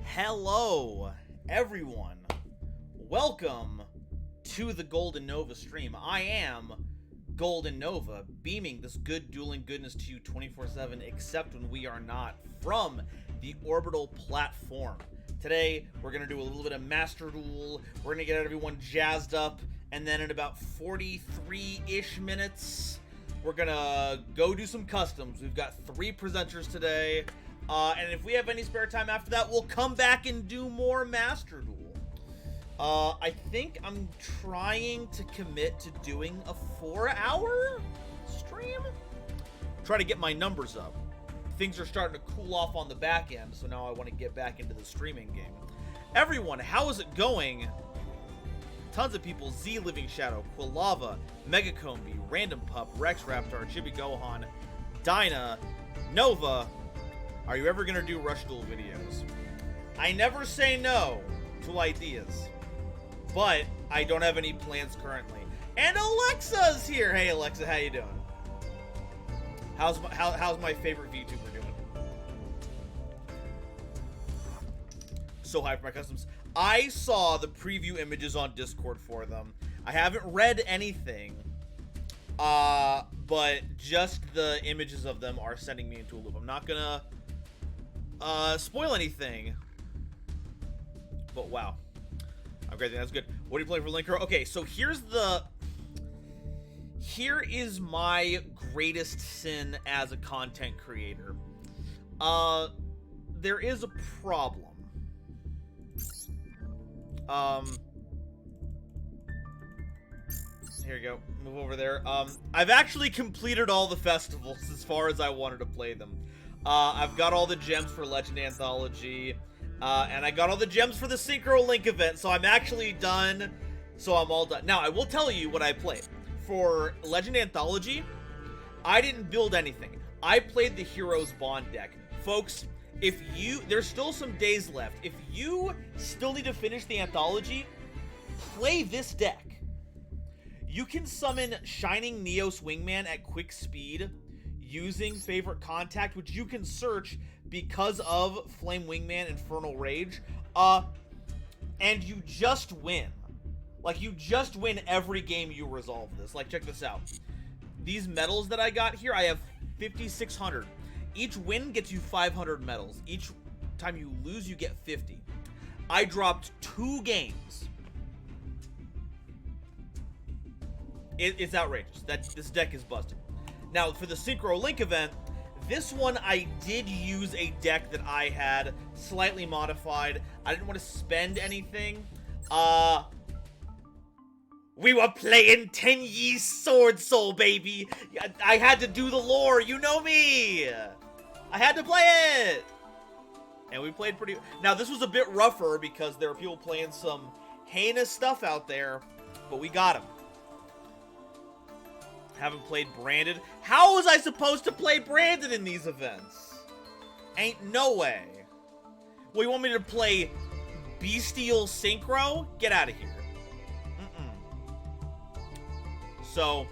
Hello, everyone. Welcome to the GoldenNova stream. I am GoldenNova, beaming this good dueling goodness to you 24/7, except when we are not, from the orbital platform. Today, we're going to do a little bit of Master Duel. We're going to get everyone jazzed up, and then in about 43-ish minutes, we're going to go do some customs. We've got 3 presenters today. And if we have any spare time after that, we'll come back and do more Master Duel. I think I'm trying to commit to doing a 4-hour stream. Try to get my numbers up. Things are starting to cool off on the back end, so now I want to get back into the streaming game. Everyone, how is it going? Tons of people: Z Living Shadow, Quilava, Megacombi, Random Pup, Rex Raptor, Chibi Gohan, Dinah, Nova. Are you ever gonna do Rush Duel videos? I never say no to ideas, but I don't have any plans currently. And Alexa's here. Hey Alexa, how you doing? How's my favorite VTuber doing? So hyped for my customs. I saw the preview images on Discord for them. I haven't read anything, but just the images of them are sending me into a loop. I'm not gonna spoil anything, but wow, I'm great. That's good. What are you playing for Linker? Okay, so here is my greatest sin as a content creator. There is a problem. Here you go. Move over there. I've actually completed all the festivals as far as I wanted to play them. I've got all the gems for Legend Anthology, and I got all the gems for the Synchro Link event, so I'm actually done. So I'm all done. Now, I will tell you what I played. For Legend Anthology, I didn't build anything. I played the Heroes Bond deck. Folks, there's still some days left. If you still need to finish the Anthology, play this deck. You can summon Shining Neos Wingman at quick speed using Favorite Contact, which you can search because of Flame Wingman Infernal Rage, and you just win. Like, you just win every game you resolve this. Like, check this out. These medals that I got here, I have 5,600. Each win gets you 500 medals. Each time you lose, you get 50. I dropped 2 games. It's outrageous. This deck is busted. Now, for the Synchro Link event, this one I did use a deck that I had slightly modified. I didn't want to spend anything. We were playing 10 Ye's Sword Soul, baby. I had to do the lore, you know me. I had to play it. And we played pretty... Now, this was a bit rougher because there are people playing some heinous stuff out there, but we got them. Haven't played Branded. How was I supposed to play Branded in these events? Ain't no way. Well, you want me to play Bestial Synchro? Get out of here. So,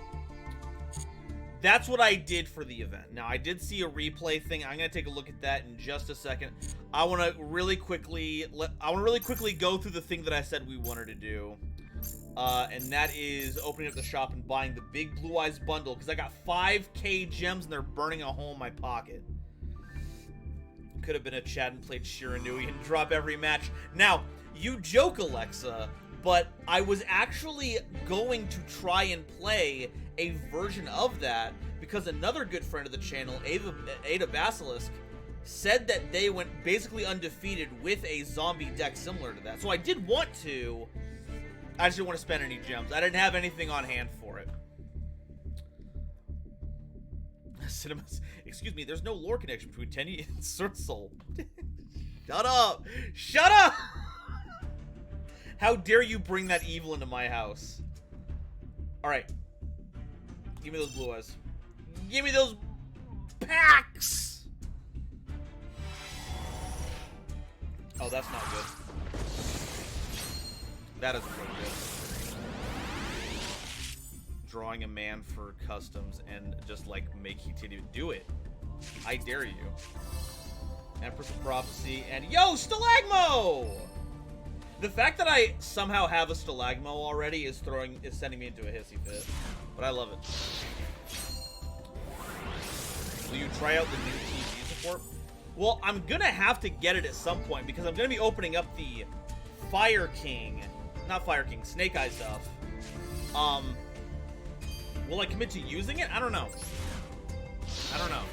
that's what I did for the event. Now, I did see a replay thing. I'm going to take a look at that in just a second. I want to really quickly go through the thing that I said we wanted to do. And that is opening up the shop and buying the Big Blue Eyes bundle, because I got 5K gems and they're burning a hole in my pocket. Could have been a Chad and played Shiranui and drop every match. Now, you joke, Alexa, but I was actually going to try and play a version of that because another good friend of the channel, Ada Basilisk, said that they went basically undefeated with a zombie deck similar to that. So I did want to. I just didn't want to spend any gems. I didn't have anything on hand for it. Cinemas. Excuse me, there's no lore connection between Tenny and Sword Soul. Shut up! Shut up! How dare you bring that evil into my house? Alright. Give me those blue eyes. Give me those packs! Oh, that's not good. That isn't really good. Drawing a man for customs and just, like, make Hitinu do it. I dare you. Empress of Prophecy, and yo, Stalagmo! The fact that I somehow have a Stalagmo already is sending me into a hissy fit. But I love it. Will you try out the new TV support? Well, I'm gonna have to get it at some point because I'm gonna be opening up the Fire King, not Fire King, Snake Eye stuff. Will I commit to using it? I don't know. I don't know.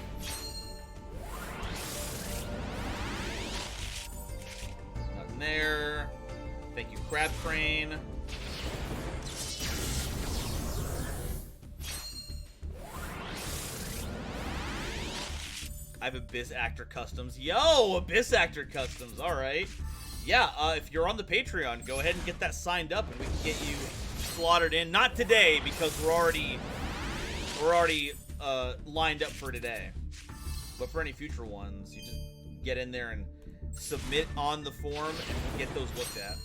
Nothing there. Thank you, Crab Crane. I have Abyss Actor Customs. Yo, Abyss Actor Customs. All right. Yeah, if you're on the Patreon, go ahead and get that signed up, and we can get you slaughtered in. Not today, because we're already lined up for today. But for any future ones, you just get in there and submit on the form, and we'll get those looked at.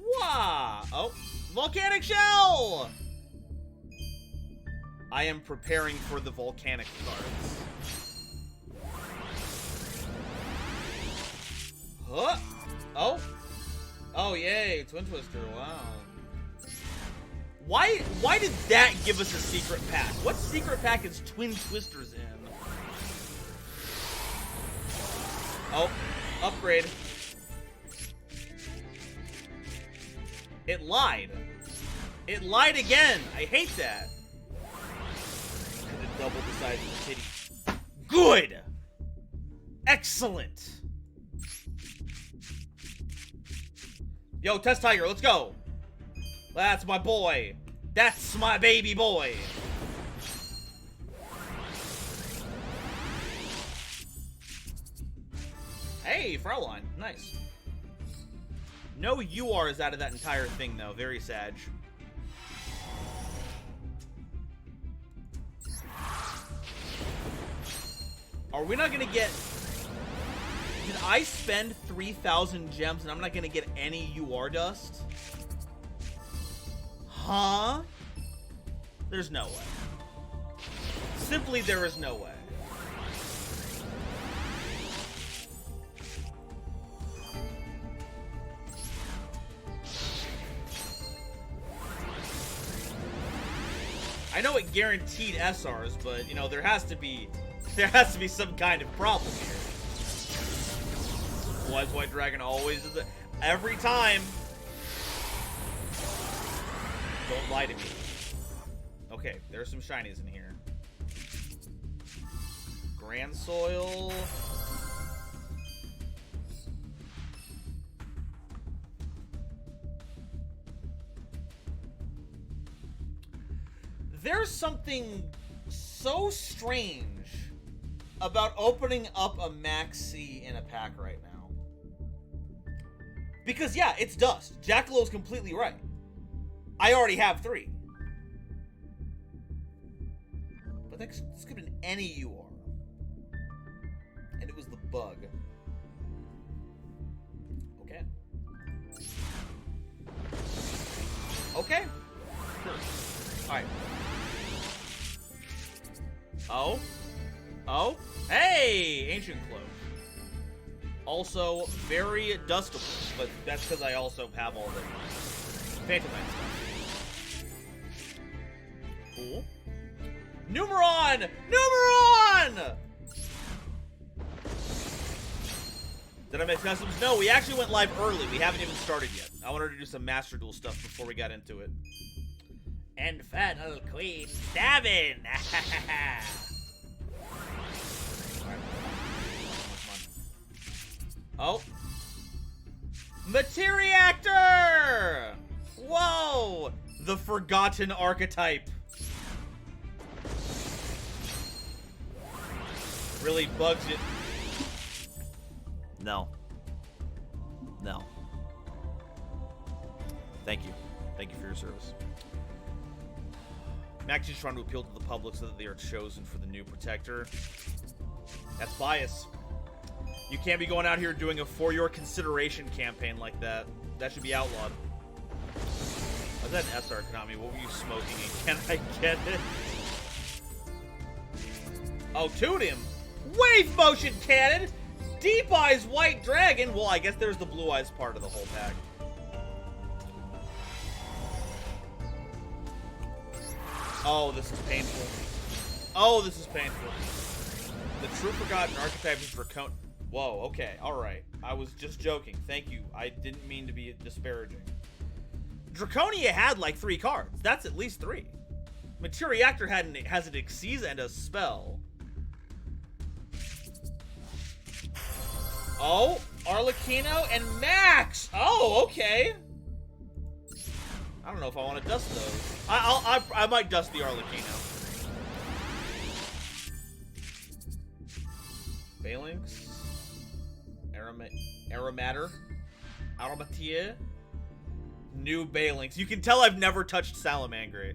Wah! Oh, volcanic shell! I am preparing for the volcanic cards. Huh? Oh? Oh, yay, Twin Twister, wow. Why did that give us a secret pack? What secret pack is Twin Twisters in? Oh, upgrade. It lied. It lied again. I hate that. Could have doubled the size of the titty. Good. Excellent. Yo, Test Tiger, let's go. That's my boy. That's my baby boy. Hey, Fraulein. Nice. No UR is out of that entire thing, though. Very sad. Are we not gonna get... Did I spend 3,000 gems and I'm not gonna get any UR dust? Huh? There's no way. Simply, there is no way. I know it guaranteed SRs, but you know there has to be some kind of problem here. Wise White Dragon always does it every time. Don't lie to me. Okay, there's some shinies in here. Grand Soil. There's something so strange about opening up a Maxi in a pack right now. Because, yeah, it's dust. Jackalow's completely right. I already have 3. But this could have been any UR. And it was the bug. Okay. Okay. Sure. Alright. Oh? Oh? Hey! Ancient Cloak. Also, very dustable, but that's because I also have all the Phantom Knight stuff. Cool. Numeron! Numeron! Did I make customs? No, we actually went live early. We haven't even started yet. I wanted to do some Master Duel stuff before we got into it. Infernal Queen stabbing! Oh. Materiactor! Whoa! The forgotten archetype. Really bugs it. No. No. Thank you. Thank you for your service. Max is trying to appeal to the public so that they are chosen for the new protector. That's bias. You can't be going out here doing a for your consideration campaign like that. That should be outlawed. Was that an SR Konami? What were you smoking and can I get it? Oh, toot him. Wave motion cannon. Deep Eyes White Dragon. Well, I guess there's the Blue Eyes part of the whole pack. Oh, this is painful. Oh, this is painful. The true forgotten archetype is Dracon. Whoa, okay, alright. I was just joking. Thank you. I didn't mean to be disparaging. Draconia had like 3 cards. That's at least 3. Materiactor has an Xyz and a spell. Oh, Arlecchino and Max. Oh, okay. I don't know if I want to dust those. I might dust the Arlecchino. Phalanx. Aromatier. New Balinx. You can tell I've never touched Salamangre.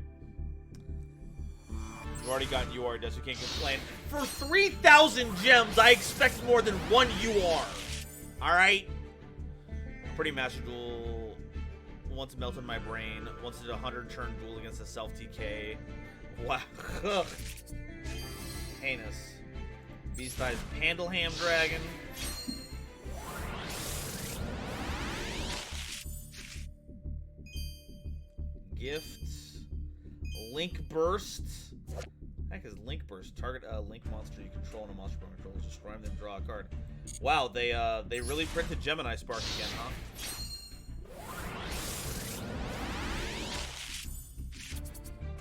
You've already gotten UR, so you can't complain. For 3,000 gems, I expect more than 1 UR. Alright? Pretty Master Duel. Once melted my brain. Once did a 100-turn duel against a self-TK. Wow. Heinous. Beast Eyes Pandalham Dragon. Gift. Link Burst. What the heck is Link Burst? Target a Link monster you control and a monster controls. Destroy them, then draw a card. Wow, they really printed Gemini Spark again, huh?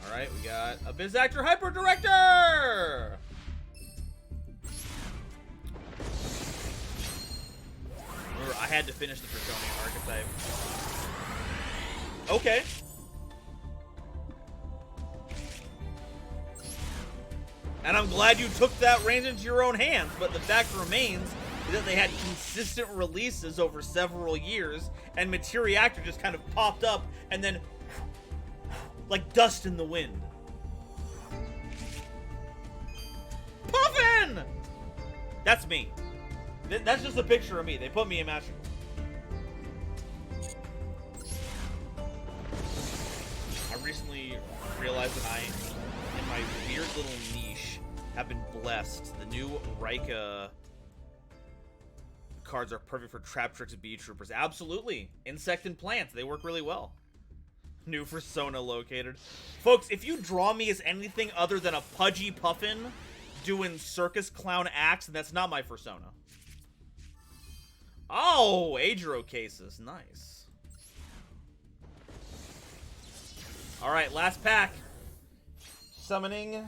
Alright, we got a Bizactor Hyper Director! Remember, I had to finish the Draconian archetype. Okay. And I'm glad you took that reins into your own hands, but the fact remains is that they had consistent releases over several years, and Materiactor just kind of popped up, and then like dust in the wind. Puffin! That's me. That's just a picture of me. They put me in Master. I recently realized that I, in my weird little niche, have been blessed. The new Rika cards are perfect for Trap Tricks Bee Troopers. Absolutely. Insect and plants. They work really well. New persona located. Folks, if you draw me as anything other than a pudgy puffin doing circus clown acts, then that's not my persona. Oh, Adro cases. Nice. Alright, last pack. Summoning.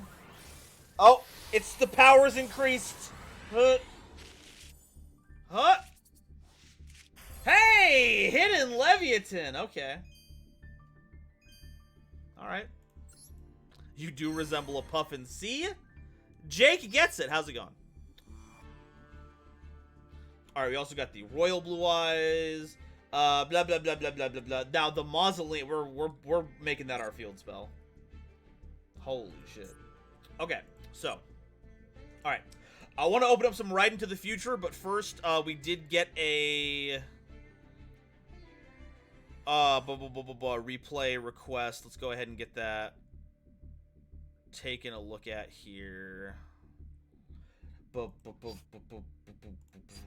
Oh, it's the powers increased. Huh. Hey, Hidden Leviathan. Okay. Alright. You do resemble a puffin. See? Jake gets it. How's it going? Alright, we also got the Royal Blue Eyes. Blah, blah, blah, blah, blah, blah, blah. Now, the Mausoleum, we're making that our field spell. Holy shit. Okay, so. Alright. I want to open up some Ride into the Future, but first, we did get a replay request. Let's go ahead and get that taken a look at here.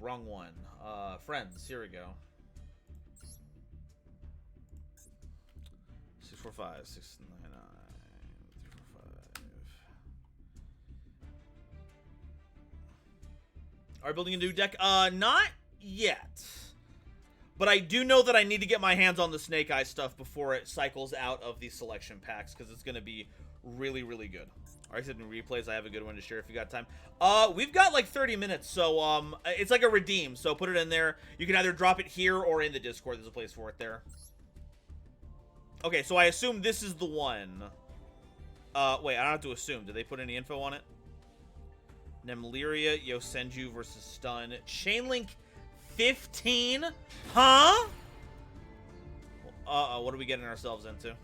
Wrong one. Friends, here we go. 645, 699, 345. Are we building a new deck? Not yet. But I do know that I need to get my hands on the Snake Eye stuff before it cycles out of the selection packs, because it's going to be really, really good. Alright, so in replays, I have a good one to share if you got time. We've got like 30 minutes, so it's like a redeem, so put it in there. You can either drop it here or in the Discord. There's a place for it there. Okay, so I assume this is the one. Wait, I don't have to assume. Did they put any info on it? Nemleria, Yosenju versus Stun. Chainlink 15? Huh? Uh-oh, what are we getting ourselves into?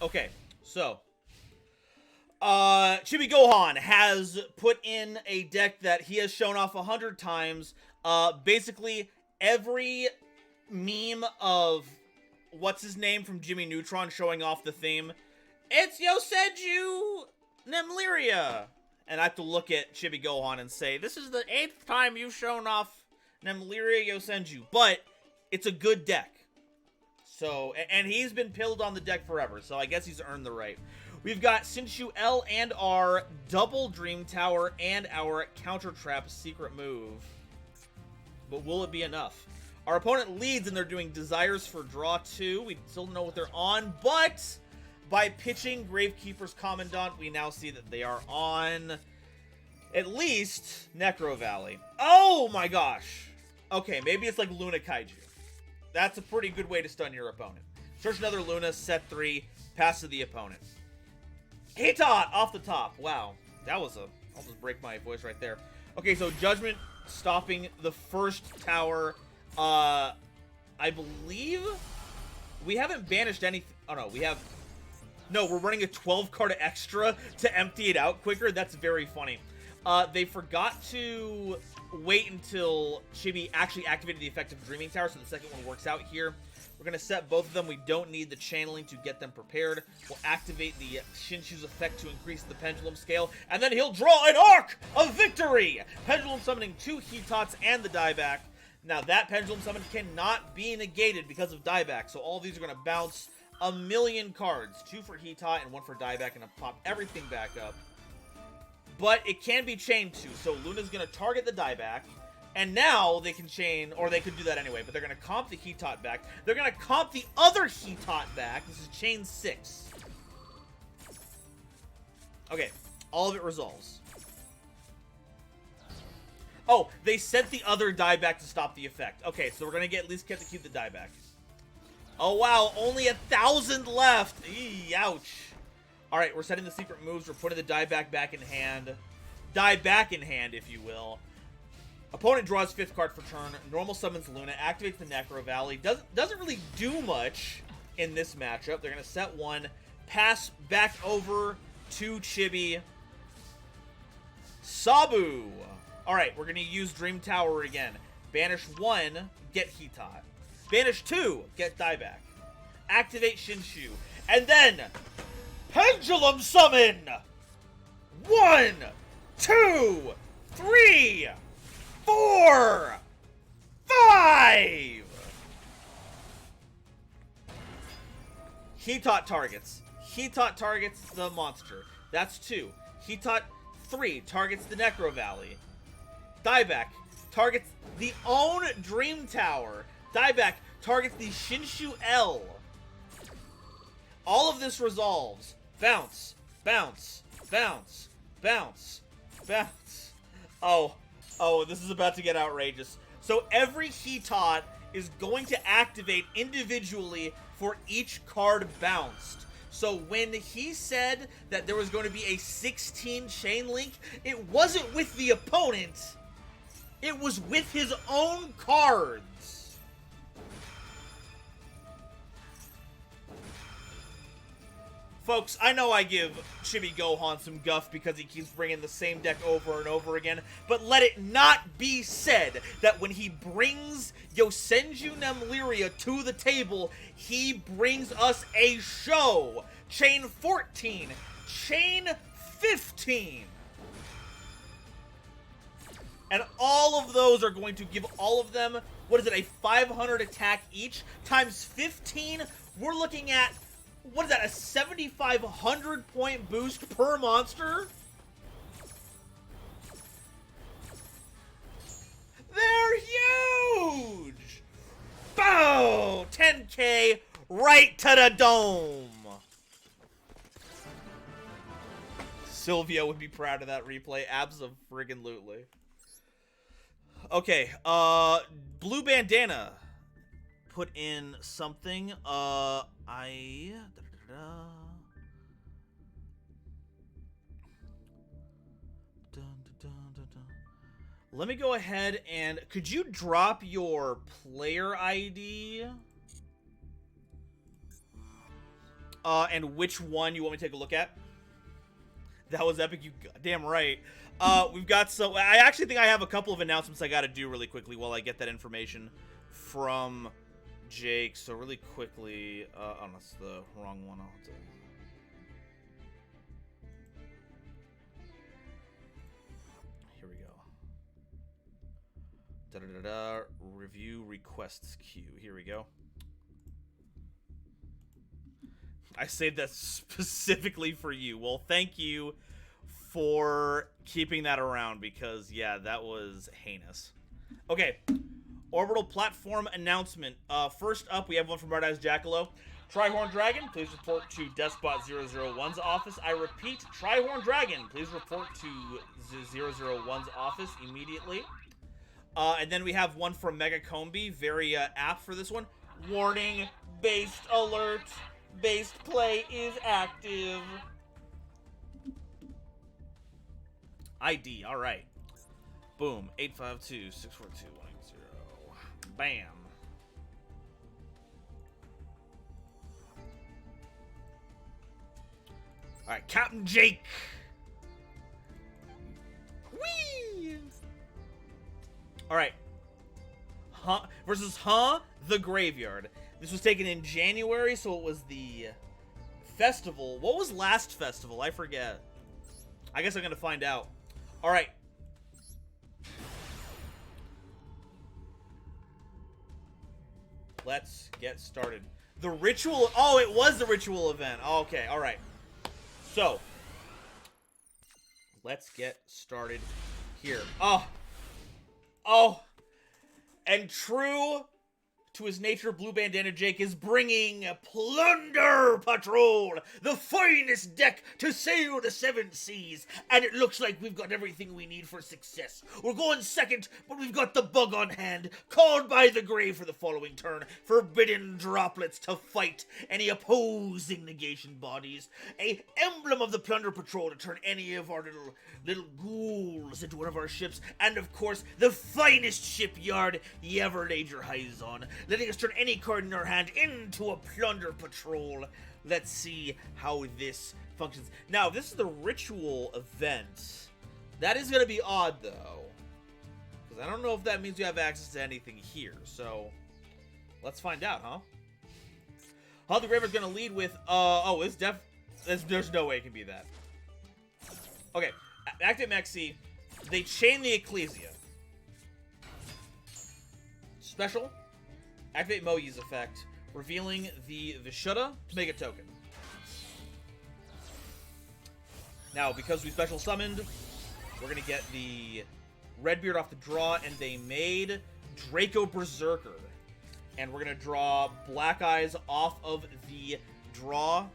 Okay, so Chibi Gohan has put in a deck that he has shown off 100 times. Basically, every meme of what's his name from Jimmy Neutron showing off the theme. It's Yosenju Nemlyria. And I have to look at Chibi Gohan and say, this is the 8th time you've shown off Nemlyria Yosenju. But it's a good deck. So, and he's been pilled on the deck forever, so I guess he's earned the right. We've got Shinshu L and R, double Dream Tower, and our Counter Trap secret move. But will it be enough? Our opponent leads, and they're doing Desires for Draw 2. We still don't know what they're on, but by pitching Gravekeeper's Commandant, we now see that they are on at least Necro Valley. Oh my gosh! Okay, maybe it's like Luna Kaiju. That's a pretty good way to stun your opponent. Search another Luna, set 3, pass to the opponent. Hitot off the top. Wow, that was I'll just break my voice right there. Okay, so Judgment stopping the first tower. I believe we haven't banished anything. Oh no, we have. No, we're running a 12 card extra to empty it out quicker. That's very funny. They forgot to wait until Chibi actually activated the effect of Dreaming Tower, so the second one works out here. We're going to set both of them. We don't need the channeling to get them prepared. We'll activate the Shinshu's effect to increase the pendulum scale, and then he'll draw an Arc of Victory! Pendulum summoning 2 Hitots and the dieback. Now, that pendulum summon cannot be negated because of dieback, so all these are going to bounce a million cards. 2 for Hitot and 1 for dieback, and I'll pop everything back up. But it can be chained to, so Luna's going to target the dieback, and now they can chain, or they could do that anyway, but they're going to comp the Hitot back. They're going to comp the other Hitot back. This is chain 6. Okay, all of it resolves. Oh, they sent the other dieback to stop the effect. Okay, so we're going to at least get to keep the dieback. Oh, wow, only 1,000 left. Eee, ouch. All right, we're setting the secret moves. We're putting the dieback back in hand. Die back in hand, if you will. Opponent draws 5th card for turn. Normal summons Luna. Activates the Necro Valley. Doesn't really do much in this matchup. They're going to set 1. Pass back over to Chibi. Sabu. All right, we're going to use Dream Tower again. Banish 1, get Hitot. Banish 2, get dieback. Activate Shinshu. And then Pendulum Summon! 1, 2, 3, 4, 5! Hitot targets. Hitot targets the monster. That's 2. Hitot 3 targets the Necro Valley. Dieback targets the own Dream Tower. Dieback targets the Shinshu L. All of this resolves. Bounce, bounce, bounce, bounce, bounce. Oh, this is about to get outrageous. So every Hitot is going to activate individually for each card bounced. So when he said that there was going to be a 16 chain link, it wasn't with the opponent. It was with his own cards. Folks, I know I give Chibi Gohan some guff because he keeps bringing the same deck over and over again, but let it not be said that when he brings Yosenju Nemlyria to the table, he brings us a show. Chain 14, Chain 15. And all of those are going to give all of them, what is it, a 500 attack each, times 15, we're looking at, what is that, a 7,500 point boost per monster? They're huge! Boom! 10K right to the dome! Sylvia would be proud of that replay. Abso-friggin-lutely. Okay, Blue Bandana put in something. Let me go ahead and could you drop your player ID? And which one you want me to take a look at? That was epic, you goddamn right. We've got some. I actually think I have a couple of announcements I got to do really quickly while I get that information from Jake. So really quickly, oh, that's the wrong one. I'll have to... Here we go. Da-da-da-da. Review requests queue. Here we go. I saved that specifically for you. Well, thank you for keeping that around because, yeah, that was heinous. Okay. Orbital platform announcement. First up, we have one from Red Eyes Jackalow. Trihorn Dragon, please report to Despot 001's office. I repeat, Trihorn Dragon, please report to 001's office immediately. And then we have one from Mega Combi, very apt for this one. Warning, based alert. Based play is active. ID, alright. Boom. 852-642-180. Bam. Alright, Captain Jake. Whee! Alright. Versus the Graveyard. This was taken in January, so it was the festival. What was last festival? I forget. I guess I'm going to find out. All right. Let's get started. The ritual... Oh, it was the ritual event. Okay, all right. So, let's get started here. Oh. And true... to his nature, Blue Bandana Jake is bringing Plunder Patrol, the finest deck to sail the seven seas, and it looks like we've got everything we need for success. We're going second, but we've got the bug on hand, called by the grave for the following turn, forbidden droplets to fight any opposing negation bodies, a emblem of the Plunder Patrol to turn any of our little ghouls into one of our ships, and of course, the finest shipyard you ever laid your eyes on, letting us turn any card in our hand into a Plunder Patrol. Let's see how this functions. Now, this is the ritual event. That is going to be odd, though. Because I don't know if that means you have access to anything here. So, let's find out, huh? How the Graver's going to lead with, there's no way it can be that. Okay, active Maxi. They chain the Ecclesia. Special. Activate Moyi's effect, revealing the Vishuddha to make a token. Now, because we special summoned, we're going to get the Redbeard off the draw, and they made Draco Berserker. And we're going to draw Black Eyes off of the draw.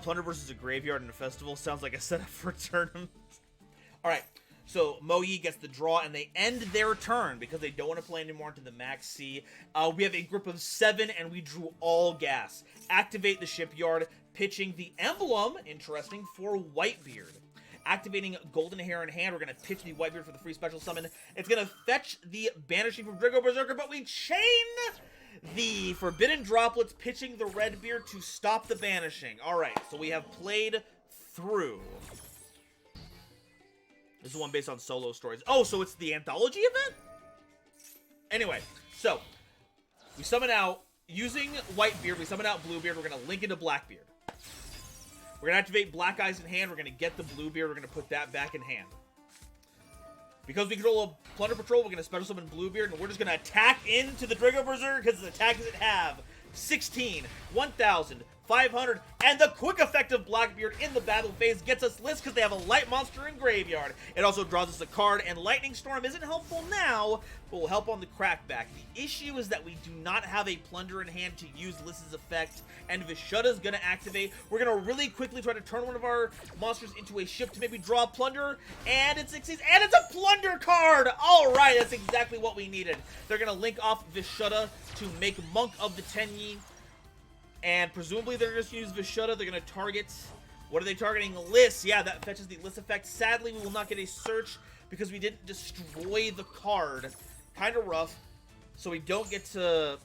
Plunder versus a Graveyard in a festival. Sounds like a setup for a tournament. Alright. So, Moyi gets the draw, and they end their turn because they don't want to play anymore into the Max C. We have a group of 7, and we drew all gas. Activate the Shipyard, pitching the emblem, interesting, for Whitebeard. Activating Golden Hair in hand, we're going to pitch the Whitebeard for the free special summon. It's going to fetch the Banishing from Draco Berserker, but we chain the Forbidden Droplets, pitching the Redbeard to stop the Banishing. Alright, so we have played through... This is one based on solo stories. Oh, so it's the anthology event? Anyway, so we summon out, using Whitebeard, we summon out Bluebeard, we're going to link into Blackbeard. We're going to activate Black Eyes in hand, we're going to get the Bluebeard, we're going to put that back in hand. Because we control a Plunder Patrol, we're going to special summon Bluebeard, and we're just going to attack into the Draco Berserker, because the attack doesn't have 16, 1,000, 500, and the quick effect of Blackbeard in the battle phase gets us lists because they have a light monster in Graveyard. It also draws us a card, and Lightning Storm isn't helpful now, but will help on the crackback. The issue is that we do not have a Plunder in hand to use Lys's effect, and Vishuddha's gonna activate. We're gonna really quickly try to turn one of our monsters into a ship to maybe draw a Plunder, and it succeeds, and it's a Plunder card! Alright, that's exactly what we needed. They're gonna link off Vishuddha to make Monk of the Tenyi. And presumably they're just going to use Vishuddha. They're going to target... What are they targeting? Lys. Yeah, that fetches the Lys effect. Sadly, we will not get a search because we didn't destroy the card. Kind of rough. So we don't get to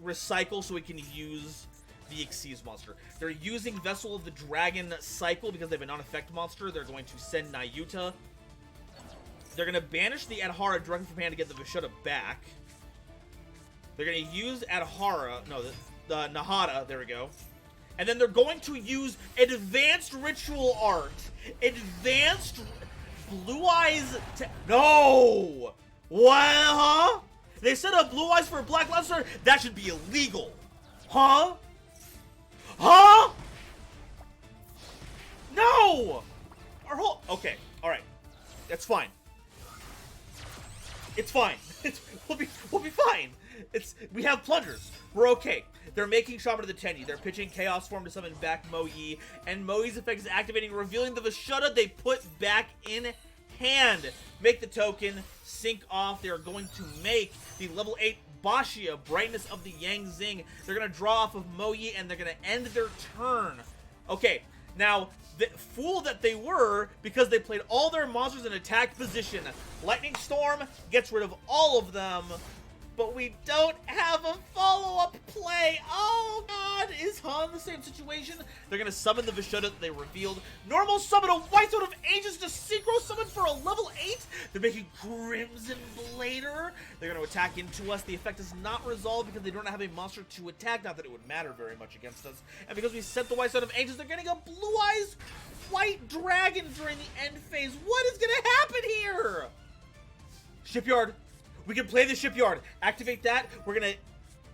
recycle so we can use the Xyz monster. They're using Vessel of the Dragon Cycle because they have a non-effect monster. They're going to send Nayuta. They're going to banish the Adhara directly from hand to get the Vishuddha back. They're going to use Adhara, no, the Nahada, there we go. And then they're going to use Advanced Ritual Art. Advanced Blue Eyes no! What, huh? They set up Blue Eyes for a Black Luster? That should be illegal. Huh? Huh? No! Our whole... Okay, alright. That's fine. It's fine. We'll be fine. We have plungers. We're okay. They're making Shaman of the Tenyi. They're pitching Chaos Form to summon back Mo Yi, and Mo Yi's effect is activating, revealing the Vishuddha they put back in hand. Make the token, sync off. They're going to make the level 8 Bashia, Brightness of the Yang Zing. They're going to draw off of Mo Yi, and they're going to end their turn. Okay, now, the fool that they were, because they played all their monsters in attack position. Lightning Storm gets rid of all of them, but we don't have a follow-up play. Oh, God. Is Han the same situation? They're going to summon the Vishuddha that they revealed. Normal summon a White Sword of Ages to Synchro Summon for a level 8. They're making Crimson Blader. They're going to attack into us. The effect is not resolved because they don't have a monster to attack. Not that it would matter very much against us. And because we sent the White Sword of Ages, they're getting a Blue Eyes White Dragon during the end phase. What is going to happen here? Shipyard. We can play the Shipyard. Activate that. We're going to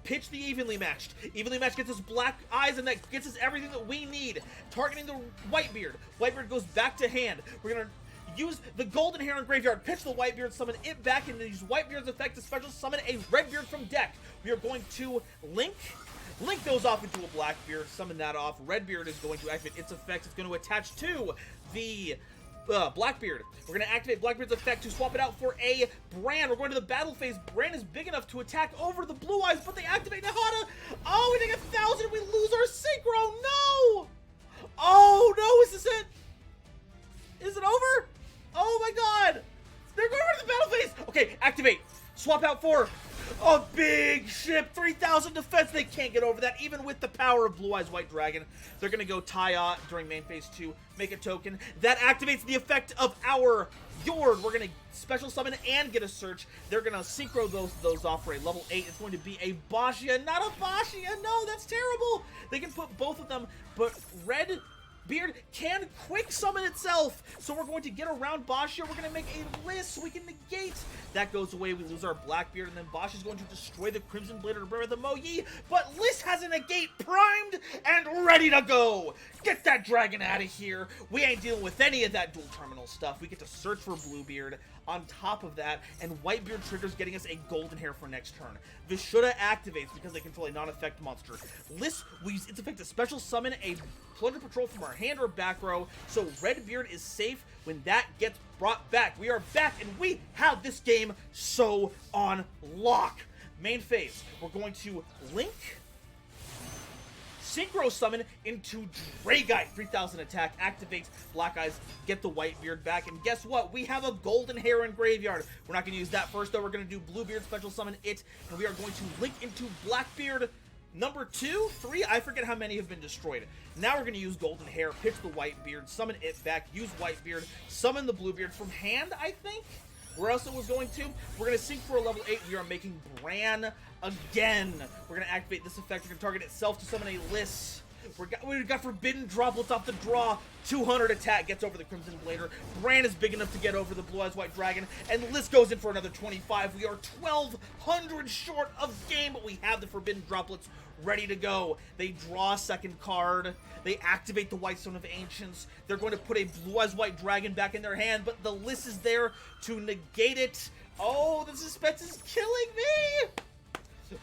pitch the Evenly Matched. Evenly Matched gets us Black Eyes, and that gets us everything that we need. Targeting the Whitebeard. Whitebeard goes back to hand. We're going to use the Golden Hair in Graveyard. Pitch the Whitebeard, summon it back, and use Whitebeard's effect to special summon a Redbeard from deck. We are going to Link those off into a Blackbeard. Summon that off. Redbeard is going to activate its effect. It's going to attach to the... Blackbeard. We're going to activate Blackbeard's effect to swap it out for a Brand. We're going to the battle phase. Brand is big enough to attack over the Blue Eyes, but they activate Nahada. Oh, we take 1,000. We lose our Synchro. No! Oh, no. Is this it? Is it over? Oh, my God. They're going over to the battle phase. Okay, activate. Swap out for a big ship. 3,000 defense. They can't get over that, even with the power of Blue Eyes White Dragon. They're going to go Taya during main phase 2. Make a token. That activates the effect of our Yord. We're going to special summon and get a search. They're going to synchro those off for a level 8. It's going to be a Bashia, not a Bashia. No, that's terrible. They can put both of them, but Redbeard can quick summon itself. So we're going to get around Bashia. We're going to make a list so we can negate. That goes away. We lose our Blackbeard, and then Bashia is going to destroy the Crimson Blader to bring with the Mo Yi. But List has a negate primed and ready to go. Get that dragon out of here. We ain't dealing with any of that dual terminal stuff. We get to search for Bluebeard on top of that, and Whitebeard triggers, getting us a Golden Hair for next turn. Vishuddha activates because they control a non-effect monster. List, we use its effect to special summon a Plunder Patrol from our hand or back row, so Redbeard is safe when that gets brought back. We are back, and we have this game so on lock. Main phase, we're going to Link, Synchro Summon into Dragite. 3,000 attack, activates Black Eyes, get the Whitebeard back, and guess what? We have a Golden Hair in Graveyard. We're not going to use that first, though. We're going to do Bluebeard, special summon it, and we are going to Link into Blackbeard. Number 2, 3, I forget how many have been destroyed. Now we're going to use Golden Hair, pitch the Whitebeard, summon it back, use Whitebeard, summon the Bluebeard from hand, I think? Where else it was going to? We're going to sync for a level 8. We are making Bran again. We're going to activate this effect. We're going to target itself to summon a Liss. We've got Forbidden Droplets off the draw. 200 attack, gets over the Crimson Blader. Bran is big enough to get over the Blue Eyes White Dragon. And Liss goes in for another 25. We are 1,200 short of game, but we have the Forbidden Droplets ready to go. They draw a second card. They activate the White Stone of Ancients. They're going to put a Blue Eyes White Dragon back in their hand, but the Liss is there to negate it. Oh, the suspense is killing me.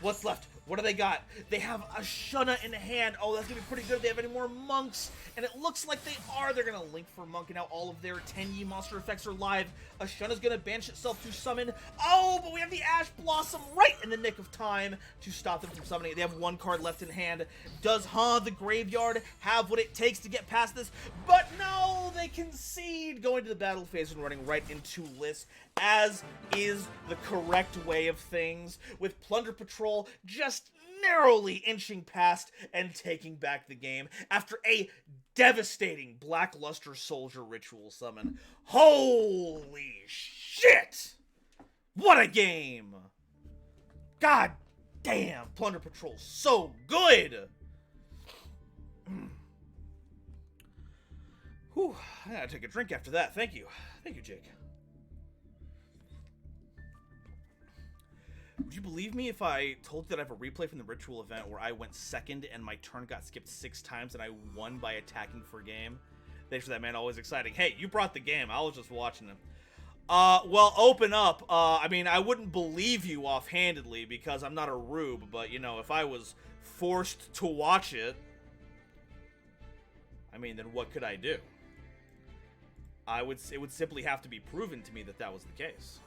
What's left? What do they got? They have a Shunna in hand. Oh, that's going to be pretty good if they have any more monks. And it looks like they are. They're going to Link for Monk, and now all of their Tenyi monster effects are live. A Shunna's going to banish itself to summon. Oh, but we have the Ash Blossom right in the nick of time to stop them from summoning. They have one card left in hand. Does the Graveyard have what it takes to get past this? But no, they concede, going to the battle phase and running right into Liss, as is the correct way of things, with Plunder Patrol just narrowly inching past and taking back the game after a devastating Blackluster Soldier ritual summon. Holy shit! What a game! God damn, Plunder Patrol, so good! Whew, I gotta take a drink after that. Thank you. Thank you, Jake. Would you believe me if I told you that I have a replay from the ritual event where I went second and my turn got skipped 6 times and I won by attacking for game? Thanks for that, man. Always exciting. Hey, you brought the game. I was just watching them. Well, open up. I mean, I wouldn't believe you offhandedly because I'm not a rube, but, you know, if I was forced to watch it, I mean, then what could I do? It would simply have to be proven to me that that was the case.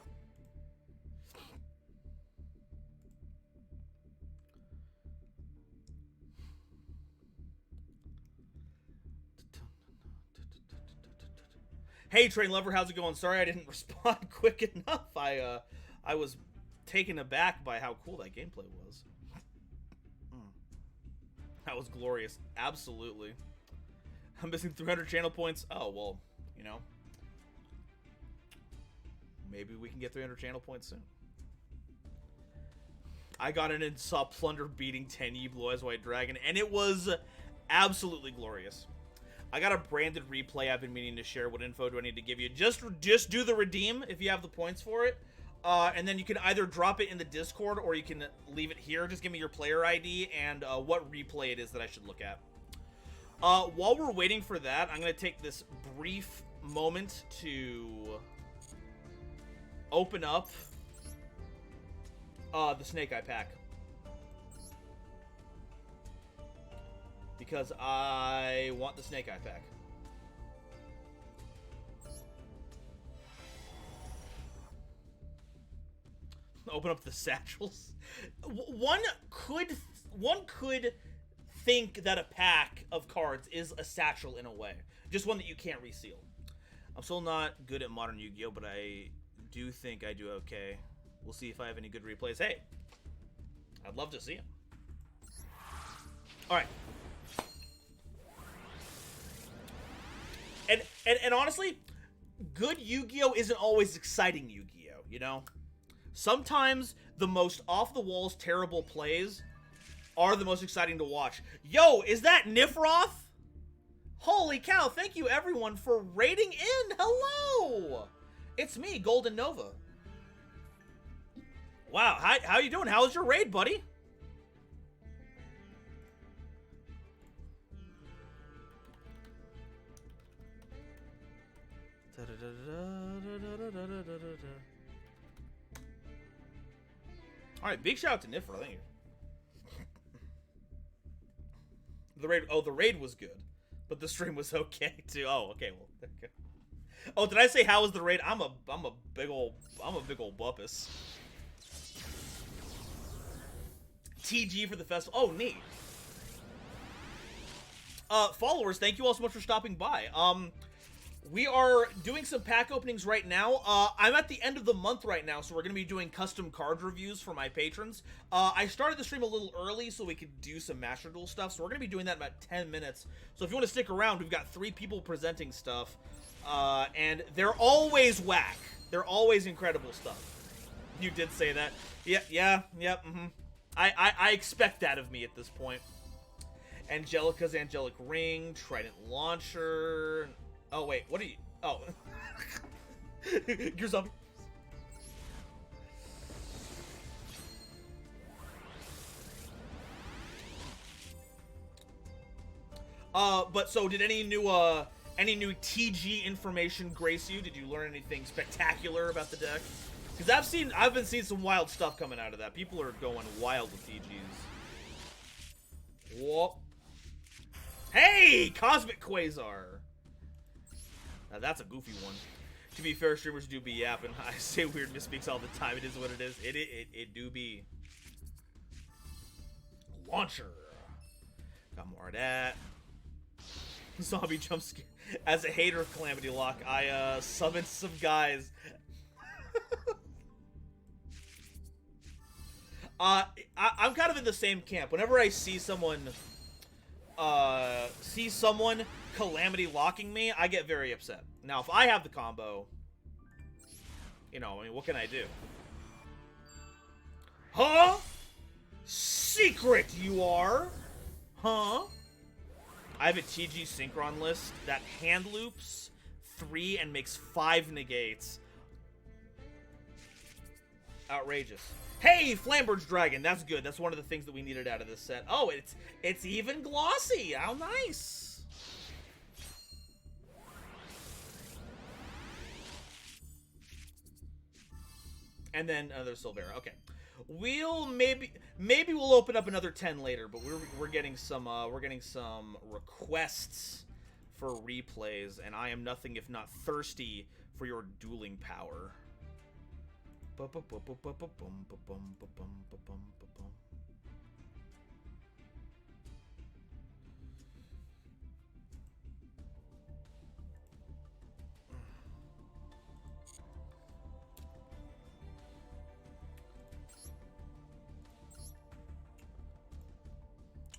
Hey, Train Lover, how's it going? Sorry I didn't respond quick enough. I was taken aback by how cool that gameplay was. That was glorious. Absolutely. I'm missing 300 channel points. Oh, well, you know. Maybe we can get 300 channel points soon. I got in and saw Plunder beating 10 Blue Eyes White Dragon, and it was absolutely glorious. I got a branded replay I've been meaning to share. What info do I need to give you? Just do the redeem if you have the points for it. And then you can either drop it in the Discord or you can leave it here. Just give me your player ID and what replay it is that I should look at. While we're waiting for that, I'm going to take this brief moment to open up the Snake Eye pack. Because I want the Snake Eye pack. Open up the satchels. One could think that a pack of cards is a satchel in a way. Just one that you can't reseal. I'm still not good at modern Yu-Gi-Oh, but I do think I do okay. We'll see if I have any good replays. Hey, I'd love to see them. All right. And honestly, good Yu-Gi-Oh isn't always exciting Yu-Gi-Oh, you know? Sometimes the most off-the-walls terrible plays are the most exciting to watch. Yo, is that Nifroth? Holy cow, thank you everyone for raiding in. Hello! It's me, GoldenNova. Wow, how you doing? How's your raid, buddy? Alright, big shout out to Nifra, thank you. The raid was good. But the stream was okay too. Oh, okay, well. Okay. Oh, did I say how was the raid? I'm a big old buppus. TG for the festival. Oh, neat. Followers, thank you all so much for stopping by. We are doing some pack openings right now. I'm at the end of the month right now, so we're going to be doing custom card reviews for my patrons. I started the stream a little early so we could do some Master Duel stuff, so we're going to be doing that in about 10 minutes. So if you want to stick around, we've got 3 people presenting stuff, and they're always whack. They're always incredible stuff. You did say that. Yeah, mm-hmm. I expect that of me at this point. Angelica's Angelic Ring, Trident Launcher... Oh, wait, what are you... Oh. You're zombie. But so did any new TG information grace you? Did you learn anything spectacular about the deck? Because I've been seeing some wild stuff coming out of that. People are going wild with TGs. Whoop. Hey, Cosmic Quasar. Now that's a goofy one. To be fair, streamers do be yapping. I say weird misspeaks all the time. It is what it is. It do be. Launcher. Got more of that. Zombie jump scare. As a hater of Calamity Lock, I summoned some guys. I I'm kind of in the same camp. Whenever I see someone Calamity locking me, I get very upset. Now, if I have the combo, you know, I mean, what can I do? Huh? Secret you are? Huh? I have a TG Synchron list that hand loops 3 and makes 5 negates. Outrageous. Hey, Flamberge Dragon, that's good. That's one of the things that we needed out of this set. Oh, it's even glossy. How nice. And then another Silvera. Okay. We'll maybe we'll open up another 10 later, but we're getting some requests for replays, and I am nothing if not thirsty for your dueling power.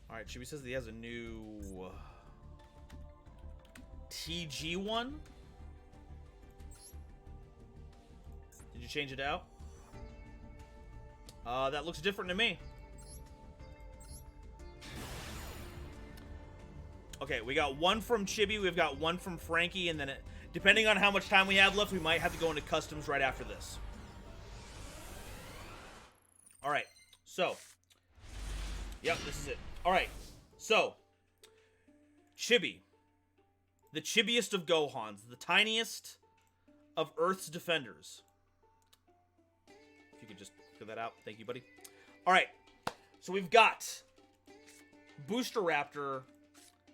Alright, Chibi says that he has a new TG one. Did you change it out? That looks different to me. Okay, we got one from Chibi, we've got one from Frankie, and then depending on how much time we have left, we might have to go into customs right after this. Alright, so. Yep, this is it. Alright, so. Chibi. The chibiest of Gohans. The tiniest of Earth's defenders. If you could just figure that out. Thank you, buddy. Alright, so we've got Booster Raptor,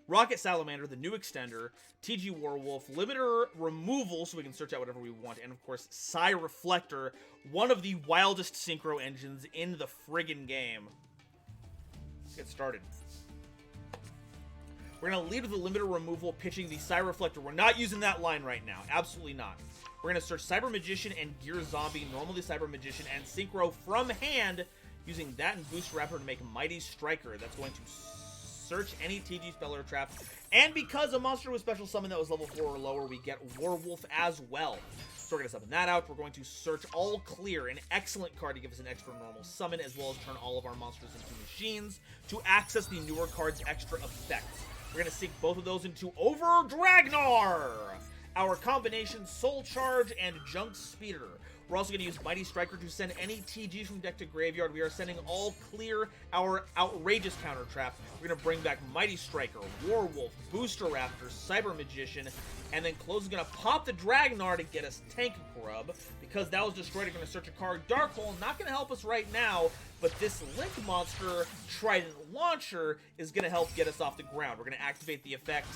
Rocket Salamander, the new extender, TG Warwolf, Limiter Removal, so we can search out whatever we want, and of course, Psy Reflector, one of the wildest synchro engines in the friggin' game. Let's get started. We're going to lead with the Limiter Removal, pitching the Psy Reflector. We're not using that line right now. Absolutely not. We're going to search Cyber Magician and Gear Zombie, normally Cyber Magician, and Synchro from hand, using that and Boost Raptor to make Mighty Striker. That's going to search any TG spell or trap. And because a monster with special summon that was level 4 or lower, we get Warwolf as well. So we're going to summon that out. We're going to search All Clear, an excellent card to give us an extra normal summon, as well as turn all of our monsters into machines to access the newer card's extra effects. We're going to sink both of those into Over Dragnar, our combination Soul Charge and Junk Speeder. We're also going to use Mighty Striker to send any TGs from deck to graveyard. We are sending All Clear, our outrageous counter trap. We're going to bring back Mighty Striker, Warwolf, Booster Raptor, Cyber Magician, and then Close is going to pop the Dragnar to get us Tank Grub. Because that was destroyed, we're going to search a card. Dark Hole, not going to help us right now, but this Link monster, Trident Launcher, is going to help get us off the ground. We're going to activate the effect,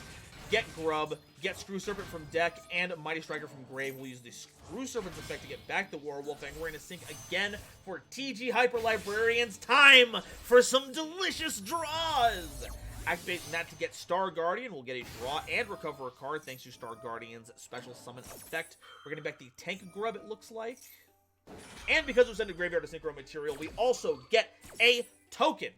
get Grub, get Screw Serpent from deck, and Mighty Striker from grave. We'll use the Screw Serpent's effect to get back the Warwolf, and we're going to sink again for TG Hyper Librarians. Time for some delicious draws! Activating that to get Star Guardian. We'll get a draw and recover a card thanks to Star Guardian's special summon effect. We're getting back the Tank Grub, it looks like. And because we're sending Graveyard to Synchro Material, we also get a token.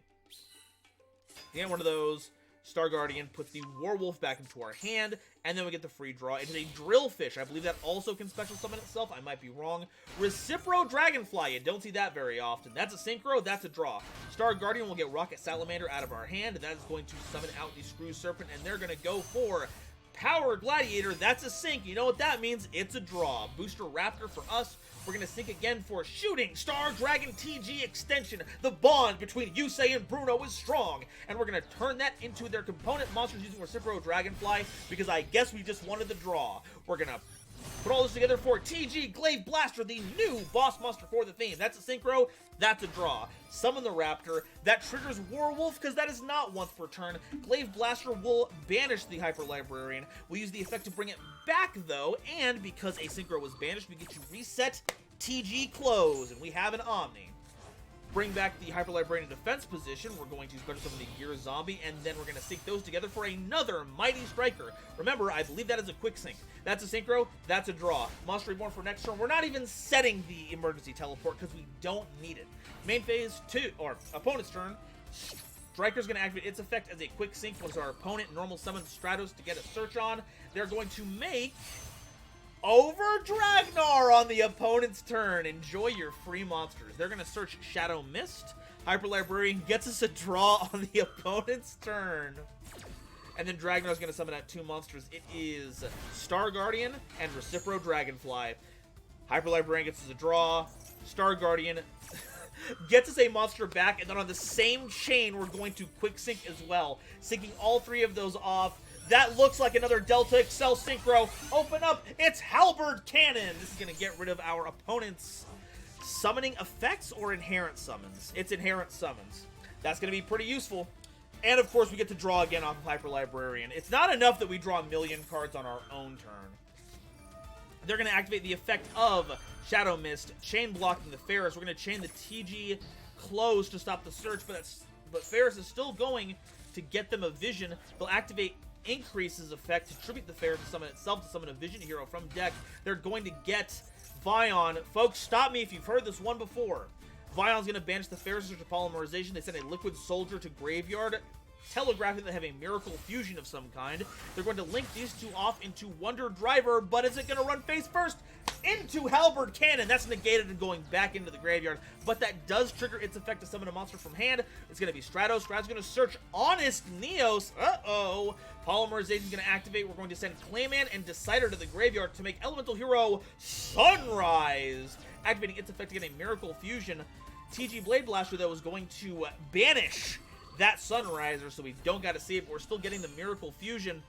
And one of those. Star Guardian puts the Warwolf back into our hand, and then we get the free draw. It is a Drillfish. I believe that also can special summon itself. I might be wrong. Recipro Dragonfly. You don't see that very often. That's a Synchro. That's a draw. Star Guardian will get Rocket Salamander out of our hand, and that is going to summon out the Screw Serpent, and they're going to go for Power Gladiator. That's a sink. You know what that means? It's a draw. Booster Raptor for us. We're going to sink again for Shooting Star Dragon TG Extension. The bond between Yusei and Bruno is strong. And we're going to turn that into their component monsters using Recipro Dragonfly, because I guess we just wanted the draw. We're going to put all this together for TG Glaive Blaster, the new boss monster for the theme. That's a Synchro. That's a draw. Summon the Raptor. That triggers Warwolf, because that is not once per turn. Glaive Blaster will banish the Hyper Librarian. We'll use the effect to bring it back, though, and because a Synchro was banished, we get to reset TG Close, and we have an Omni. bring back the Hyper Librarian defense position. We're going to special summon the Gear Zombie, and then we're going to sync those together for another Mighty Striker. Remember, I believe that is a quick sync. That's a synchro, that's a draw. Monster Reborn for next turn. We're not even setting the emergency teleport because we don't need it. Main phase 2, or opponent's turn, Striker's going to activate its effect as a quick sync once our opponent normal summons Stratos to get a search on. They're going to make Over Dragnar on the opponent's turn. Enjoy your free monsters. They're going to search Shadow Mist. Hyper Librarian gets us a draw on the opponent's turn. And then Dragnar's going to summon out 2 monsters. It is Star Guardian and Recipro Dragonfly. Hyper Librarian gets us a draw. Star Guardian gets us a monster back. And then on the same chain, we're going to quick sync as well. Syncing all 3 of those off. That looks like another Delta Excel Synchro. Open up, it's Halberd Cannon. This is going to get rid of our opponent's summoning effects or inherent summons. It's inherent summons. That's going to be pretty useful. And of course, we get to draw again off of Hyper Librarian. It's not enough that we draw a million cards on our own turn. They're going to activate the effect of Shadow Mist, chain blocking the Ferris. We're going to chain the TG close to stop the search, but Ferris is still going to get them a vision. They'll activate Increases effect to tribute the Ferris to summon itself to summon a vision hero from deck. They're going to get Vion. Folks, stop me if you've heard this one before. Vion's going to banish the Ferris to polymerization. They send a Liquid Soldier to graveyard, telegraphing that they have a Miracle Fusion of some kind. They're going to link these 2 off into Wonder Driver, but is it going to run face first into Halberd Cannon? That's negated and going back into the graveyard, but that does trigger its effect to summon a monster from hand. It's going to be Stratos. Stratos going to search Honest Neos. Uh-oh. Polymerization is going to activate. We're going to send Clayman and Decider to the graveyard to make Elemental Hero Sunrise. Activating its effect to get a Miracle Fusion. TG Blade Blaster, though, is going to banish that Sunriser, so we don't got to see it, but we're still getting the Miracle Fusion.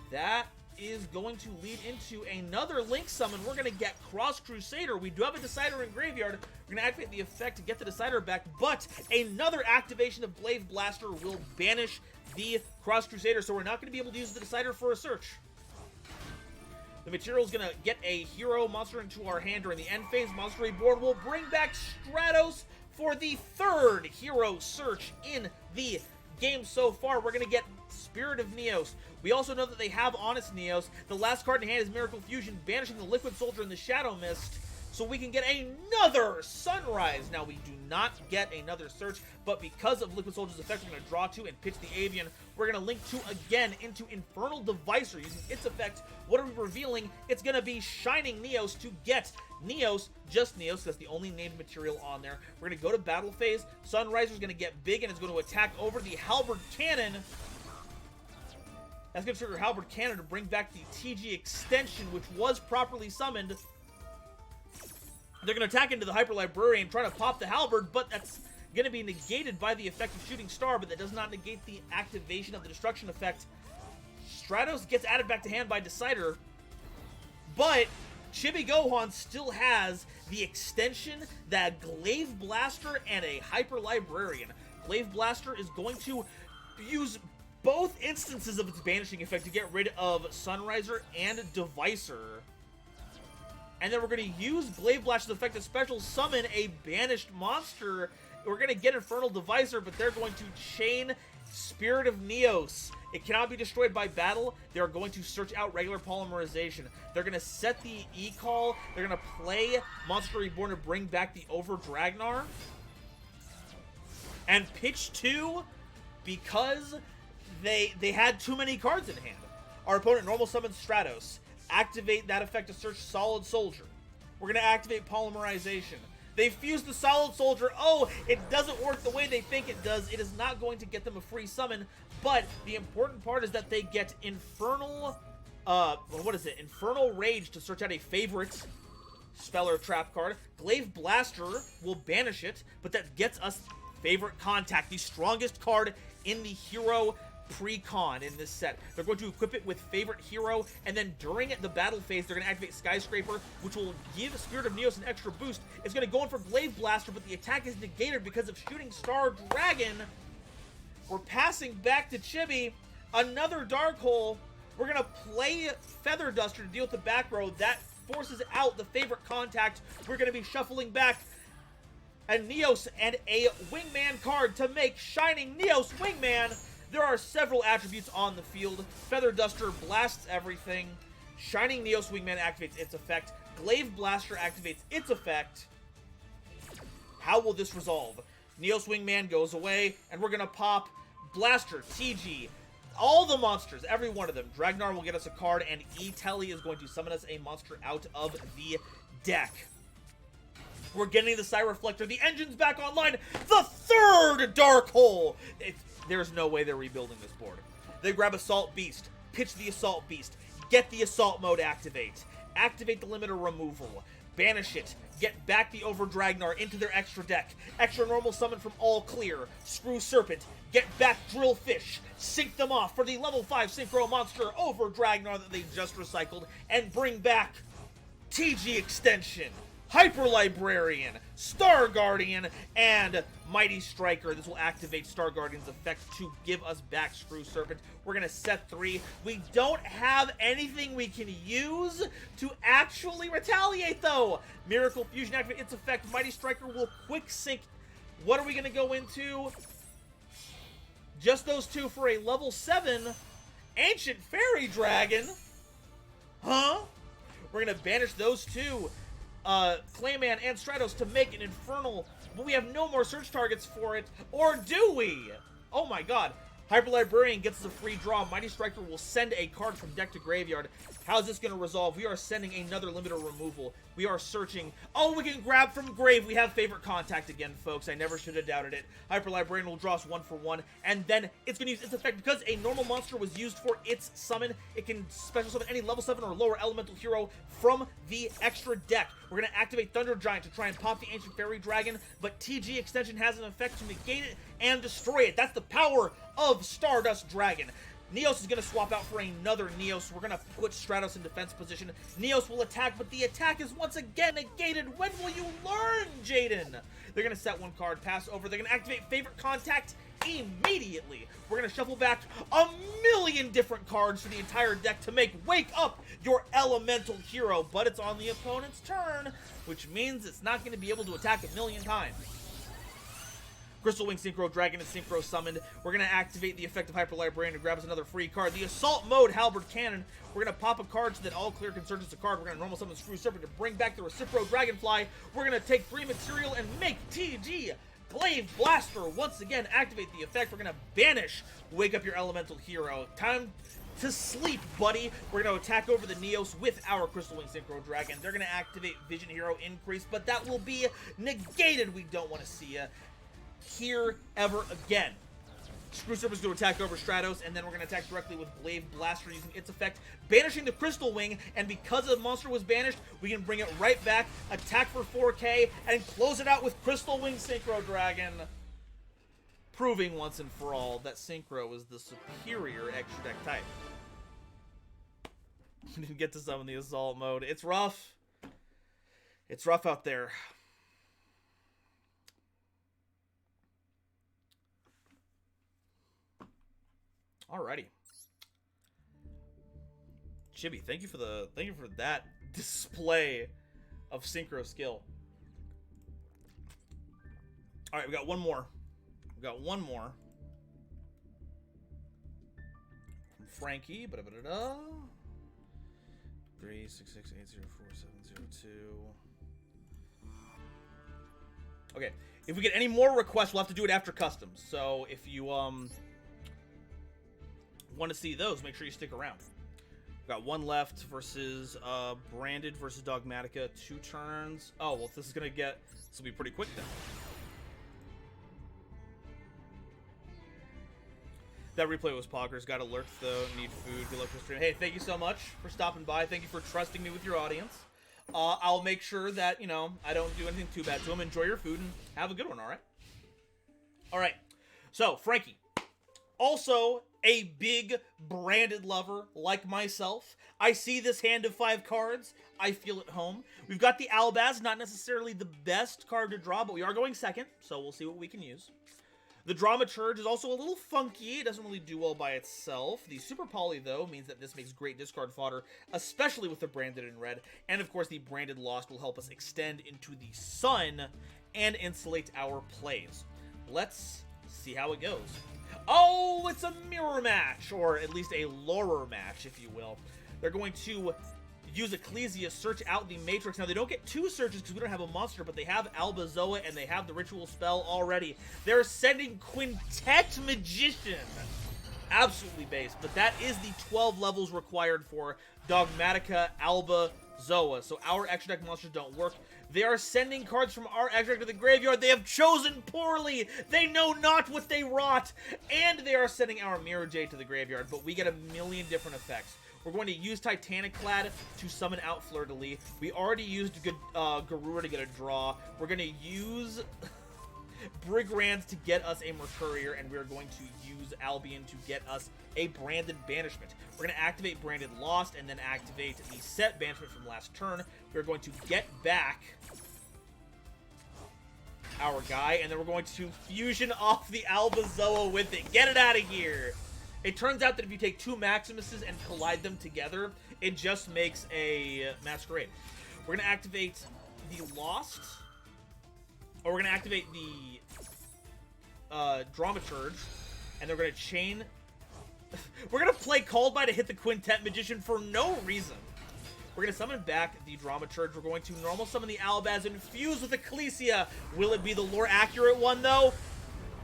That is going to lead into another Link summon. We're going to get Cross Crusader. We do have a Decider in graveyard. We're going to activate the effect to get the Decider back, but another activation of Blade Blaster will banish the Cross Crusader, so we're not going to be able to use the Decider for a search. The material is going to get a hero monster into our hand during the end phase. Monster Reborn will bring back Stratos for the 3rd hero search in the game so far. We're going to get Spirit of Neos. We also know that they have Honest Neos. The last card in hand is Miracle Fusion, banishing the Liquid Soldier and the Shadow Mist, so we can get another Sunrise. Now, we do not get another search, but because of Liquid Soldier's effect, we're going to draw 2 and pitch the Avian. We're going to link 2 again into Infernal Devicer using its effect. What are we revealing? It's going to be Shining Neos to get Neos, just Neos, that's the only named material on there. We're going to go to battle phase. Sunriser's going to get big and is going to attack over the Halberd Cannon. That's going to trigger Halberd Cannon to bring back the TG extension, which was properly summoned. They're going to attack into the Hyper Librarian, trying to pop the Halberd, but that's going to be negated by the effect of Shooting Star, but that does not negate the activation of the Destruction effect. Stratos gets added back to hand by Decider, but Chibi Gohan still has the extension, the Glaive Blaster, and a Hyper Librarian. Glaive Blaster is going to use both instances of its banishing effect to get rid of Sunriser and Devicer. And then we're going to use Glaive Blaster's effect to special summon a banished monster. We're going to get Infernal Devicer, but they're going to chain Spirit of Neos. It cannot be destroyed by battle. They're going to search out regular polymerization. They're going to set the E-Call. They're going to play Monster Reborn to bring back the Over Dragnar. And pitch 2 because they had too many cards in hand. Our opponent normal summons Stratos. Activate that effect to search Solid Soldier. We're going to activate Polymerization. They fused the Solid Soldier. Oh, it doesn't work the way they think it does. It is not going to get them a free summon, but the important part is that they get Infernal, Infernal Rage to search out a favorite spell or trap card. Glaive Blaster will banish it, but that gets us Favorite Contact, the strongest card in the hero pre-con in this set. They're going to equip it with Favorite Hero, and then during the battle phase, they're going to activate Skyscraper, which will give Spirit of Neos an extra boost. It's going to go in for Glaive Blaster, but the attack is negated because of Shooting Star Dragon. We're passing back to Chibi. Another Dark Hole. We're going to play Feather Duster to deal with the back row. That forces out the Favorite Contact. We're going to be shuffling back a Neos and a Wingman card to make Shining Neos Wingman. There are several attributes on the field. Feather Duster blasts everything. Shining Neos Wingman activates its effect. Glaive Blaster activates its effect. How will this resolve? Neos Wingman goes away, and we're going to pop Blaster, TG, all the monsters, every one of them. Dragnar will get us a card, and E-Telly is going to summon us a monster out of the deck. We're getting the Psy Reflector. The engine's back online. The third Dark Hole. There's no way they're rebuilding this board. They grab Assault Beast, pitch the Assault Beast, get the Assault Mode activate the Limiter Removal, banish it, get back the Over Dragnar into their extra deck, extra normal summon from All Clear, Screw Serpent, get back Drillfish, sync them off for the level 5 Synchro Monster Over Dragnar that they just recycled, and bring back TG Extension, Hyper Librarian, Star Guardian, and Mighty Striker. This will activate Star Guardian's effect to give us back Screw Serpent. We're going to set 3. We don't have anything we can use to actually retaliate, though. Miracle Fusion activate its effect. Mighty Striker will quick sync. What are we going to go into? Just those two for a level 7 Ancient Fairy Dragon. Huh? We're going to banish those two. Clayman and Stratos to make an Infernal, but we have no more search targets for it, or do we? Oh my god. Hyper Librarian gets us a free draw. Mighty Striker will send a card from deck to graveyard. How's this going to resolve? We are sending another limiter removal. We are searching. Oh, we can grab from grave. We have favorite contact again, folks. I never should have doubted it. Hyper Librarian will draw us 1 for 1, and then it's going to use its effect. Because a normal monster was used for its summon, it can special summon any level 7 or lower elemental hero from the extra deck. We're going to activate Thunder Giant to try and pop the Ancient Fairy Dragon, but TG Extension has an effect to negate it and destroy it. That's the power of Stardust Dragon. Neos is going to swap out for another Neos. We're going to put Stratos in defense position. Neos will attack, but the attack is once again negated. When will you learn, Jaden? They're going to set 1 card, pass over. They're going to activate Favorite Contact immediately. We're going to shuffle back a million different cards for the entire deck to make Wake Up your elemental hero, but it's on the opponent's turn, which means it's not going to be able to attack a million times. Crystal Wing Synchro Dragon is Synchro summoned. We're going to activate the effect of Hyper Librarian to grab us another free card. The Assault Mode Halberd Cannon. We're going to pop a card so that All Clear can search as a card. We're going to normal summon Screw Serpent to bring back the Recipro Dragonfly. We're going to take 3 material and make TG Glaive Blaster. Once again, activate the effect. We're going to banish Wake Up Your Elemental Hero. Time to sleep, buddy. We're going to attack over the Neos with our Crystal Wing Synchro Dragon. They're going to activate Vision Hero Increase, but that will be negated. We don't want to see ya here ever again. Screw Serpent is going to attack over Stratos, and then we're going to attack directly with Glaive Blaster using its effect, banishing the Crystal Wing, and because the monster was banished, we can bring it right back, attack for 4k, and close it out with Crystal Wing Synchro Dragon, proving once and for all that Synchro is the superior extra deck type. We didn't get to summon the Assault Mode. It's rough. It's rough out there. Alrighty. Chibi, thank you for that display of synchro skill. Alright, we got one more. From Frankie. 366804702. Okay. If we get any more requests, we'll have to do it after customs. So if you want to see those, make sure you stick around. We've got one left versus Branded versus Dogmatica, 2 turns. Oh, well, this will be pretty quick then. That replay was poggers. Got alerts though. Need food. Good luck for the stream. Hey, thank you so much for stopping by. Thank you for trusting me with your audience. I'll make sure that, I don't do anything too bad to them. Enjoy your food and have a good one, alright? Alright. So, Frankie. Also, a big Branded lover like myself. I see this hand of 5 cards. I feel at home. We've got the Albaz, not necessarily the best card to draw, but we are going second, so we'll see what we can use. The Dramaturge is also a little funky. It doesn't really do well by itself. The Super Poly, though, means that this makes great discard fodder, especially with the branded in red. And, of course, the branded Lost will help us extend into the sun and insulate our plays. Let's see how it goes. Oh, it's a mirror match, or at least a Laurer match, if you will. They're going to use Ecclesia, search out the Matrix. Now, they don't get two searches because we don't have a monster, but they have Albazoa and they have the ritual spell already. They're sending Quintet Magician. Absolutely base, but that is the 12 levels required for Dogmatica Albazoa, so our extra deck monsters don't work. They are sending cards from our extra deck to the graveyard. They have chosen poorly. They know not what they wrought. And they are sending our Mirror Jade to the graveyard, but we get a million different effects. We're going to use Titanic Clad to summon out Fleur-de-Lis. We already used Garura to get a draw. We're going to use Brigrand to get us a Mercurier, and we're going to use Albion to get us a Branded Banishment. We're going to activate Branded Lost and then activate the set Banishment from last turn. We're going to get back our guy, and then we're going to fusion off the Albazoa with it. Get it out of here! It turns out that if you take two Maximuses and collide them together, it just makes a Masquerade. We're going to activate the Lost, or we're going to activate the Dramaturge, and then we're going to chain... we're going to play Called By to hit the Quintet Magician for no reason. We're going to summon back the Dramaturge. We're going to normal summon the Albaz and fuse with Ecclesia. Will it be the lore accurate one, though?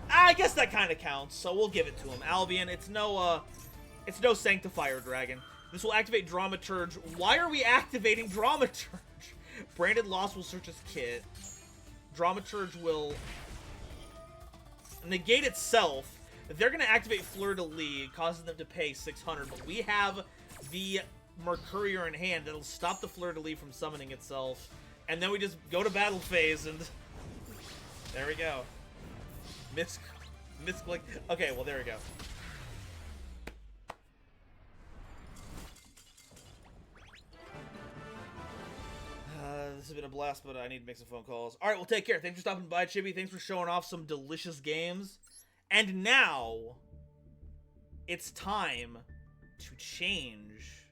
I guess that kind of counts, so we'll give it to him. Albion, it's no Sanctifier Dragon. This will activate Dramaturge. Why are we activating Dramaturge? Branded Lost will search his kit. Dramaturge will negate itself. They're going to activate Fleur-de-Lis, causing them to pay 600, but we have the Mercurier in hand that'll stop the Fleur-de-Lis from summoning itself, and then we just go to battle phase, and there we go. Misclick. Okay, well, there we go. This has been a blast, but I need to make some phone calls. All right, well, take care. Thanks for stopping by, Chibi. Thanks for showing off some delicious games. And now, it's time to change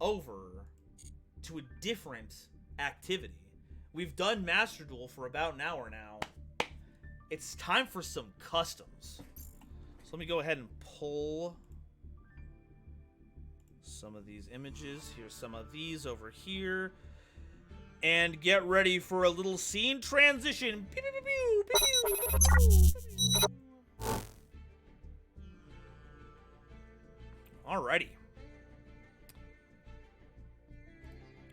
over to a different activity. We've done Master Duel for about an hour now. It's time for some customs. So let me go ahead and pull some of these images. Here's some of these over here. And get ready for a little scene transition. Pew, pew, pew, pew, pew, pew. Alrighty.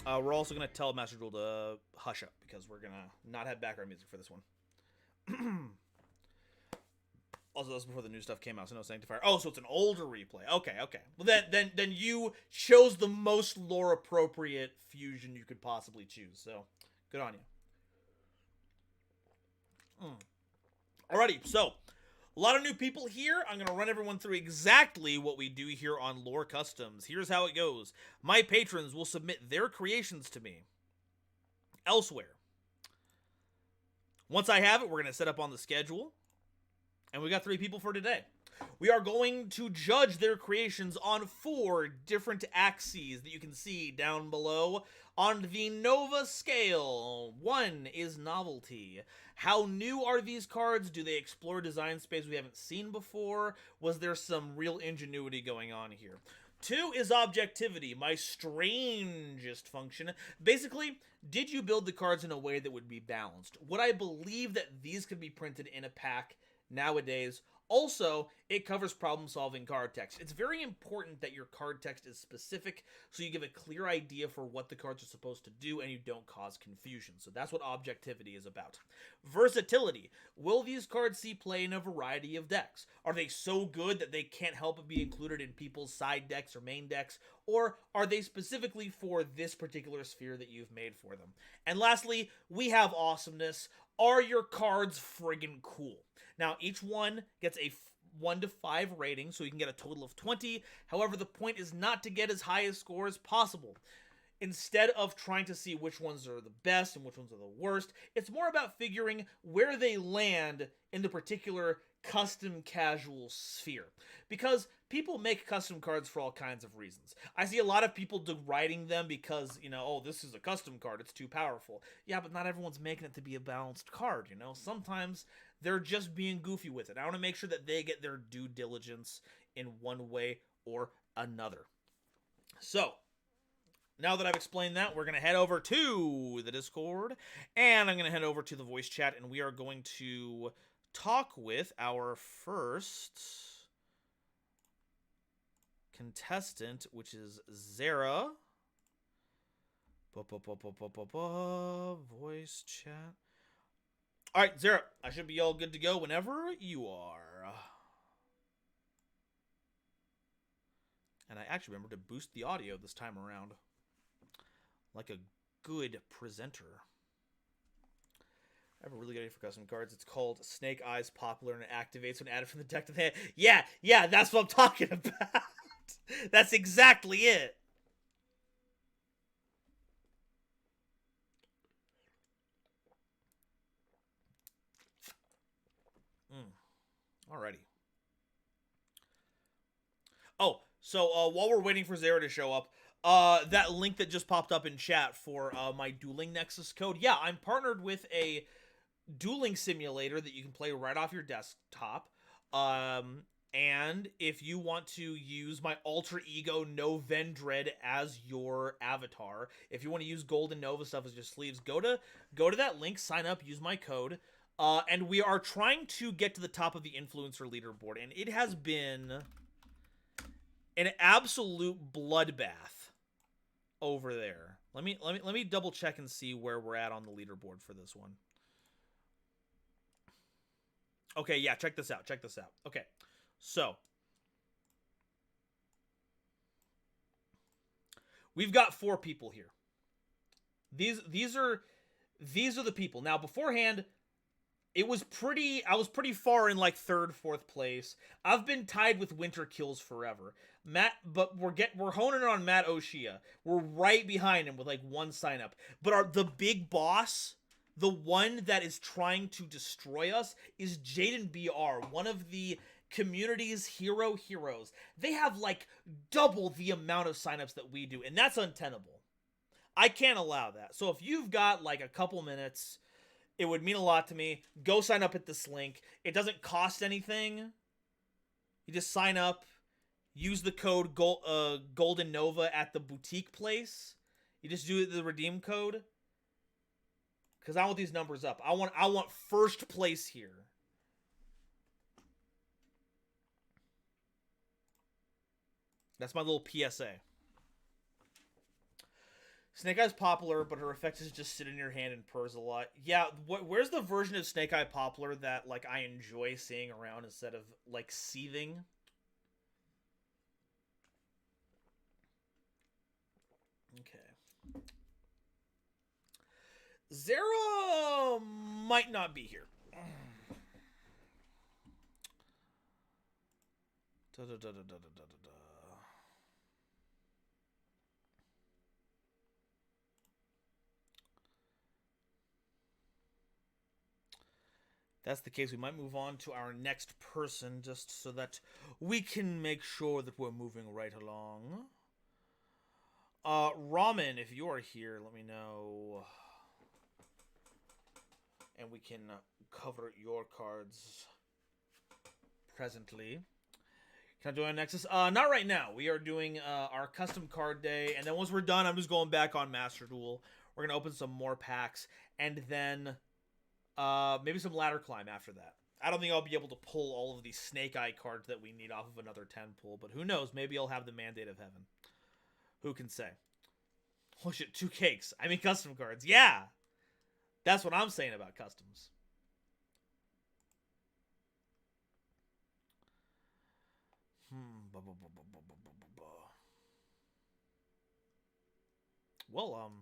We're also going to tell Master Duel to hush up because we're going to not have background music for this one. Also, that was before the new stuff came out, so no Sanctifier. Oh, so it's an older replay. Okay. Well, then you chose the most lore-appropriate fusion you could possibly choose, so good on you. Alrighty, so a lot of new people here. I'm going to run everyone through exactly what we do here on Lore Customs. Here's how it goes. My patrons will submit their creations to me elsewhere. Once I have it, we're going to set up on the schedule. And we got 3 people for today. We are going to judge their creations on 4 different axes that you can see down below on the Nova scale. 1 is novelty. How new are these cards? Do they explore design space we haven't seen before? Was there some real ingenuity going on here? 2 is objectivity, my strangest function. Basically, did you build the cards in a way that would be balanced? Would I believe that these could be printed in a pack nowadays? Also, it covers problem-solving card text. It's very important that your card text is specific so you give a clear idea for what the cards are supposed to do and you don't cause confusion. So that's what objectivity is about. Versatility. Will these cards see play in a variety of decks? Are they so good that they can't help but be included in people's side decks or main decks? Or are they specifically for this particular sphere that you've made for them? And lastly, we have awesomeness. Are your cards friggin' cool? Now, each one gets a 1 to 5 rating, so you can get a total of 20. However, the point is not to get as high a score as possible. instead of trying to see which ones are the best and which ones are the worst, it's more about figuring where they land in the particular custom casual sphere. Because people make custom cards for all kinds of reasons. I see a lot of people deriding them because, oh, this is a custom card, it's too powerful. Yeah, but not everyone's making it to be a balanced card, Sometimes they're just being goofy with it. I want to make sure that they get their due diligence in one way or another. So, now that I've explained that, we're going to head over to the Discord, and I'm going to head over to the voice chat, and we are going to talk with our first contestant, which is Zara. Voice chat. All right, Zara, I should be all good to go whenever you are. And I actually remember to boost the audio this time around, like a good presenter. I have a really good idea for custom cards. It's called Snake Eyes Popular, and it activates when added from the deck to the hand. Yeah, that's what I'm talking about. That's exactly it. Alrighty. Oh, so while we're waiting for Zara to show up, that link that just popped up in chat for my Dueling Nexus code. Yeah, I'm partnered with a dueling simulator that you can play right off your desktop. And if you want to use my alter ego Novendred as your avatar, if you want to use GoldenNova stuff as your sleeves, go to that link, sign up, use my code. And we are trying to get to the top of the influencer leaderboard, and it has been an absolute bloodbath over there. Let me double check and see where we're at on the leaderboard for this one. Okay, yeah, check this out. Okay. So, we've got 4 people here. These are the people. Now, beforehand, I was pretty far in like 3rd, 4th place. I've been tied with Winter Kills forever. But we're honing on Matt Oshia. We're right behind him with like 1 sign up. But the big boss, the one that is trying to destroy us, is Jaden BR, one of the community's heroes. They have like double the amount of signups that we do, and that's untenable. I can't allow that. So if you've got like a couple minutes, it would mean a lot to me. Go sign up at this link. It doesn't cost anything. You just sign up, use the code GoldenNova at the boutique place. You just do the redeem code. Because I want these numbers up. I want first place here. That's my little PSA. Snake Eye's popular, but her effect is just sit in your hand and purrs a lot. Yeah, where's the version of Snake Eye popular that like I enjoy seeing around instead of like seething? Okay. Zara might not be here. That's the case. We might move on to our next person just so that we can make sure that we're moving right along. Ramen, if you are here, let me know. And we can cover your cards presently. Can I join Nexus? Not right now. We are doing our custom card day, and then once we're done, I'm just going back on Master Duel. We're gonna open some more packs, and then maybe some ladder climb after that. I don't think I'll be able to pull all of these Snake Eye cards that we need off of another 10 pull, but who knows? Maybe I'll have the Mandate of Heaven. Who can say? Oh shit, 2 cakes. I mean custom cards. Yeah! That's what I'm saying about customs. Well,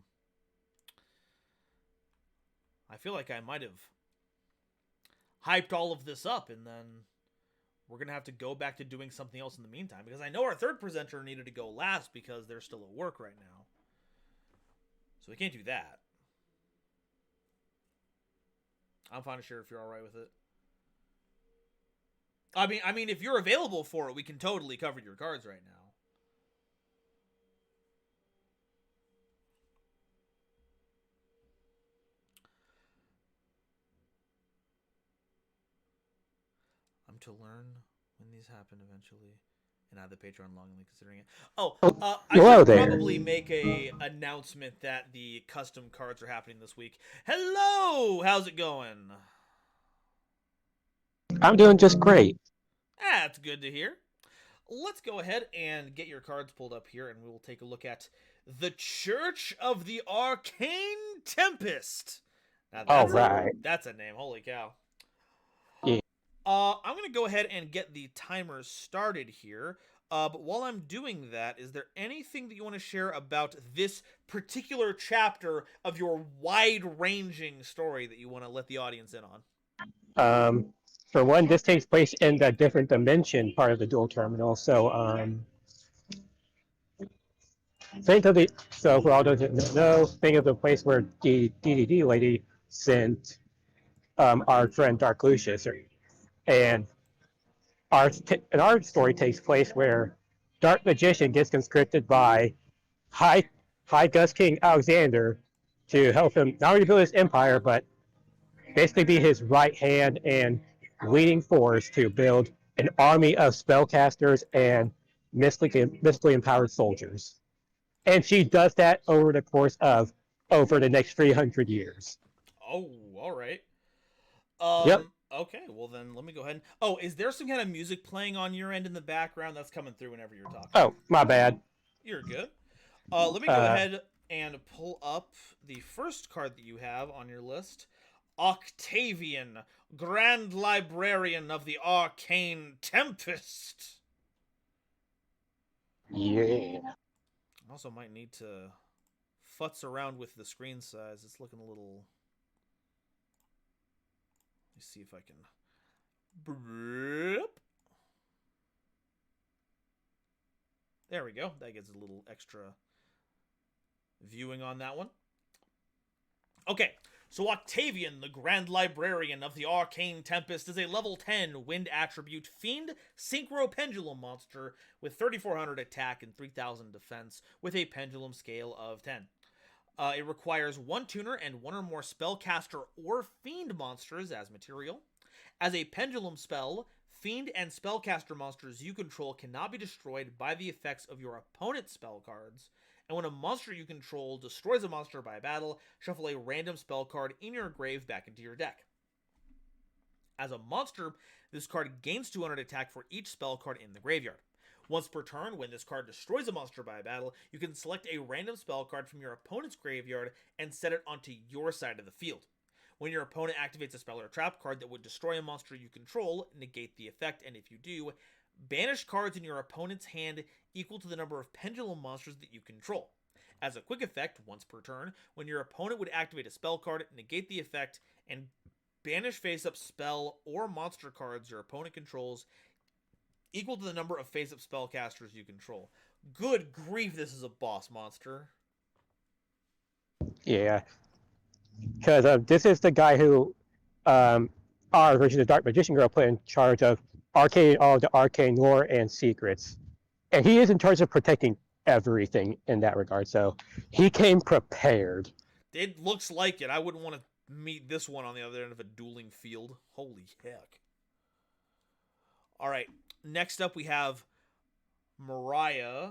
I feel like I might have hyped all of this up, and then we're going to have to go back to doing something else in the meantime, because I know our 3rd presenter needed to go last because they're still at work right now. we can't do that. I'm fine to share if you're all right with it. I mean, if you're available for it, we can totally cover your cards right now. I'm to learn when these happen eventually, and add the Patreon longingly considering it. Oh, I Hello should there. probably make a announcement that the custom cards are happening this week. Hello, how's it going? I'm doing just great. That's good to hear. Let's go ahead and get your cards pulled up here, and we will take a look at the Church of the Arcane Tempest. Now All right. that's a name. Holy cow. Yeah. I'm gonna go ahead and get the timer started here. But while I'm doing that, is there anything that you want to share about this particular chapter of your wide-ranging story that you want to let the audience in on? Um, for one, this takes place in the different dimension part of the dual terminal. So, think of the for all those that know, think of the place where the DDD lady sent our friend Dark Lucius, and our story takes place where Dark Magician gets conscripted by High High Gus King Alexander to help him not only build his empire, but basically be his right hand and leading force to build an army of spellcasters and mystically empowered soldiers. And she does that over the course of over the next 300 years. Oh, all right. Yep. Okay, well then let me go ahead and... Oh, is there some kind of music playing on your end in the background? That's coming through whenever you're talking. Oh, my bad. You're good. Let me go Uh, ahead and pull up the first card that you have on your list. Octavian, Grand Librarian of the Arcane Tempest. yeah. I also might need to futz around with the screen size. It's looking a little... Let me see if I can... There we go. That gets a little extra viewing on that one. Okay, so Octavian, the Grand Librarian of the Arcane Tempest, is a level 10 wind attribute fiend synchro pendulum monster with 3400 attack and 3000 defense with a pendulum scale of 10. It requires one tuner and one or more spellcaster or fiend monsters as material. As a pendulum spell, fiend and spellcaster monsters you control cannot be destroyed by the effects of your opponent's spell cards. And when a monster you control destroys a monster by battle, shuffle a random spell card in your grave back into your deck. As a monster, this card gains 200 attack for each spell card in the graveyard. Once per turn, when this card destroys a monster by battle, you can select a random spell card from your opponent's graveyard and set it onto your side of the field. When your opponent activates a spell or trap card that would destroy a monster you control, negate the effect, and if you do, banish cards in your opponent's hand equal to the number of pendulum monsters that you control. As a quick effect, once per turn, when your opponent would activate a spell card, negate the effect, and banish face-up spell or monster cards your opponent controls equal to the number of face-up spellcasters you control. Good grief, this is a boss monster. Yeah. Because this is the guy who our version of Dark Magician Girl put in charge of all the arcane lore and secrets. And he is in charge of protecting everything in that regard. So he came prepared. It looks like it. I wouldn't want to meet this one on the other end of a dueling field. Holy heck. Alright, next up we have Mariah,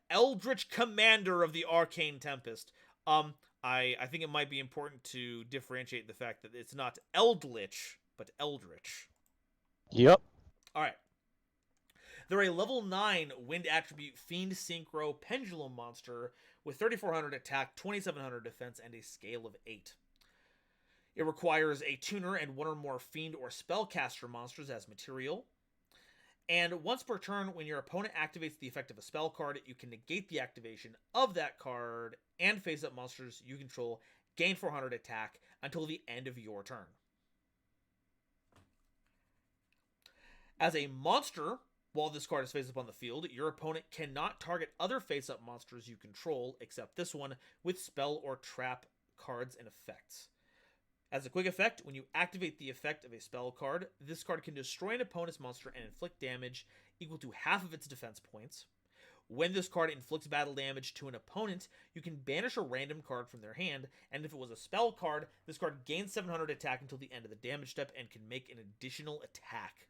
Eldritch Commander of the Arcane Tempest. I think it might be important to differentiate the fact that it's not Eldritch, but Eldritch. Yep. Alright. They're a level 9 wind attribute fiend synchro pendulum monster with 3400 attack, 2700 defense, and a scale of 8. It requires a tuner and one or more fiend or spellcaster monsters as material. And once per turn, when your opponent activates the effect of a spell card, you can negate the activation of that card and face-up monsters you control, gain 400 attack until the end of your turn. As a monster, While this card is face up on the field, your opponent cannot target other face up monsters you control, except this one, with spell or trap cards and effects. As a quick effect, when you activate the effect of a spell card, this card can destroy an opponent's monster and inflict damage equal to half of its defense points. When this card inflicts battle damage to an opponent, you can banish a random card from their hand, and if it was a spell card, this card gains 700 attack until the end of the damage step and can make an additional attack.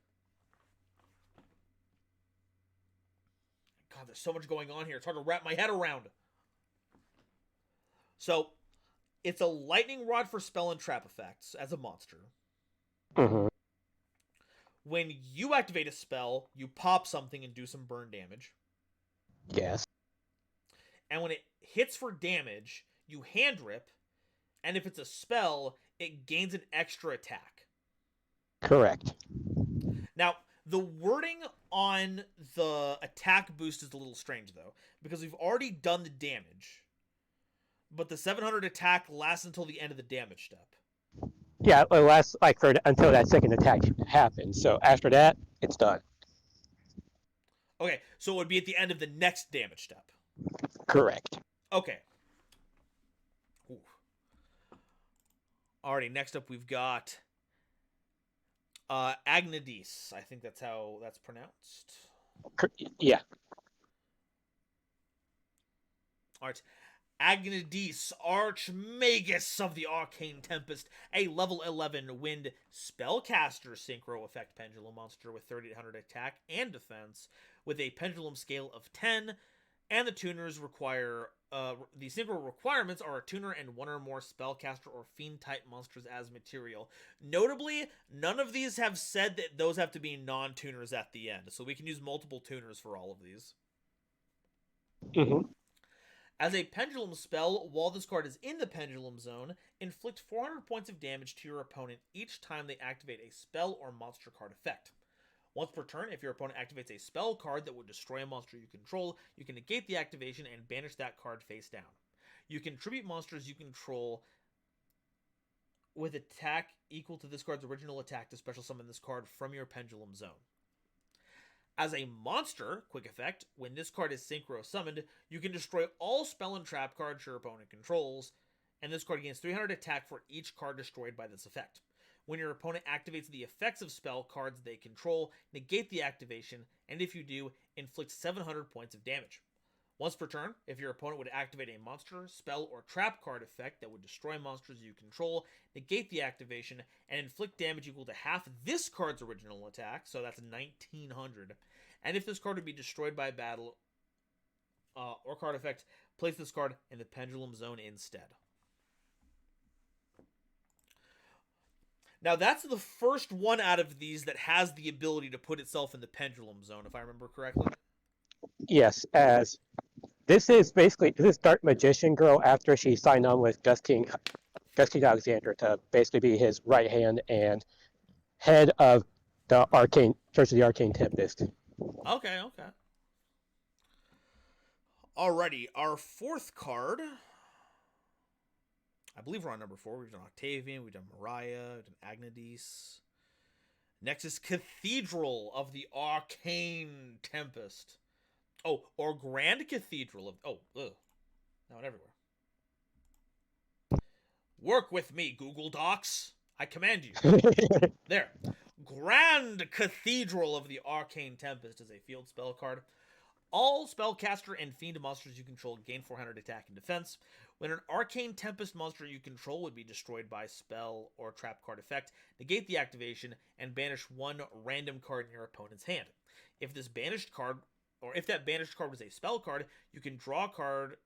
God, there's so much going on here. It's hard to wrap my head around. So, it's a lightning rod for spell and trap effects as a monster. Mm-hmm. When you activate a spell, you pop something and do some burn damage. Yes. And when it hits for damage, you hand rip, and if it's a spell, it gains an extra attack. Correct. Now, the wording on the attack boost is a little strange, though, because we've already done the damage, but the 700 attack lasts until the end of the damage step. Yeah, it lasts like until that second attack happens. So after that, it's done. Okay, so it would be at the end of the next damage step. Correct. Okay. Ooh. Alrighty, next up we've got Agnadis. I think that's how that's pronounced. Yeah. Alright. Agnadis, Archmagus of the Arcane Tempest, a level 11 wind spellcaster synchro effect pendulum monster with 3800 attack and defense, with a pendulum scale of 10, and the tuners require the synchro requirements are a tuner and one or more spellcaster or fiend type monsters as material. Notably, none of these have said that those have to be non-tuners at the end, so we can use multiple tuners for all of these. Mm-hmm. As a pendulum spell, while this card is in the pendulum zone, inflict 400 points of damage to your opponent each time they activate a spell or monster card effect. Once per turn, if your opponent activates a spell card that would destroy a monster you control, you can negate the activation and banish that card face down. You can tribute monsters you control with attack equal to this card's original attack to special summon this card from your pendulum zone. As a monster, quick effect, when this card is synchro summoned, you can destroy all spell and trap cards your opponent controls, and this card gains 300 attack for each card destroyed by this effect. When your opponent activates the effects of spell cards they control, negate the activation, and if you do, inflict 700 points of damage. Once per turn, if your opponent would activate a monster, spell, or trap card effect that would destroy monsters you control, negate the activation, and inflict damage equal to half this card's original attack, so that's 1900. And if this card would be destroyed by battle or card effect, place this card in the pendulum zone instead. Now, that's the first one out of these that has the ability to put itself in the pendulum zone, if I remember correctly. Yes, as this is Dark Magician Girl after she signed on with Gus King Alexander to basically be his right hand and head of the Church of the Arcane Tempest. Okay. Alrighty, our fourth card. I believe we're on number 4. We've done Octavian, we've done Mariah, we've done Agnadis. Next is Cathedral of the Arcane Tempest. Oh, or Grand Cathedral of... Oh, ugh. Now and everywhere. Work with me, Google Docs. I command you. There. Grand Cathedral of the Arcane Tempest is a field spell card. All spellcaster and fiend monsters you control gain 400 attack and defense. When an Arcane Tempest monster you control would be destroyed by spell or trap card effect, negate the activation and banish one random card in your opponent's hand. If that banished card was a spell card, you can draw a card.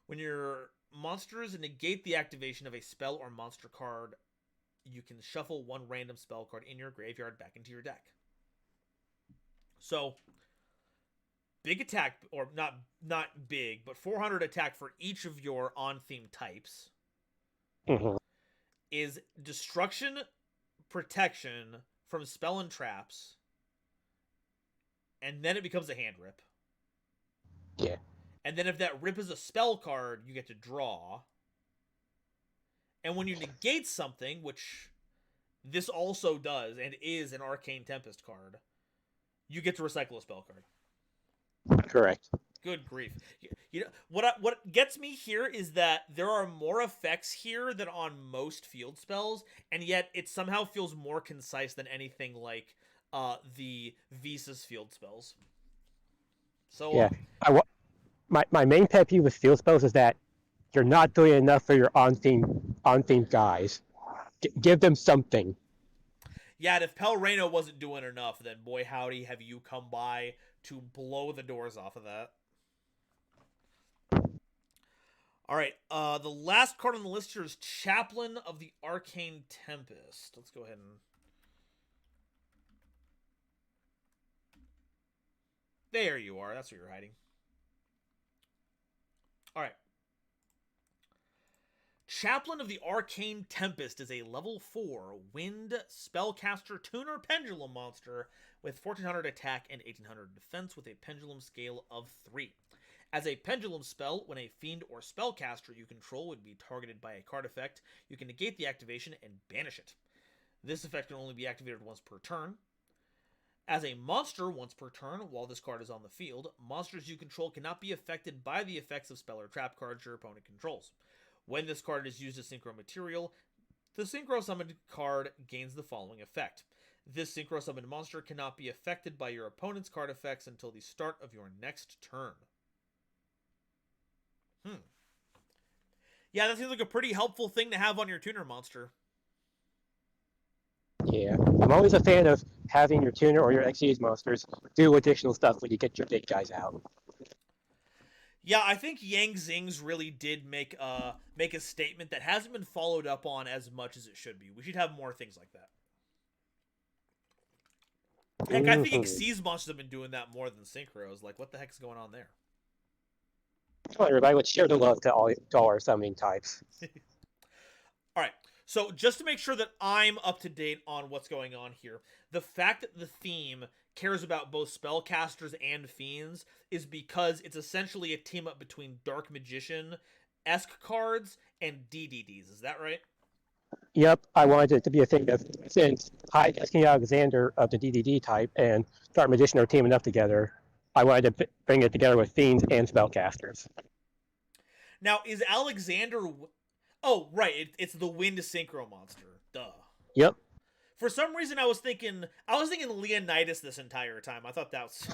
When your monsters negate the activation of a spell or monster card, you can shuffle one random spell card in your graveyard back into your deck. So, big attack, or not big, but 400 attack for each of your on-theme types is destruction, protection from spell and traps, and then it becomes a hand rip. Yeah. And then if that rip is a spell card, you get to draw. And when you negate something, which this also does, and is an Arcane Tempest card, you get to recycle a spell card. Correct. Good grief! You know what gets me here is that there are more effects here than on most field spells, and yet it somehow feels more concise than anything like the Visas field spells. So Yeah. My main pet peeve with field spells is that you're not doing enough for your on theme guys. Give them something. yeah, and if Pelreno wasn't doing enough, then boy howdy have you come by to blow the doors off of that. All right, the last card on the list here is Chaplain of the Arcane Tempest. Let's go ahead and... There you are. That's where you're hiding. All right. Chaplain of the Arcane Tempest is a level 4 wind spellcaster tuner pendulum monster with 1400 attack and 1800 defense with a pendulum scale of 3. As a pendulum spell, when a fiend or spellcaster you control would be targeted by a card effect, you can negate the activation and banish it. This effect can only be activated once per turn. As a monster once per turn, while this card is on the field, monsters you control cannot be affected by the effects of spell or trap cards your opponent controls. When this card is used as synchro material, the synchro summoned card gains the following effect. This synchro summoned monster cannot be affected by your opponent's card effects until the start of your next turn. Yeah, that seems like a pretty helpful thing to have on your tuner monster. Yeah. I'm always a fan of having your tuner or your XYZ monsters do additional stuff when you get your big guys out. Yeah, I think Yang Zing's really did make a statement that hasn't been followed up on as much as it should be. We should have more things like that. Heck, I think Xyz monsters have been doing that more than Synchros. Like, what the heck is going on there? Come on, everybody, let's share the love to all our summoning types. All right. So just to make sure that I'm up to date on what's going on here, the fact that the theme cares about both spellcasters and fiends is because it's essentially a team up between Dark Magician-esque cards and DDDs. Is that right? Yep, I wanted it to be a thing of since King Alexander of the DDD type and Dark Magician are teaming up together. I wanted to bring it together with fiends and spellcasters. Now, is Alexander... Oh, right. It's the Wind Synchro monster. Duh. Yep. For some reason, I was thinking Leonidas this entire time. I thought that was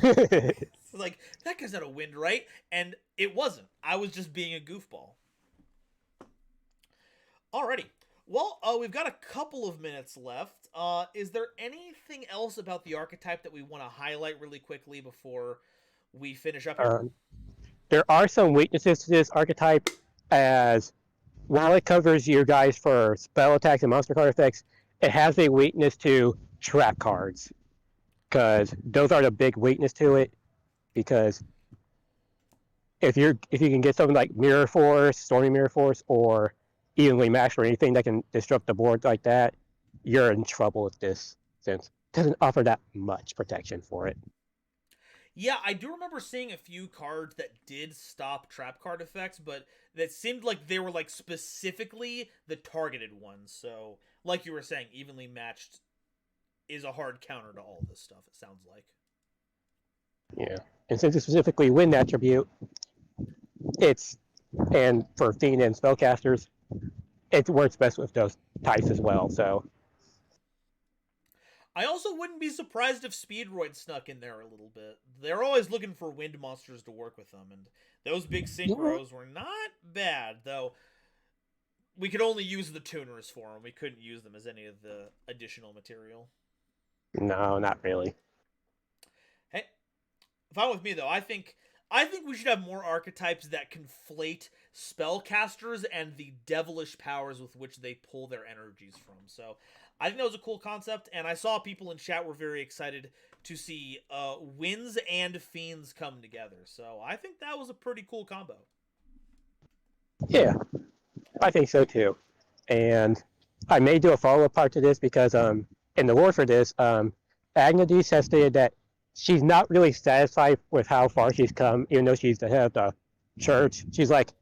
like, that guy's not a wind, right? And it wasn't. I was just being a goofball. Alrighty. Well, we've got a couple of minutes left. Is there anything else about the archetype that we want to highlight really quickly before we finish up here? There are some weaknesses to this archetype, as while it covers you guys for spell attacks and monster card effects, it has a weakness to trap cards, because those are the big weakness to it. Because if you can get something like Mirror Force, Stormy Mirror Force, or Evenly Matched, or anything that can disrupt the board like that, you're in trouble with this, since it doesn't offer that much protection for it. Yeah, I do remember seeing a few cards that did stop trap card effects, but that seemed like they were like specifically the targeted ones. So, like you were saying, Evenly Matched is a hard counter to all this stuff, it sounds like. Yeah. And since it's specifically wind attribute, and for fiend and spellcasters, it works best with those types as well, so. I also wouldn't be surprised if Speedroid snuck in there a little bit. They're always looking for wind monsters to work with them, and those big synchros were not bad, though we could only use the tuners for them. We couldn't use them as any of the additional material. No, not really. Hey, fine with me, though. I think we should have more archetypes that conflate spellcasters and the devilish powers with which they pull their energies from. So I think that was a cool concept, and I saw people in chat were very excited to see winds and fiends come together. So I think that was a pretty cool combo. Yeah, I think so too. And I may do a follow-up part to this because in the lore for this, Agnades has stated that she's not really satisfied with how far she's come, even though she's the head of the church. She's like,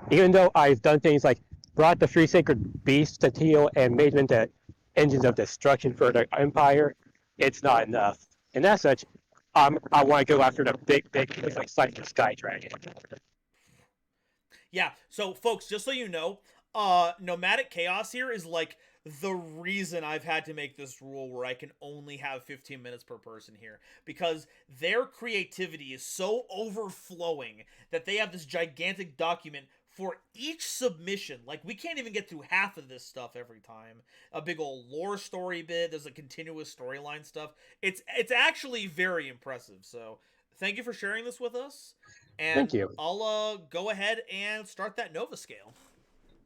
even though I've done things like brought the three sacred beasts to Teal and made them into engines of destruction for the Empire, it's not enough. And as such, I want to go after the big like Cypher Sky Dragon. Yeah, so folks, just so you know, Nomadic Chaos here is like the reason I've had to make this rule where I can only have 15 minutes per person here, because their creativity is so overflowing that they have this gigantic document for each submission. Like, we can't even get through half of this stuff every time. A big old lore story bit, there's a continuous storyline stuff. It's actually very impressive. So, thank you for sharing this with us. Thank And you. I'll go ahead and start that Nova scale.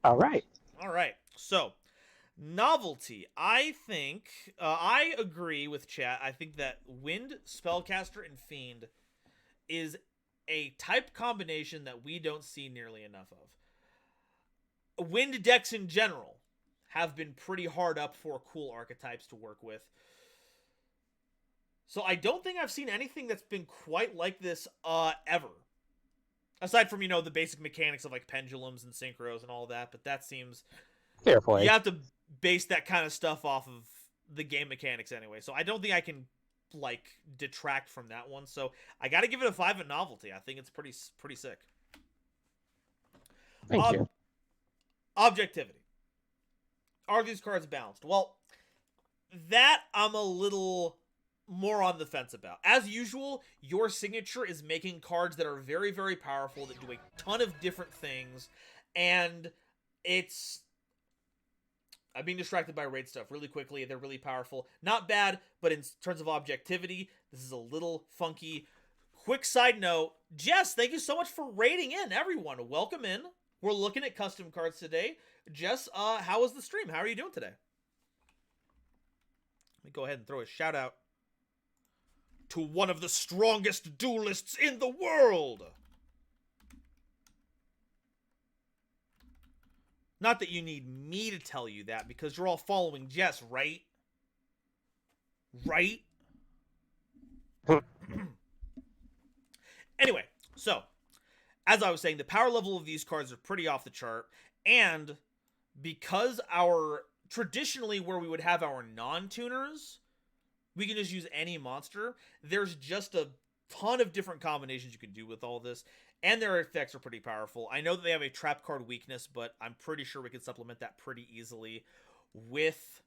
All right. All right. So, novelty. I think I agree with chat. I think that Wind, Spellcaster, and Fiend is a type combination that we don't see nearly enough of. Wind decks in general have been pretty hard up for cool archetypes to work with. So I don't think I've seen anything that's been quite like this ever. Aside from, the basic mechanics of like pendulums and synchros and all that, but that seems Fair play. you have to base that kind of stuff off of the game mechanics anyway. So I don't think I can like detract from that one. So I got to give it a 5 in novelty. I think it's pretty sick. Thank you. Objectivity. Are these cards balanced? Well, that I'm a little more on the fence about. As usual, your signature is making cards that are very, very powerful, that do a ton of different things, and I'm being distracted by raid stuff really quickly. They're really powerful. Not bad, but in terms of objectivity, this is a little funky. Quick side note, Jess, thank you so much for raiding in, everyone. Welcome in. We're looking at custom cards today. Jess, how was the stream? How are you doing today? Let me go ahead and throw a shout out to one of the strongest duelists in the world. Not that you need me to tell you that, because you're all following Jess, right? Right? Anyway, so, as I was saying, the power level of these cards are pretty off the chart, and because traditionally where we would have our non-tuners, we can just use any monster. There's just a ton of different combinations you can do with all this, and their effects are pretty powerful. I know that they have a trap card weakness, but I'm pretty sure we can supplement that pretty easily with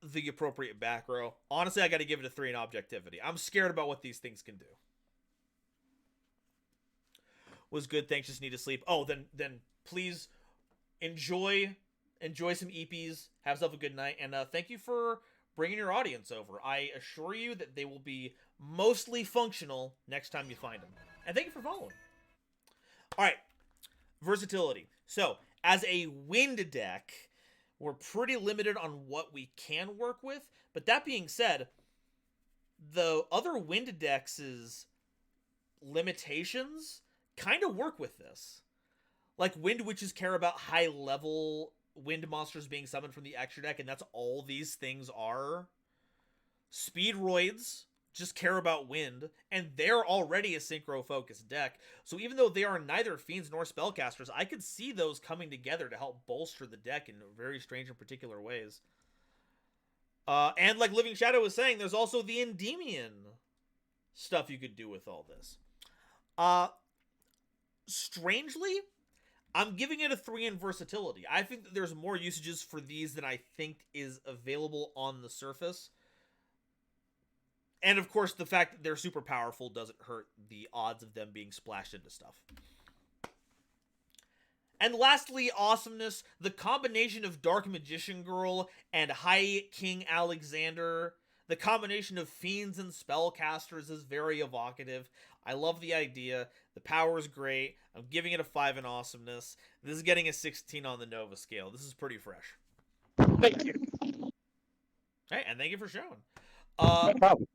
the appropriate back row. Honestly, I got to give it a 3 in objectivity. I'm scared about what these things can do. Was good. Thanks. Just need to sleep. Oh, then please enjoy some EPs. Have yourself a good night, and thank you for bringing your audience over. I assure you that they will be mostly functional next time you find them. And thank you for following. All right, versatility. So, as a wind deck, we're pretty limited on what we can work with. But that being said, the other wind decks' limitations kind of work with this. Like, wind witches care about high-level wind monsters being summoned from the extra deck, and that's all these things are. Speedroids just care about wind, and they're already a synchro-focused deck. So even though they are neither fiends nor spellcasters, I could see those coming together to help bolster the deck in very strange and particular ways. And like Living Shadow was saying, there's also the Endymion stuff you could do with all this. Strangely, I'm giving it a 3 in versatility. I think that there's more usages for these than I think is available on the surface. And of course, the fact that they're super powerful doesn't hurt the odds of them being splashed into stuff. And lastly, awesomeness. The combination of Dark Magician Girl and High King Alexander, the combination of fiends and spellcasters is very evocative. I love the idea. The power is great. I'm giving it a 5 in awesomeness. This is getting a 16 on the Nova scale. This is pretty fresh. Thank you. Hey, and thank you for showing. No problem.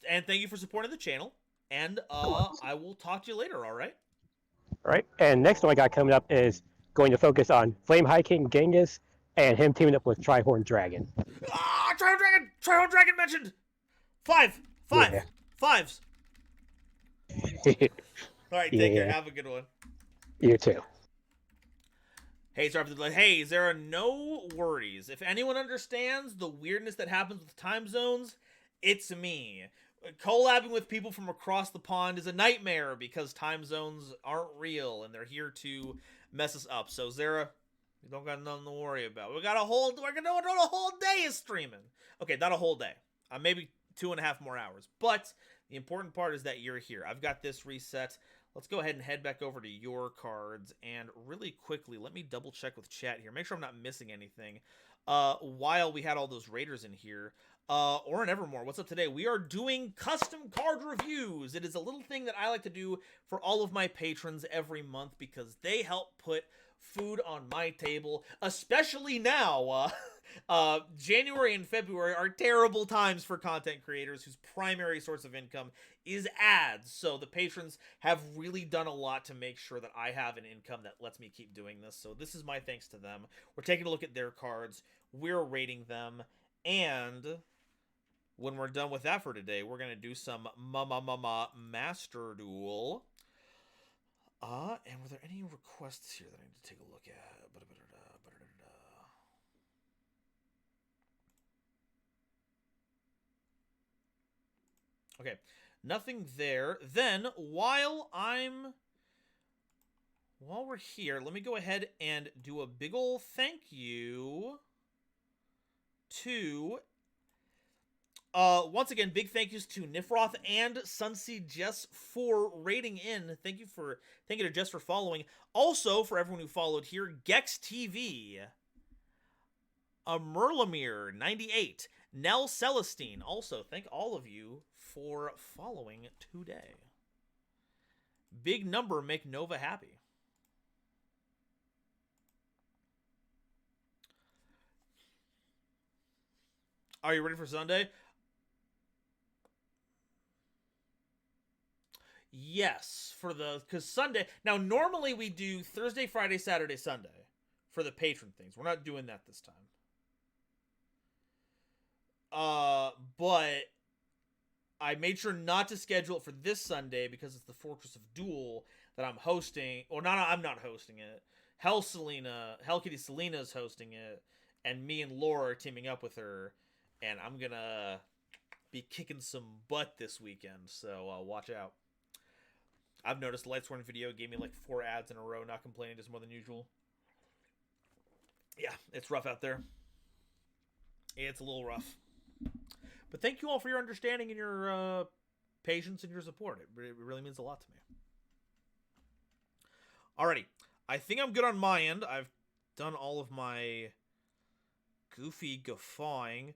And thank you for supporting the channel. And I will talk to you later, all right? All right. And next one I got coming up is going to focus on Flame High King Genghis and him teaming up with Trihorn Dragon. Ah, Trihorn Dragon! Trihorn Dragon mentioned! 5! Yeah. 5s! All right, take care. Have a good one. You too. Hey, sorry for the delay. Hey, there are no worries. If anyone understands the weirdness that happens with time zones, It's me. Collabing with people from across the pond is a nightmare because time zones aren't real and they're here to mess us up. So Zara, you don't got nothing to worry about. We're gonna do a whole day of streaming. Okay, not a whole day. Maybe 2.5 more hours. But the important part is that you're here. I've got this reset. Let's go ahead and head back over to your cards and really quickly let me double check with chat here. Make sure I'm not missing anything. While we had all those raiders in here, Orin Evermore, what's up today? We are doing custom card reviews. It is a little thing that I like to do for all of my patrons every month because they help put food on my table, especially now. January and February are terrible times for content creators whose primary source of income is ads. So the patrons have really done a lot to make sure that I have an income that lets me keep doing this. So this is my thanks to them. We're taking a look at their cards. We're rating them. And when we're done with that for today, we're going to do some Master Duel. And were there any requests here that I need to take a look at? Okay, nothing there. Then, while we're here, let me go ahead and do a big ol' thank you to once again, big thank yous to Nifroth and Sunseed Jess for rating in. Thank you to Jess for following. Also, for everyone who followed here, Gex TV, Merlamir 98, Nell Celestine. Also, thank all of you for following today. Big number make Nova happy. Are you ready for Sunday? Yes, because Sunday. Now, normally we do Thursday, Friday, Saturday, Sunday for the patron things. We're not doing that this time. But I made sure not to schedule it for this Sunday because it's the Fortress of Duel that I'm hosting. Or not, I'm not hosting it. Hell Kitty Selena is hosting it, and me and Laura are teaming up with her, and I'm gonna be kicking some butt this weekend. So watch out. I've noticed the Lightsworn video gave me like 4 ads in a row, not complaining, just more than usual. Yeah, it's rough out there. It's a little rough. But thank you all for your understanding and your patience and your support. It really means a lot to me. Alrighty. I think I'm good on my end. I've done all of my goofy guffawing.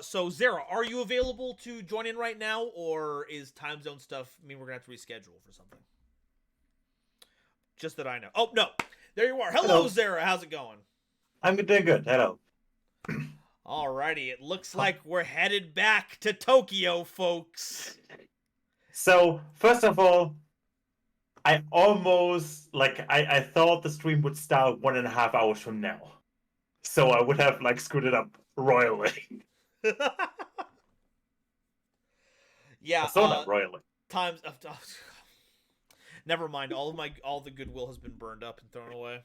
So Zara, are you available to join in right now, or is time zone stuff mean we're gonna have to reschedule for something? Just that I know. Oh no, there you are. Hello. Zara. How's it going? I'm doing good. Hello. Alrighty, it looks like we're headed back to Tokyo, folks. So, first of all, I almost I thought the stream would start 1.5 hours from now. So I would have screwed it up royally. Yeah, so not royally. Times never mind. All the goodwill has been burned up and thrown away.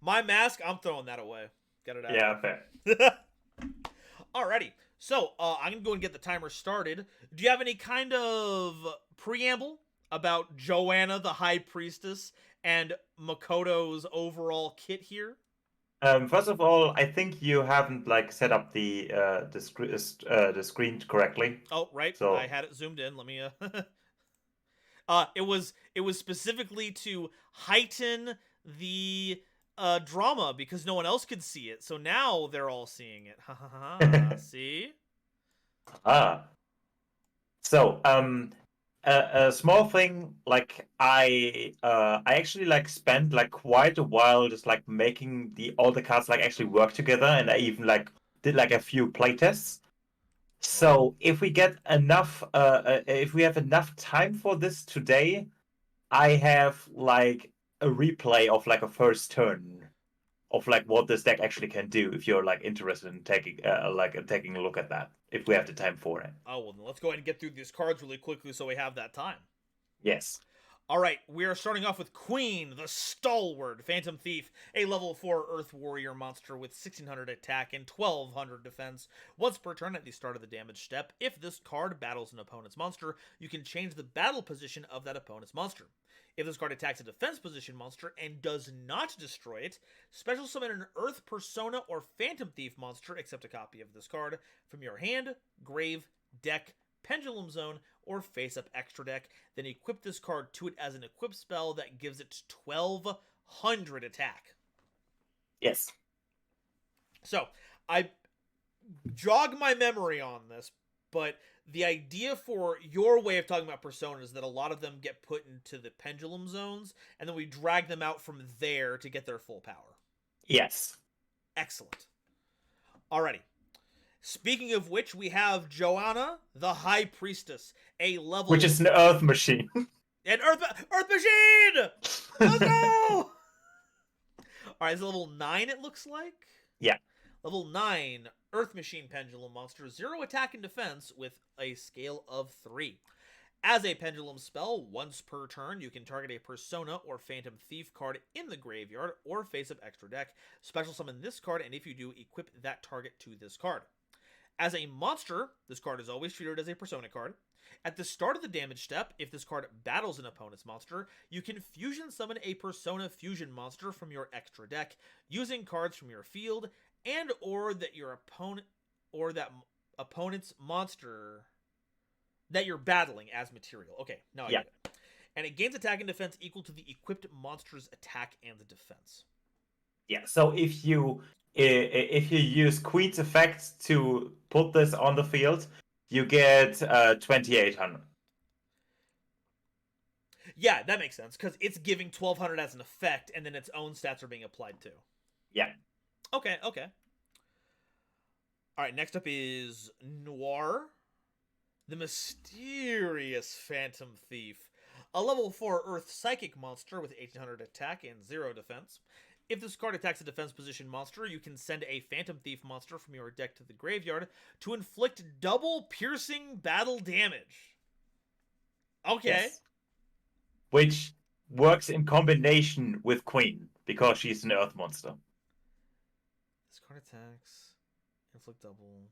My mask, I'm throwing that away. Get it out. Yeah, fair. Alrighty. So, I'm gonna go and get the timer started. Do you have any kind of preamble about Joanna, the High Priestess, and Makoto's overall kit here? First of all, I think you haven't set up the screen correctly. Oh, right. So I had it zoomed in. Let me. It was specifically to heighten the drama because no one else could see it. So now they're all seeing it. See? So a small thing, I actually spent quite a while just making all the cards actually work together, and I even did a few playtests. So if we get enough, if we have enough time for this today, I have a replay of a first turn of what this deck actually can do. If you're interested in taking taking a look at that, if we have the time for it. Oh well, then let's go ahead and get through these cards really quickly so we have that time. Yes. All right, we are starting off with Queen, the Stalwart Phantom Thief, a level 4 Earth Warrior monster with 1600 attack and 1200 defense. Once per turn at the start of the damage step, if this card battles an opponent's monster, you can change the battle position of that opponent's monster. If this card attacks a defense position monster and does not destroy it, special summon an Earth Persona or Phantom Thief monster, except a copy of this card, from your hand, grave, deck, Pendulum Zone, or Face Up Extra Deck, then equip this card to it as an equip spell that gives it 1200 attack. Yes. So, I jog my memory on this, but the idea for your way of talking about Persona is that a lot of them get put into the Pendulum Zones, and then we drag them out from there to get their full power. Yes. Excellent. Alrighty. Speaking of which, we have Joanna, the High Priestess, a level... Which is an Earth Machine. An Earth Machine! Let's go! Alright, it's level 9, it looks like? Yeah. Level 9, Earth Machine Pendulum Monster, 0 attack and defense with a scale of 3. As a pendulum spell, once per turn, you can target a Persona or Phantom Thief card in the graveyard or face up extra deck, special summon this card, and if you do, equip that target to this card. As a monster, this card is always treated as a Persona card. At the start of the damage step, if this card battles an opponent's monster, you can fusion summon a Persona Fusion monster from your extra deck, using cards from your field, and or that your opponent or that opponent's monster that you're battling as material. Okay, now I get it. And it gains attack and defense equal to the equipped monster's attack and the defense. Yeah, so if you use Queen's effect to put this on the field, you get 2800. Yeah, that makes sense, because it's giving 1200 as an effect, and then its own stats are being applied to. Yeah. Okay. Alright, next up is Noir, the mysterious Phantom Thief. A level 4 Earth Psychic monster with 1800 attack and 0 defense. If this card attacks a defense position monster, you can send a Phantom Thief monster from your deck to the graveyard to inflict double piercing battle damage. Okay. Yes. Which works in combination with Queen, because she's an Earth monster. This card attacks, inflict double.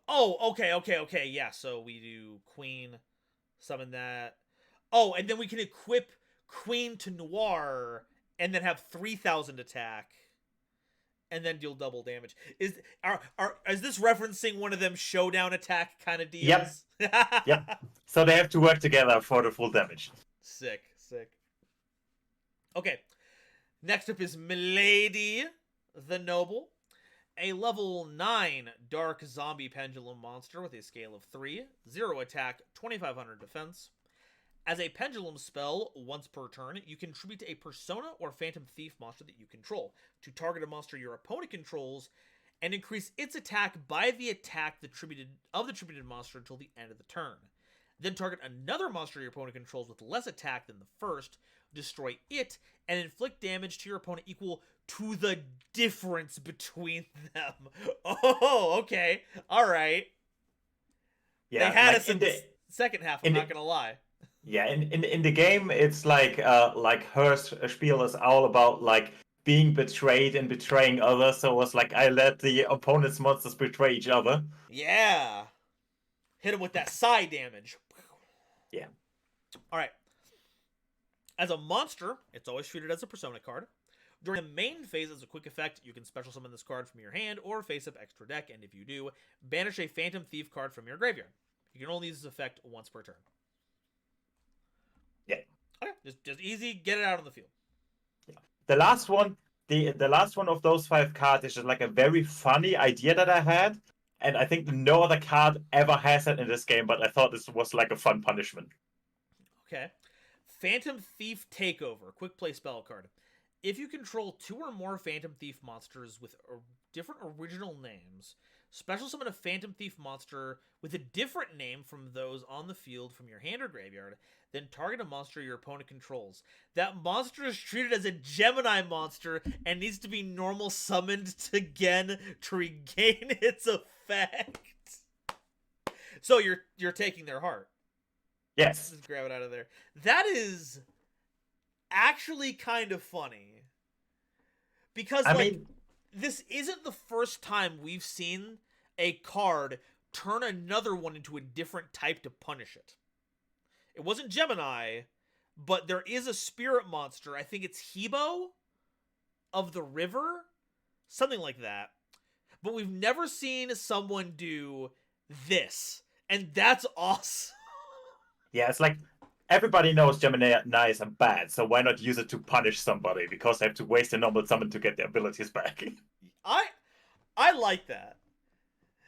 Oh, okay. Yeah, so we do Queen, summon that. Oh, and then we can equip Queen to Noir and then have 3000 attack and then deal double damage. Is this referencing one of them showdown attack kind of deals? Yep. So they have to work together for the full damage. Sick. Okay. Next up is Milady the Noble. A level 9 Dark Zombie Pendulum monster with a scale of 3, 0 attack, 2500 defense. As a pendulum spell, once per turn, you contribute a Persona or Phantom Thief monster that you control to target a monster your opponent controls and increase its attack by the attack of the tributed monster until the end of the turn. Then target another monster your opponent controls with less attack than the first, destroy it, and inflict damage to your opponent equal to the difference between them. Oh, okay. Alright. Yeah, they had us in the second half, I'm not gonna lie. Yeah, in the game, it's like her spiel is all about like being betrayed and betraying others. So it was like I let the opponent's monsters betray each other. Yeah, hit him with that side damage. Yeah. All right. As a monster, it's always treated as a Persona card. During the main phase, as a quick effect, you can special summon this card from your hand or face up extra deck, and if you do, banish a Phantom Thief card from your graveyard. You can only use this effect once per turn. Yeah. Okay, just easy, get it out on the field. Yeah. The last one of those 5 cards is just like a very funny idea that I had, and I think no other card ever has it in this game, but I thought this was like a fun punishment. Okay. Phantom Thief Takeover, quick play spell card. If you control 2 or more Phantom Thief monsters with different original names, special summon a Phantom Thief monster with a different name from those on the field from your hand or graveyard, then target a monster your opponent controls. That monster is treated as a Gemini monster and needs to be normal summoned again to regain its effect. So you're taking their heart. Yes. Just grab it out of there. That is actually kind of funny. Because, I like, mean, this isn't the first time we've seen a card turn another one into a different type to punish it. It wasn't Gemini, but there is a spirit monster. I think it's Hebo of the river, something like that. But we've never seen someone do this, and that's awesome. yeah, it's like everybody knows Geminis are bad, so why not use it to punish somebody because they have to waste a normal summon to get their abilities back? I like that.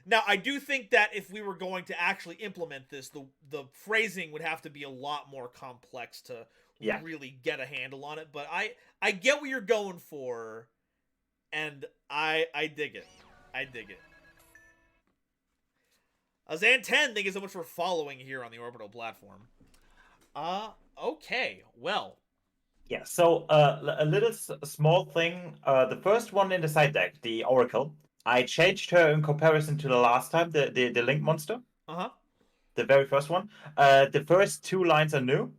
Now, I do think that if we were going to actually implement this, the phrasing would have to be a lot more complex to Yeah. really get a handle on it. But I get what you're going for, and I dig it. I dig it. Zan 10, thank you so much for following here on the Orbital platform. Okay. Well, Yeah, so a little small thing. The first one in the side deck, the Oracle, I changed her in comparison to the last time, the Link monster, uh-huh. the very first one. The first two lines are new.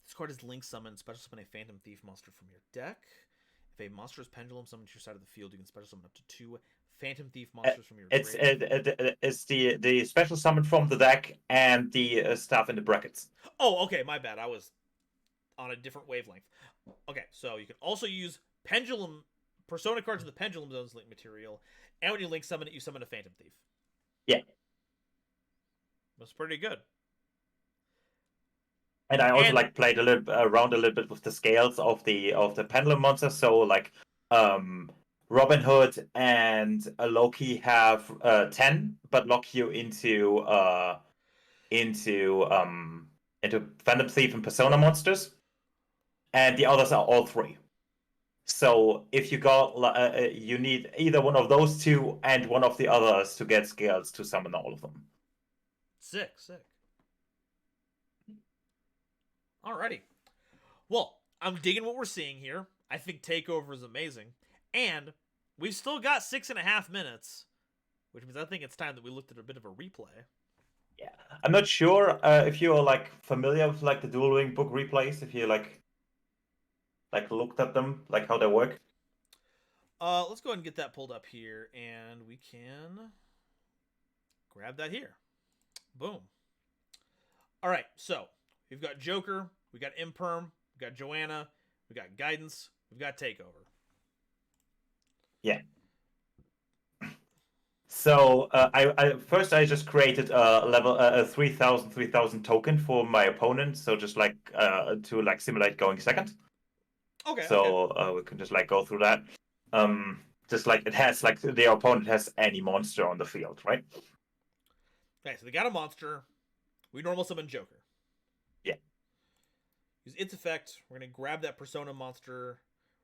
This card is Link Summon. Special summon a Phantom Thief monster from your deck. If a monster is pendulum summoned to your side of the field, you can special summon up to 2 Phantom Thief monsters from your It's grave. it's the special summon from the deck and the stuff in the brackets. Oh, okay, my bad. I was on a different wavelength. Okay, so you can also use Pendulum Persona cards in the Pendulum Zone's Link material, and when you Link summon it, you summon a Phantom Thief. Yeah. That's pretty good. And I also And like played a little around a little bit with the scales of the pendulum monsters. So like Robin Hood and Loki have 10, but lock you into Phantom Thief and Persona monsters, and the others are all 3. So if you got you need either one of those 2 and one of the others to get scales to summon all of them. sick. Alrighty. Well, I'm digging what we're seeing here. I think Takeover is amazing. And we've still got 6.5 minutes, which means I think it's time that we looked at a bit of a replay. Yeah, I'm not sure if you're like familiar with like the Duel Wing book replays. If you like looked at them, like how they work. Let's go ahead and get that pulled up here, and we can grab that here. Boom. All right, so we've got Joker, we got Imperm, we got Joanna, we got Guidance, we've got Takeover. Yeah. So I just created a level a 3,000 token for my opponent. So just like to like simulate going second. Okay. So okay. we can just like go through that. Just like it has like the opponent has any monster on the field, right? Okay, so they got a monster. We normal summon Joker. Yeah. Use its effect. We're gonna grab that Persona monster.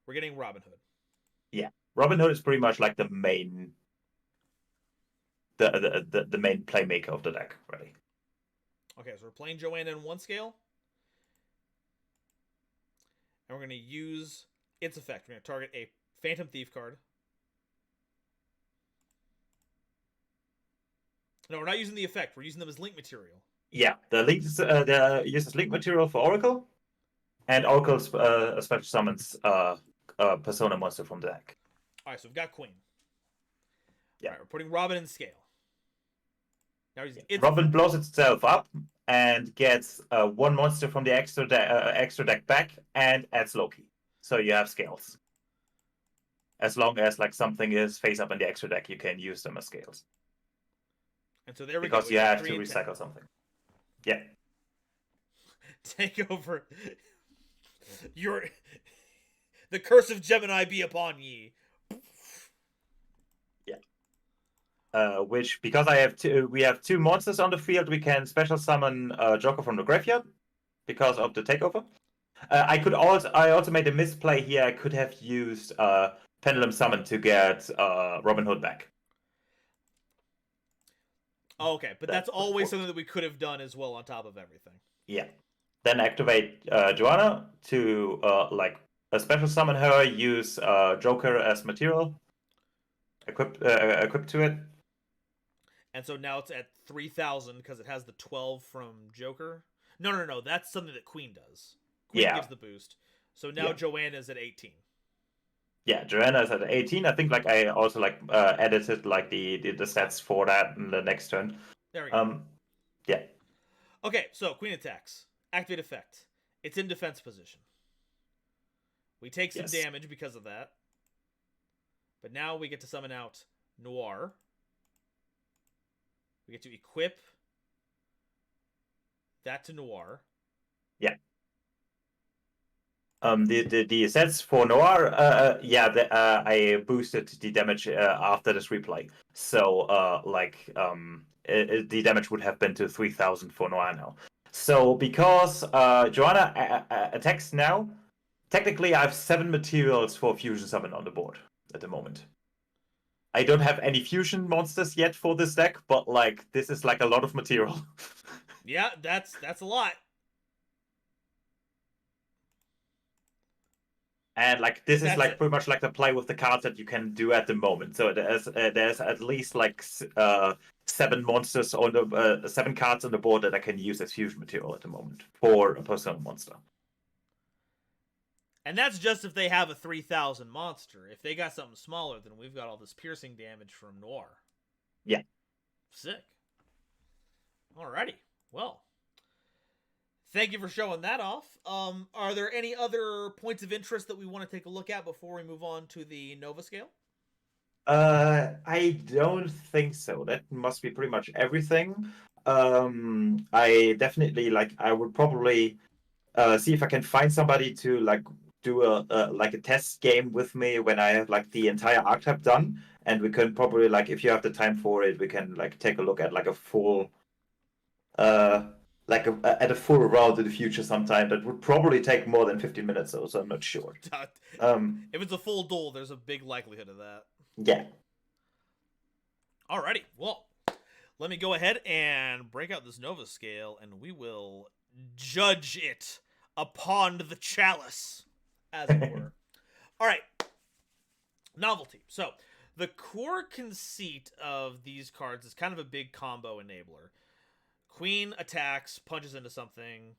We're getting Robin Hood. Yeah, Robin Hood is pretty much like the main the main playmaker of the deck, really. Okay, so we're playing Joanna in 1 scale. And we're going to use its effect. We're going to target a Phantom Thief card. No, we're not using the effect. We're using them as link material. Yeah, the uses link material for Oracle, and Oracle's special summons Persona monster from the deck. All right, so we've got Queen. Yeah. All right, we're putting Robin in scale. Now we're using its Robin effect. blows itself up and gets 1 monster from the extra deck back and adds Loki. So you have scales. As long as like something is face up in the extra deck, you can use them as scales. And so there we because go. Because you have to recycle something. Yeah. Take over. The curse of Gemini be upon ye. Yeah. Which because we have 2 monsters on the field, we can special summon Joker from the graveyard because of the takeover. I also made a misplay here. I could have used Pendulum Summon to get Robin Hood back. Oh, okay, but that's always something that we could have done as well on top of everything. Yeah. Then activate Joanna to like a special summon her, use Joker as material, equip to it. and so now it's at 3,000 because it has the 12 from Joker. No. That's something that Queen does. Queen gives the boost. So now Joanna's at 18. Yeah, Joanna is at 18. I think like I also like edited like the stats for that in the next turn. There we go. Yeah. Okay, so Queen attacks. Activate effect. It's in defense position. We take some damage because of that. But now we get to summon out Noir. We get to equip that to Noir. Yeah. The sets for Noir, I boosted the damage after this replay. So the damage would have been to 3,000 for Noir now. So because Joanna attacks now, technically I have 7 materials for Fusion Summon on the board at the moment. I don't have any fusion monsters yet for this deck, but like this is like a lot of material. Yeah, that's a lot. And like this is like pretty much like the play with the cards that you can do at the moment. So there's at least like 7 monsters on the 7 cards on the board that I can use as fusion material at the moment for a personal monster. And that's just if they have a 3,000 monster. If they got something smaller, then we've got all this piercing damage from Noir. Yeah. Sick. Alrighty. Well, thank you for showing that off. Are there any other points of interest that we want to take a look at before we move on to the Nova scale? I don't think so. That must be pretty much everything. I definitely I would probably see if I can find somebody to like do a test game with me when I have like the entire archetype done, and we can probably like if you have the time for it, we can like take a look at like a full at a full round in the future sometime. That would probably take more than 15 minutes though, so I'm not sure. If it's a full duel, there's a big likelihood of that. Yeah. Alrighty, well, let me go ahead and break out this Nova scale, and we will judge it upon the chalice, as it were. Alright, novelty. So, the core conceit of these cards is kind of a big combo enabler. Queen attacks, punches into something.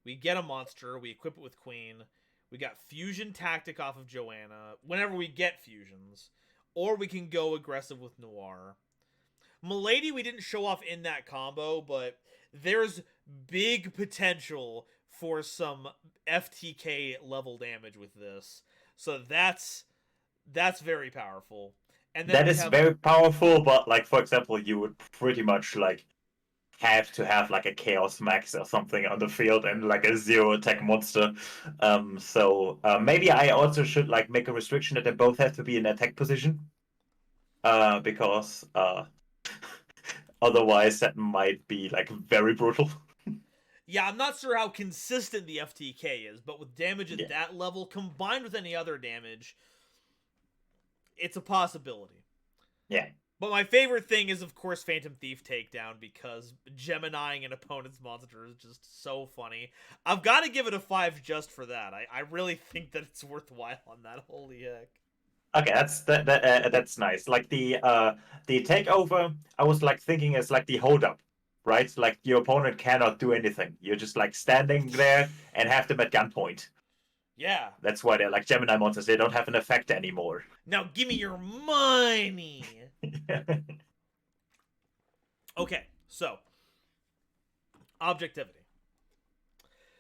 We get a monster. We equip it with Queen. We got Fusion Tactic off of Joanna whenever we get fusions. Or we can go aggressive with Noir. Milady we didn't show off in that combo, but there's big potential for some FTK level damage with this. So that's very powerful. And then that is very powerful, but like for example, you would pretty much like have to have like a Chaos Max or something on the field and like a 0 attack monster. So maybe I also should like make a restriction that they both have to be in attack position. Because otherwise that might be like very brutal. Yeah, I'm not sure how consistent the FTK is, but with damage at that level, combined with any other damage, it's a possibility. Yeah. But my favorite thing is, of course, Phantom Thief Takedown, because Geminiing an opponent's monster is just so funny. I've got to give it a 5 just for that. I really think that it's worthwhile on that. Holy heck. Okay, that's nice. Like the takeover, I was like thinking is like the hold up, right? Like your opponent cannot do anything. You're just like standing there and have them at gunpoint. Yeah. That's why they're like Gemini monsters. They don't have an effect anymore. Now give me your money. Okay, so objectivity.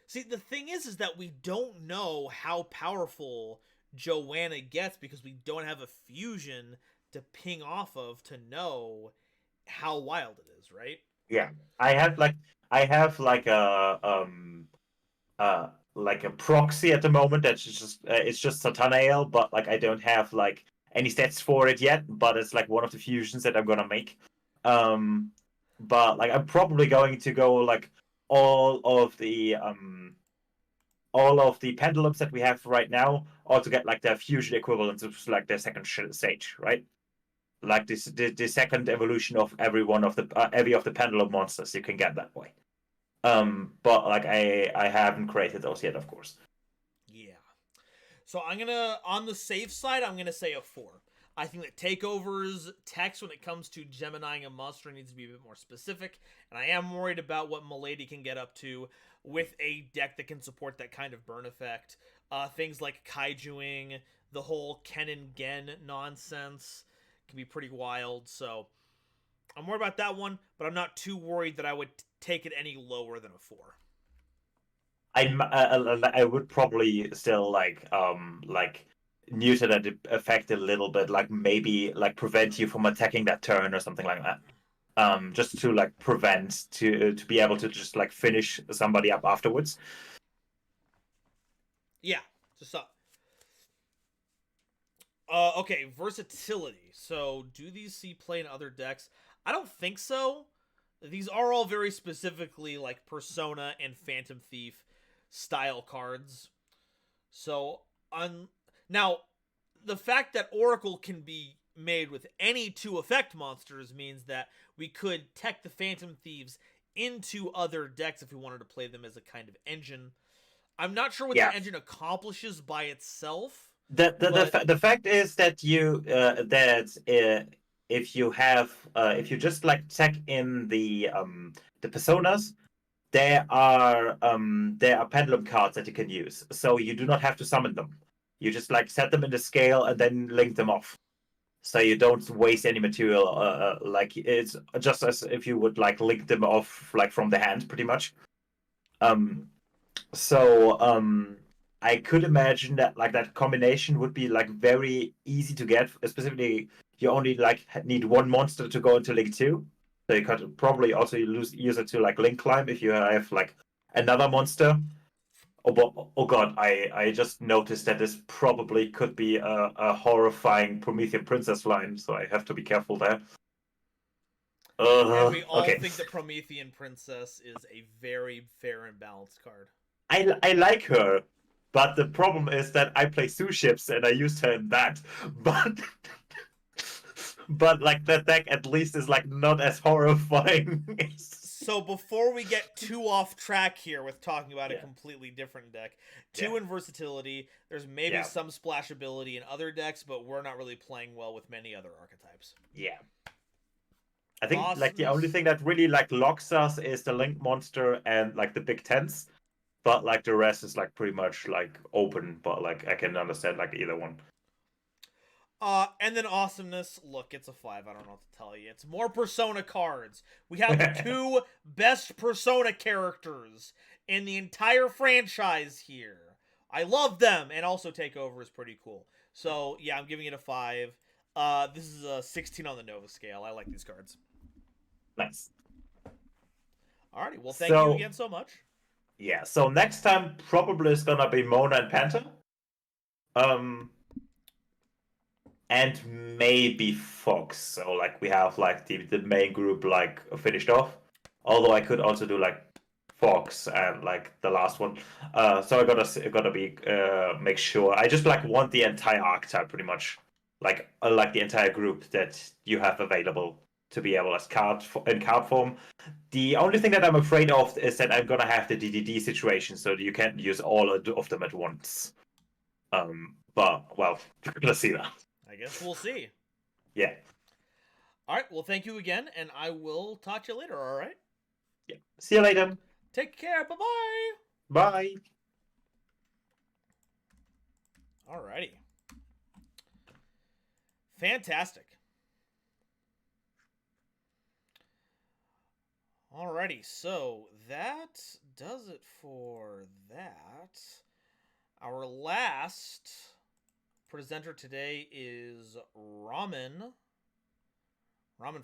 See, the thing is that we don't know how powerful Joanna gets because we don't have a fusion to ping off of to know how wild it is, right? Yeah, I have like a proxy at the moment that's just it's just Satanael, but like I don't have like any stats for it yet, but it's like one of the fusions that I'm gonna make. But like I'm probably going to go like all of the pendulums that we have right now, or to get like their fusion equivalents of like their second stage, right? Like this, the second evolution of every of the pendulum monsters you can get that way. But like I haven't created those yet, of course. Yeah. So I'm gonna, on the safe side, I'm gonna say a 4. I think that Takeover's text when it comes to Geminiing a monster needs to be a bit more specific, and I am worried about what Milady can get up to with a deck that can support that kind of burn effect. Things like Kaijuing, the whole Ken and Gen nonsense can be pretty wild, so I'm worried about that one, but I'm not too worried that I would take it any lower than a 4. I would probably still like neuter that effect a little bit, like maybe like prevent you from attacking that turn or something like that. Just to like prevent to be able to just like finish somebody up afterwards. Yeah, just okay, versatility. So, do these see play in other decks? I don't think so. These are all very specifically like Persona and Phantom Thief style cards. So, now the fact that Oracle can be made with any 2 effect monsters means that we could tech the Phantom Thieves into other decks if we wanted to play them as a kind of engine. I'm not sure what Yeah. the engine accomplishes by itself. The fact is that if you have if you just like check in the personas, there are pendulum cards that you can use, so you do not have to summon them. You just like set them in the scale and then link them off, so you don't waste any material. Like it's just as if you would like link them off like from the hand, pretty much. Um, so I could imagine that like that combination would be like very easy to get. Specifically, you only like need one monster to go into Link 2. So you could probably also use it to like Link climb if you have like another monster. Oh god, I just noticed that this probably could be a horrifying Promethean Princess line, so I have to be careful there. And we all Okay. think that Promethean Princess is a very fair and balanced card. I like her, but the problem is that I play Sue ships and I used her in that. But but like that deck at least is like not as horrifying. So before we get too off track here with talking about a Yeah. completely different deck, 2 Yeah. in versatility, there's maybe Yeah. some splashability in other decks, but we're not really playing well with many other archetypes. Yeah. I think like the Awesomeness. only thing that really like locks us is the Link monster and like the big tents. But like the rest is like pretty much like open, but like I can understand like either one. And then awesomeness. Look, it's a 5. I don't know what to tell you. It's more Persona cards. We have the 2 best Persona characters in the entire franchise here. I love them, and also Takeover is pretty cool. So yeah, I'm giving it a 5. This is a 16 on the Nova scale. I like these cards. Nice. Alrighty, well, thank you again so much. Yeah, so next time probably is gonna be Mona and Panther. And maybe Fox. So like we have like the main group like finished off. Although I could also do like Fox and like the last one. So I gotta be make sure. I just like want the entire archetype pretty much, like the entire group that you have available to be able as in card form. The only thing that I'm afraid of is that I'm gonna have the DDD situation, so you can't use all of them at once. But well, let's see that. I guess we'll see. Yeah. Alright, well, thank you again, and I will talk to you later, alright? Yeah. See you later. Take care, bye-bye! Bye. Alrighty. Fantastic. Alrighty, so that does it for that. Our last presenter today is Ramen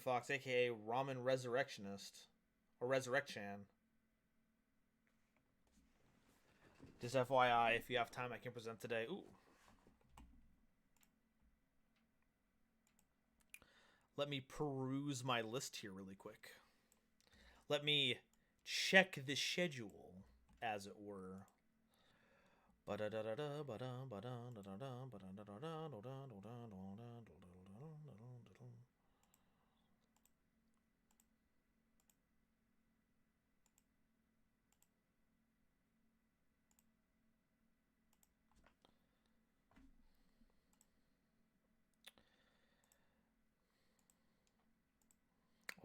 Fox, aka Ramen Resurrectionist, or Resurrection. Just FYI, if you have time, I can present today. Ooh. Let me peruse my list here really quick. Let me check the schedule, as it were.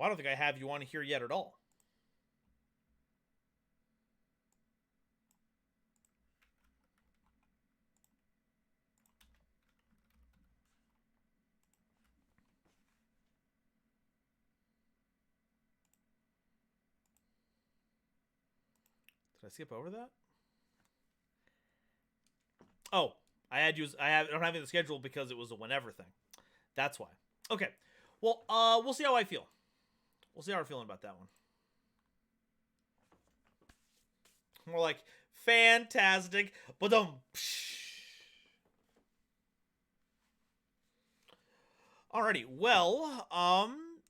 Well, I don't think I have you on here yet at all. Did I skip over that? Oh, I don't have it in the schedule because it was a whenever thing. That's why. Okay. Well, we'll see how I feel. We'll see how we're feeling about that one. We're like, fantastic. Ba-dum. Alrighty. Well,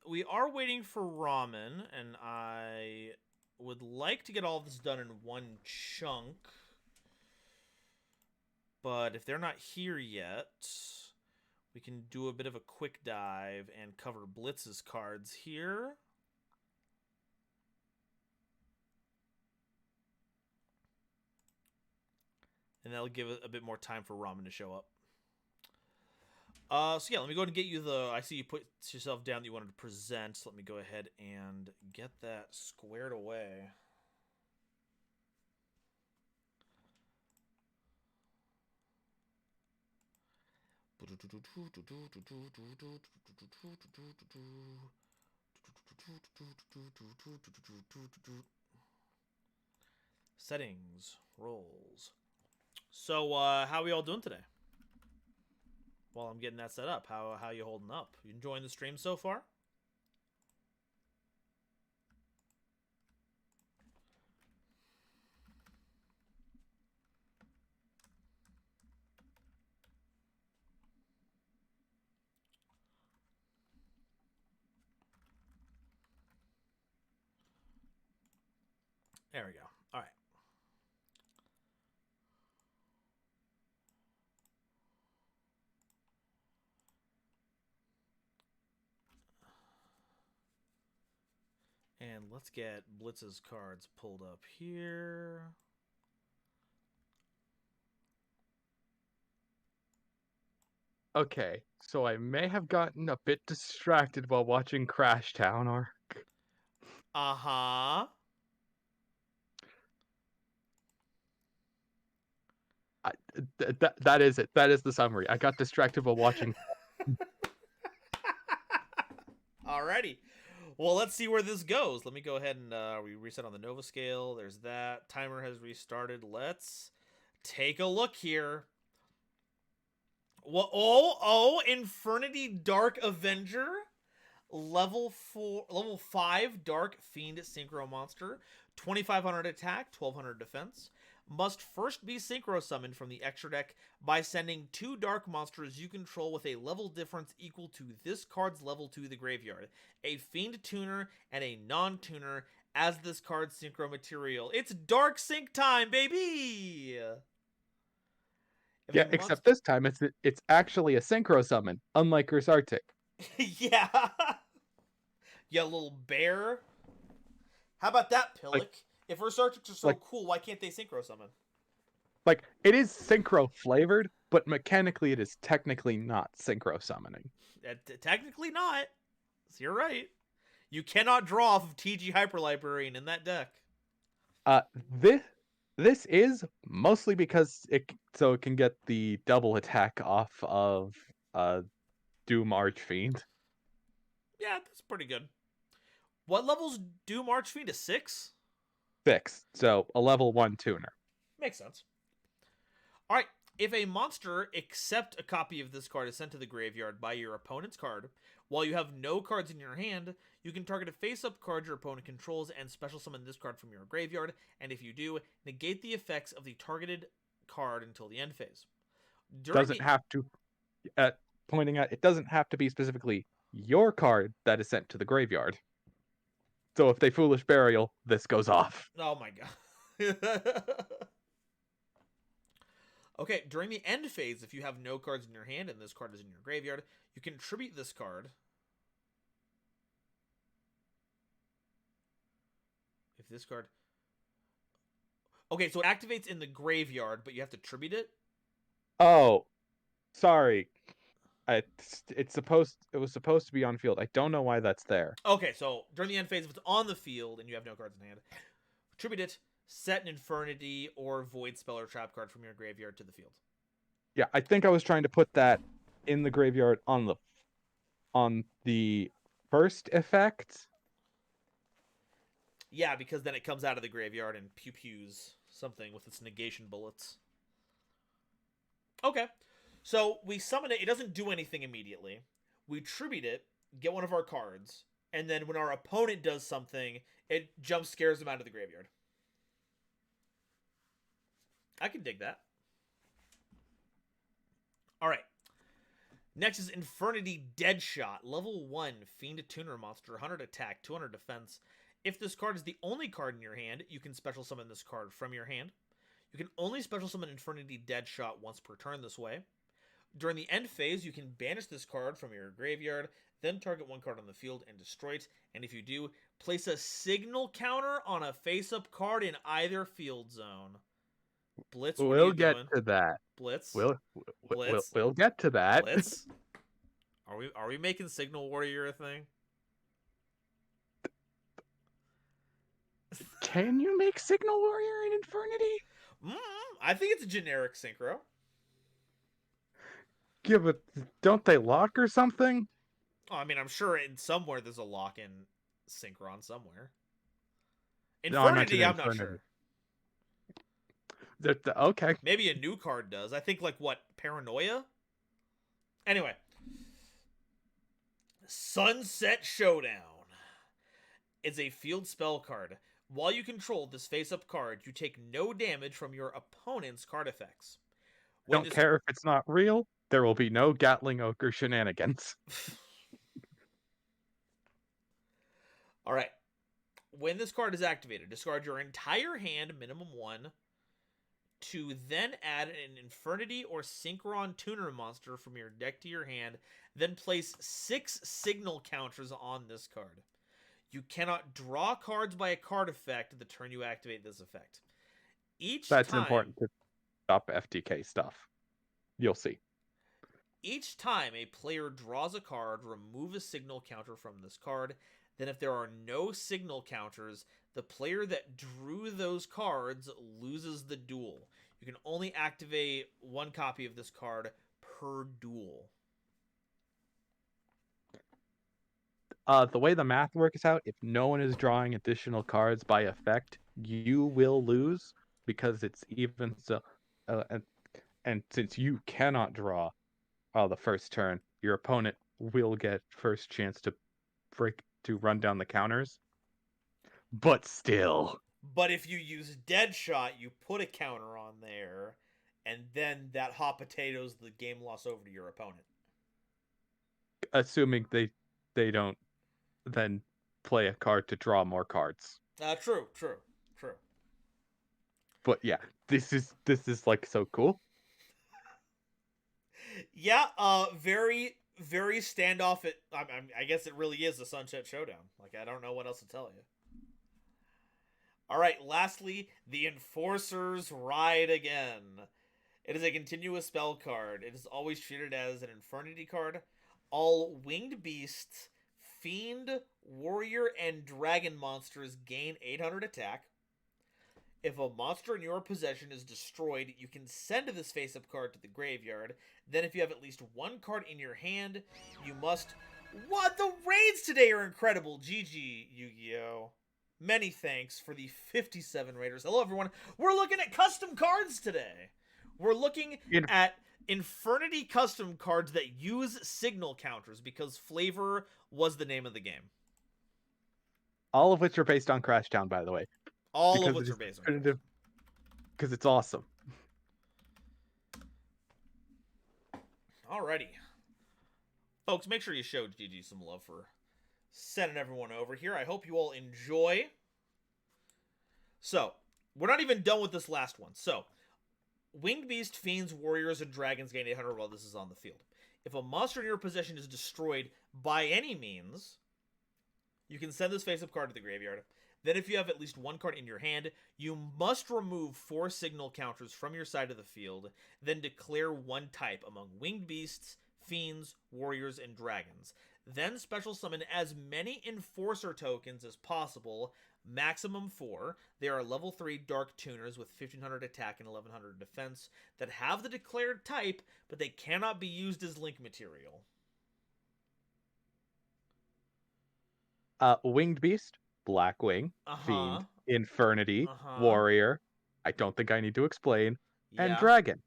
we are waiting for ramen, and I would like to get all this done in one chunk. But if they're not here yet, we can do a bit of a quick dive and cover Blitz's cards here. And that'll give it a bit more time for ramen to show up. So yeah, let me go ahead and get you the... I see you put yourself down that you wanted to present. So let me go ahead and get that squared away. Settings, roles. So, how are we all doing today? While I'm getting that set up, how you holding up? You enjoying the stream so far? There we go. All right. And let's get Blitz's cards pulled up here. Okay, so I may have gotten a bit distracted while watching Crash Town arc. Uh-huh. That is it. That is the summary. I got distracted while watching. Alrighty. Well, let's see where this goes. Let me go ahead and we reset on the Nova scale. There's that. Timer has restarted. Let's take a look here. Well, Infernity Dark Avenger, level 5 Dark Fiend Synchro Monster, 2500 attack, 1200 defense. Must first be synchro summoned from the extra deck by sending 2 dark monsters you control with a level difference equal to this card's level to the graveyard, a Fiend tuner and a non-tuner as this card's synchro material. It's Dark Sync time, baby! Yeah, except this time it's actually a synchro summon, unlike Ursatic. Yeah. Yeah, little bear. How about that, Pillock? If Ursatic are so cool, why can't they synchro summon? Like, it is synchro flavored, but mechanically it is technically not synchro summoning. Technically not. So you're right. You cannot draw off of TG Hyper Librarian in that deck. This is mostly because it can get the double attack off of Doom Archfiend. Yeah, that's pretty good. What level's Doom Archfiend? A 6? 6, so a level 1 tuner. Makes sense. Alright, if a monster except a copy of this card is sent to the graveyard by your opponent's card, while you have no cards in your hand, you can target a face-up card your opponent controls and special summon this card from your graveyard, and if you do, negate the effects of the targeted card until the end phase. Pointing out, it doesn't have to be specifically your card that is sent to the graveyard. So if they Foolish Burial, this goes off. Oh my god. Okay, during the end phase, if you have no cards in your hand and this card is in your graveyard, you can tribute this card. If this card... Okay, so it activates in the graveyard, but you have to tribute it? Oh, sorry. It was supposed to be on field. I don't know why that's there. Okay, so during the end phase, if it's on the field and you have no cards in hand, tribute it, set an Infernity or Void Spell or Trap card from your graveyard to the field. Yeah, I think I was trying to put that in the graveyard on the first effect. Yeah, because then it comes out of the graveyard and pew-pews something with its negation bullets. Okay, so we summon it. It doesn't do anything immediately. We tribute it, get one of our cards, and then when our opponent does something, it jump scares them out of the graveyard. I can dig that. All right. Next is Infernity Deadshot. Level 1, Fiend Tuner Monster, 100 attack, 200 defense. If this card is the only card in your hand, you can special summon this card from your hand. You can only special summon Infernity Deadshot once per turn this way. During the end phase, you can banish this card from your graveyard, then target one card on the field and destroy it. And if you do, place a signal counter on a face-up card in either field zone. Blitz, what are We'll you get doing? to that. Blitz? We'll get to that. Blitz? Are we making Signal Warrior a thing? Can you make Signal Warrior in Infernity? I think it's a generic synchro. Yeah, but don't they lock or something? Oh, I mean, I'm sure in somewhere there's a lock-in Synchron somewhere. No, I meant Infernity, I'm not Infernity. sure. Okay. Maybe a new card does. I think, like, what, Paranoia? Anyway. Sunset Showdown. It's a field spell card. While you control this face-up card, you take no damage from your opponent's card effects. Don't care if it's not real. There will be no Gatling Ogre shenanigans. All right. When this card is activated, discard your entire hand, minimum 1, to then add an Infernity or Synchron Tuner monster from your deck to your hand, then place 6 signal counters on this card. You cannot draw cards by a card effect the turn you activate this effect. That's important to stop FTK stuff. You'll see. Each time a player draws a card, remove a signal counter from this card. Then if there are no signal counters, the player that drew those cards loses the duel. You can only activate one copy of this card per duel. The way the math works out, if no one is drawing additional cards by effect, you will lose because it's even so. And since you cannot draw the first turn, your opponent will get first chance to run down the counters. But still. But if you use Deadshot, you put a counter on there, and then that hot potatoes the game loss over to your opponent. Assuming they don't then play a card to draw more cards. True. But yeah, this is like so cool. Yeah, very, very standoff. I guess it really is a Sunset Showdown. Like, I don't know what else to tell you. All right, lastly, the Enforcer's Ride Again. It is a continuous spell card. It is always treated as an Infernity card. All winged beasts, fiend, warrior, and dragon monsters gain 800 attack. If a monster in your possession is destroyed, you can send this face-up card to the graveyard. Then if you have at least one card in your hand, you must... What? The raids today are incredible. GG, Yu-Gi-Oh! Many thanks for the 57 raiders. Hello, everyone. We're looking at custom cards today. We're looking at Infernity custom cards that use signal counters because Flavor was the name of the game. All of which are based on Crashtown, by the way. All of which are based on Crashtown. Because it's awesome. Alrighty. Folks, make sure you show GG some love for sending everyone over here. I hope you all enjoy. So, we're not even done with this last one. So, Winged Beast, Fiends, Warriors, and Dragons gain 800 while this is on the field. If a monster in your possession is destroyed by any means, you can send this face-up card to the graveyard. Then if you have at least one card in your hand, you must remove 4 signal counters from your side of the field, then declare one type among Winged Beasts, fiends, warriors, and dragons. Then special summon as many enforcer tokens as possible, maximum 4. They are level 3 dark tuners with 1500 attack and 1100 defense that have the declared type, but they cannot be used as link material. Winged Beast, Blackwing, Fiend, Infernity, Warrior. I don't think I need to explain. Yeah. And Dragon.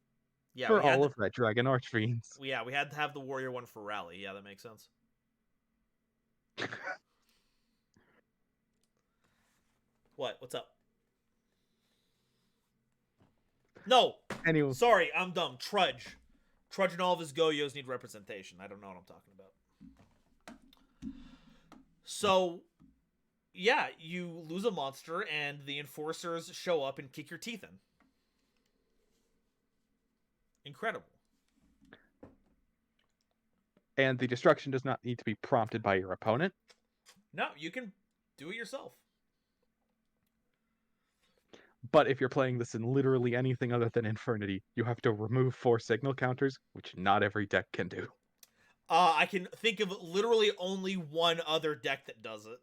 Yeah, for all of that Dragon Archfiends. Yeah, we had to have the warrior one for rally. Yeah, that makes sense. What? What's up? No! Anyway. Sorry, I'm dumb. Trudge. Trudge and all of his Goyos need representation. I don't know what I'm talking about. So, yeah, you lose a monster and the enforcers show up and kick your teeth in. Incredible. And the destruction does not need to be prompted by your opponent. No, you can do it yourself. But if you're playing this in literally anything other than Infernity, you have to remove 4 signal counters, which not every deck can do. I can think of literally only one other deck that does it.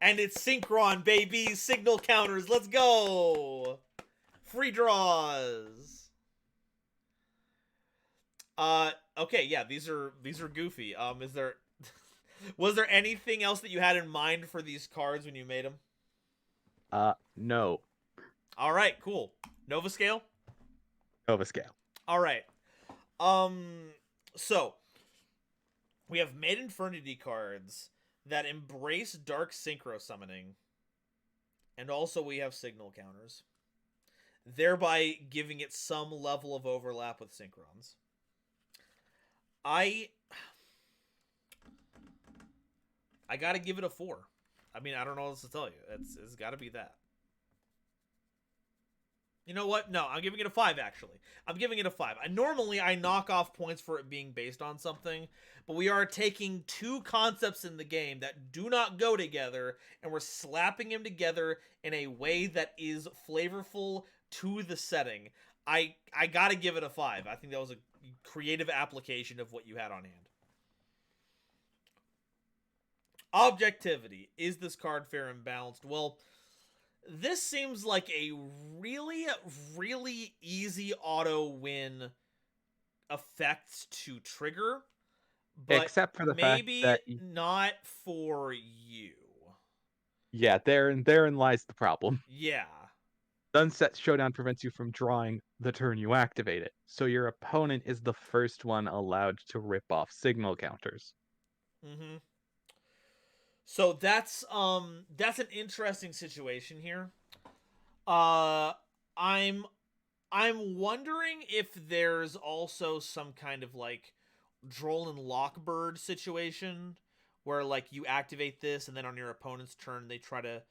And it's Synchron, baby! Signal counters, let's go! Free draws! Okay, yeah, these are goofy. Is there... Was there anything else that you had in mind for these cards when you made them? No. Alright, cool. Nova Scale? Nova Scale. Alright. So, we have made Infernity cards that embrace Dark Synchro Summoning, and also we have Signal counters, thereby giving it some level of overlap with Synchrons. I gotta give it a 4. I mean, I don't know what else to tell you. It's gotta be that. You know what? No, I'm giving it a 5, actually. I'm giving it a 5. Normally, I knock off points for it being based on something, but we are taking 2 concepts in the game that do not go together, and we're slapping them together in a way that is flavorful to the setting. I gotta give it a 5. I think that was a creative application of what you had on hand. Objectivity. Is this card fair and balanced? Well, this seems like a really, really easy auto win effect to trigger, but except for the maybe fact that not for you. Yeah, therein lies the problem. Yeah. Sunset Showdown prevents you from drawing the turn you activate it, so your opponent is the first one allowed to rip off signal counters. Mm-hmm. So that's an interesting situation here. I'm wondering if there's also some kind of like Droll and Lockbird situation where like you activate this and then on your opponent's turn they try to...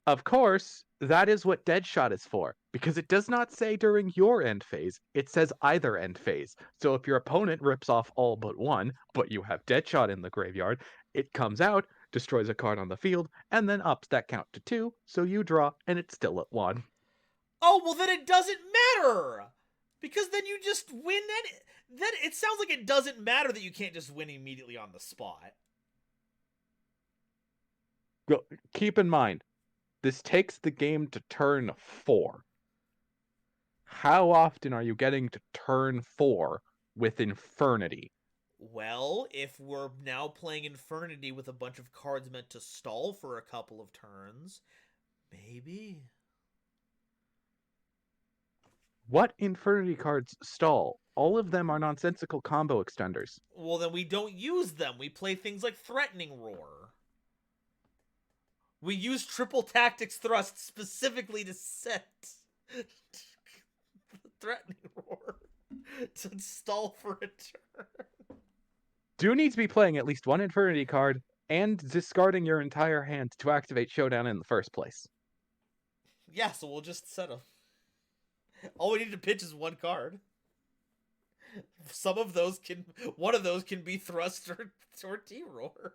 Of course, that is what Deadshot is for, because it does not say during your end phase, it says either end phase. So if your opponent rips off all but one, but you have Deadshot in the graveyard, it comes out, destroys a card on the field, and then ups that count to 2, so you draw, and it's still at 1. Oh, well then it doesn't matter! Because then you just win then it sounds like it doesn't matter that you can't just win immediately on the spot. Keep in mind, this takes the game to turn 4. How often are you getting to turn 4 with Infernity? Well, if we're now playing Infernity with a bunch of cards meant to stall for a couple of turns, maybe. What Infernity cards stall? All of them are nonsensical combo extenders. Well, then we don't use them. We play things like Threatening Roar. We use Triple Tactics Thrust specifically to set Threatening Roar to stall for a turn. Do need to be playing at least one Infernity card and discarding your entire hand to activate Showdown in the first place. Yeah, so we'll just set them. All we need to pitch is one card. One of those can be Thrust or T-Roar.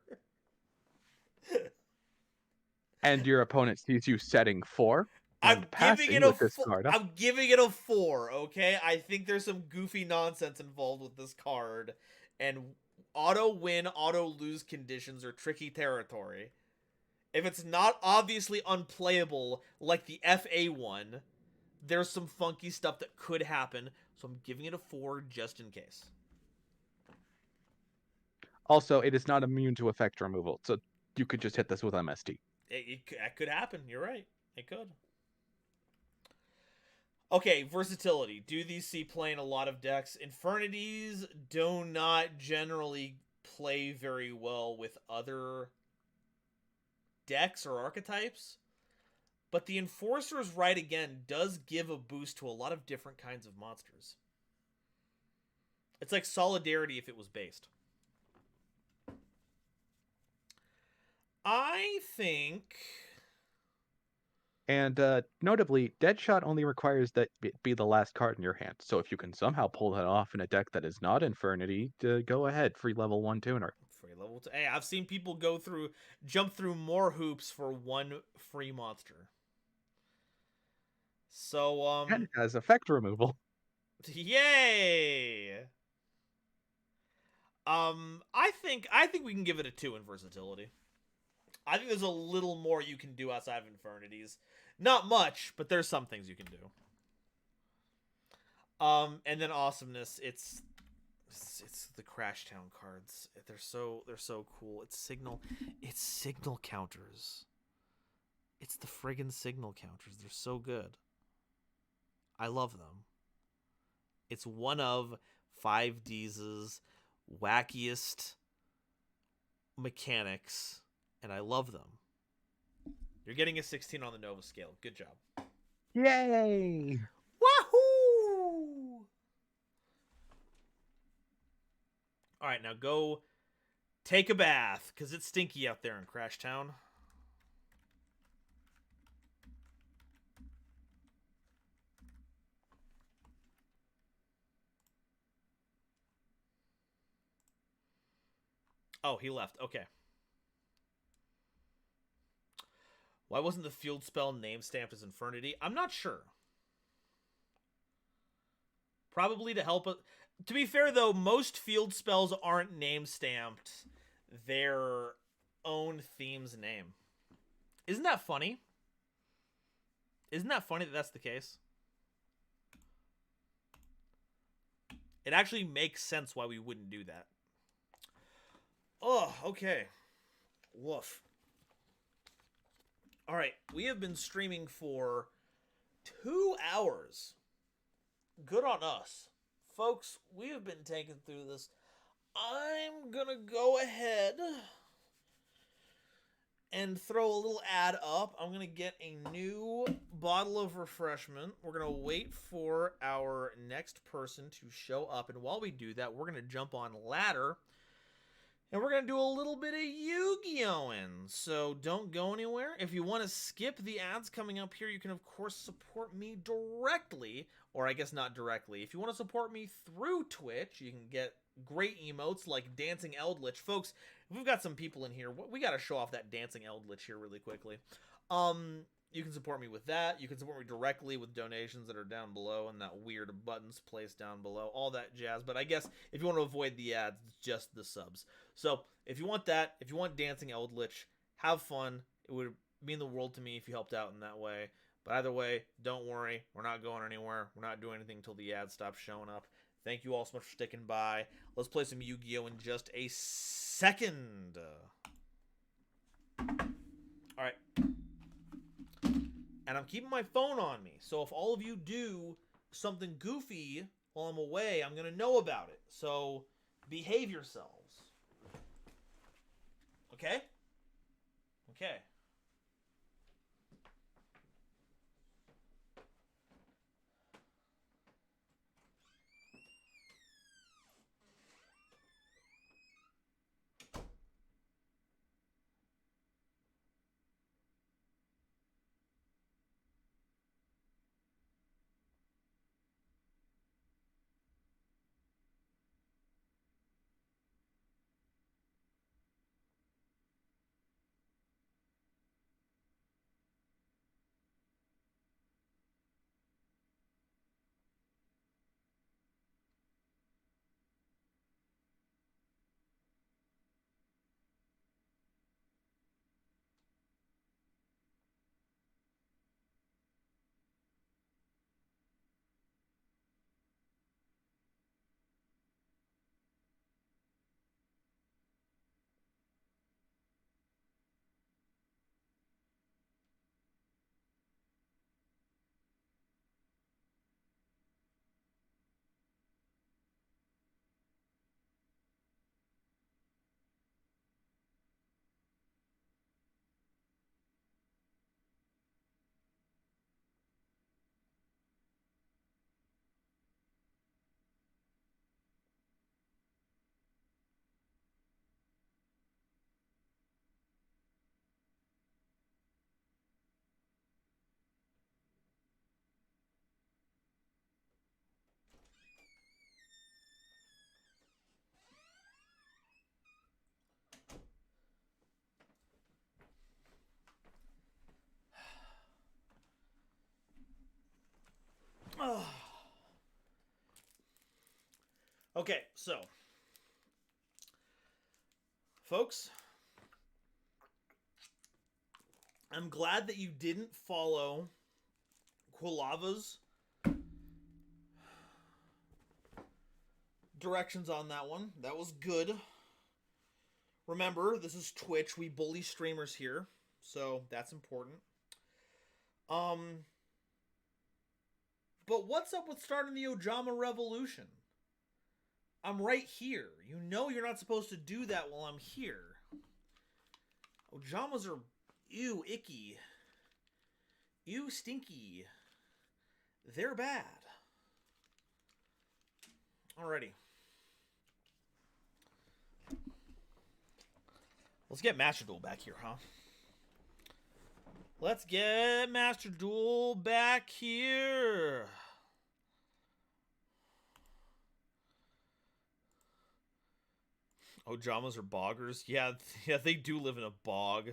And your opponent sees you setting 4. I'm giving passing it a with this card. Huh? I'm giving it a 4, okay? I think there's some goofy nonsense involved with this card, and auto win, auto lose conditions are tricky territory. If it's not obviously unplayable like the FA one, there's some funky stuff that could happen, so I'm giving it a 4 just in case. Also, it is not immune to effect removal, so you could just hit this with MST. That could happen, you're right. It could. Okay, versatility. Do these see play in a lot of decks? Infernities do not generally play very well with other decks or archetypes, but the Enforcer's Right Again does give a boost to a lot of different kinds of monsters. It's like Solidarity if it was based. I think... And notably, Deadshot only requires that it be the last card in your hand. So if you can somehow pull that off in a deck that is not Infernity, go ahead, free level 1 tuner. Free level 2. Hey, I've seen people jump through more hoops for one free monster. So, And it has effect removal. yay! I think we can give it a 2 in versatility. I think there's a little more you can do outside of Infernities. Not much, but there's some things you can do. And then awesomeness, it's the Crashtown cards. They're so cool. It's signal counters. It's the friggin' signal counters. They're so good. I love them. It's one of 5D's wackiest mechanics, and I love them. You're getting a 16 on the Nova scale. Good job. Yay! Wahoo! All right, now go take a bath, because it's stinky out there in Crashtown. Oh, he left. Okay. Why wasn't the field spell name stamped as Infernity? I'm not sure. Probably to help... To be fair, though, most field spells aren't name stamped their own theme's name. Isn't that funny? Isn't that funny that that's the case? It actually makes sense why we wouldn't do that. Oh, okay. Woof. Alright, we have been streaming for 2 hours. Good on us. Folks, we have been taken through this. I'm gonna go ahead and throw a little ad up. I'm gonna get a new bottle of refreshment. We're gonna wait for our next person to show up, and while we do that, we're gonna jump on ladder, and we're going to do a little bit of Yu-Gi-Oh-ing. So don't go anywhere. If you want to skip the ads coming up here, you can, of course, support me directly. Or I guess not directly. If you want to support me through Twitch, you can get great emotes like Dancing Eldritch. Folks, we've got some people in here. We got to show off that Dancing Eldritch here really quickly. You can support me with that. You can support me directly with donations that are down below and that weird buttons placed down below. All that jazz. But I guess if you want to avoid the ads, it's just the subs. So if you want that, if you want Dancing Eldritch, have fun. It would mean the world to me if you helped out in that way. But either way, don't worry. We're not going anywhere. We're not doing anything until the ads stop showing up. Thank you all so much for sticking by. Let's play some Yu-Gi-Oh! In just a second. Alright. And I'm keeping my phone on me. So if all of you do something goofy while I'm away, I'm going to know about it. So behave yourselves. Okay? Okay. Okay, so, folks, I'm glad that you didn't follow Quilava's directions on that one. That was good. Remember, this is Twitch. We bully streamers here, so that's important. But what's up with starting the Ojama Revolution? I'm right here. You know you're not supposed to do that while I'm here. Ojamas are, ew, icky. Ew, stinky. They're bad. Alrighty. Let's get Master Duel back here, huh? Let's get Master Duel back here. Ojamas are boggers. Yeah, they do live in a bog.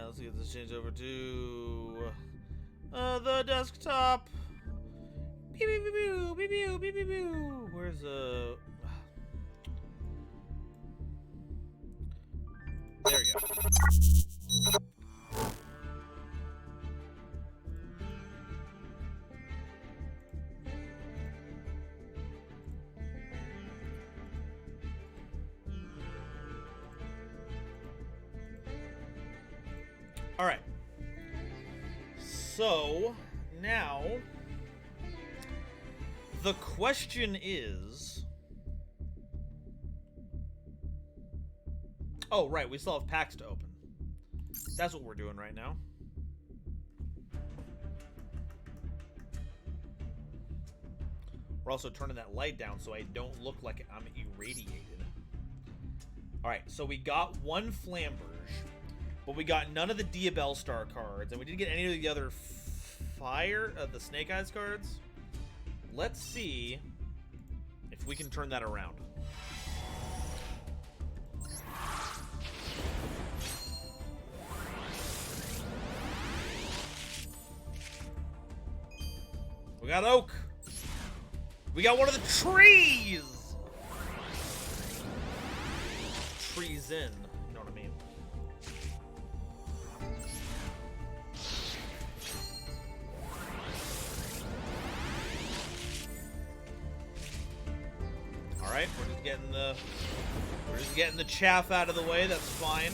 Let's get this changed over to the desktop. Beep, beep, beep, beep, beep, beep, beep, beep, beep. Where's there we go. All right. So now the question is, oh right, we still have packs to open. That's what we're doing right now. We're also turning that light down so I don't look like I'm irradiated. All right, so we got one Flamberge. But we got none of the Diabell Star cards, and we didn't get any of the other the Snake Eyes cards. Let's see if we can turn that around. We got Oak. We got one of the trees. Trees in. You know what I mean? All right, we're just getting the chaff out of the way. That's fine.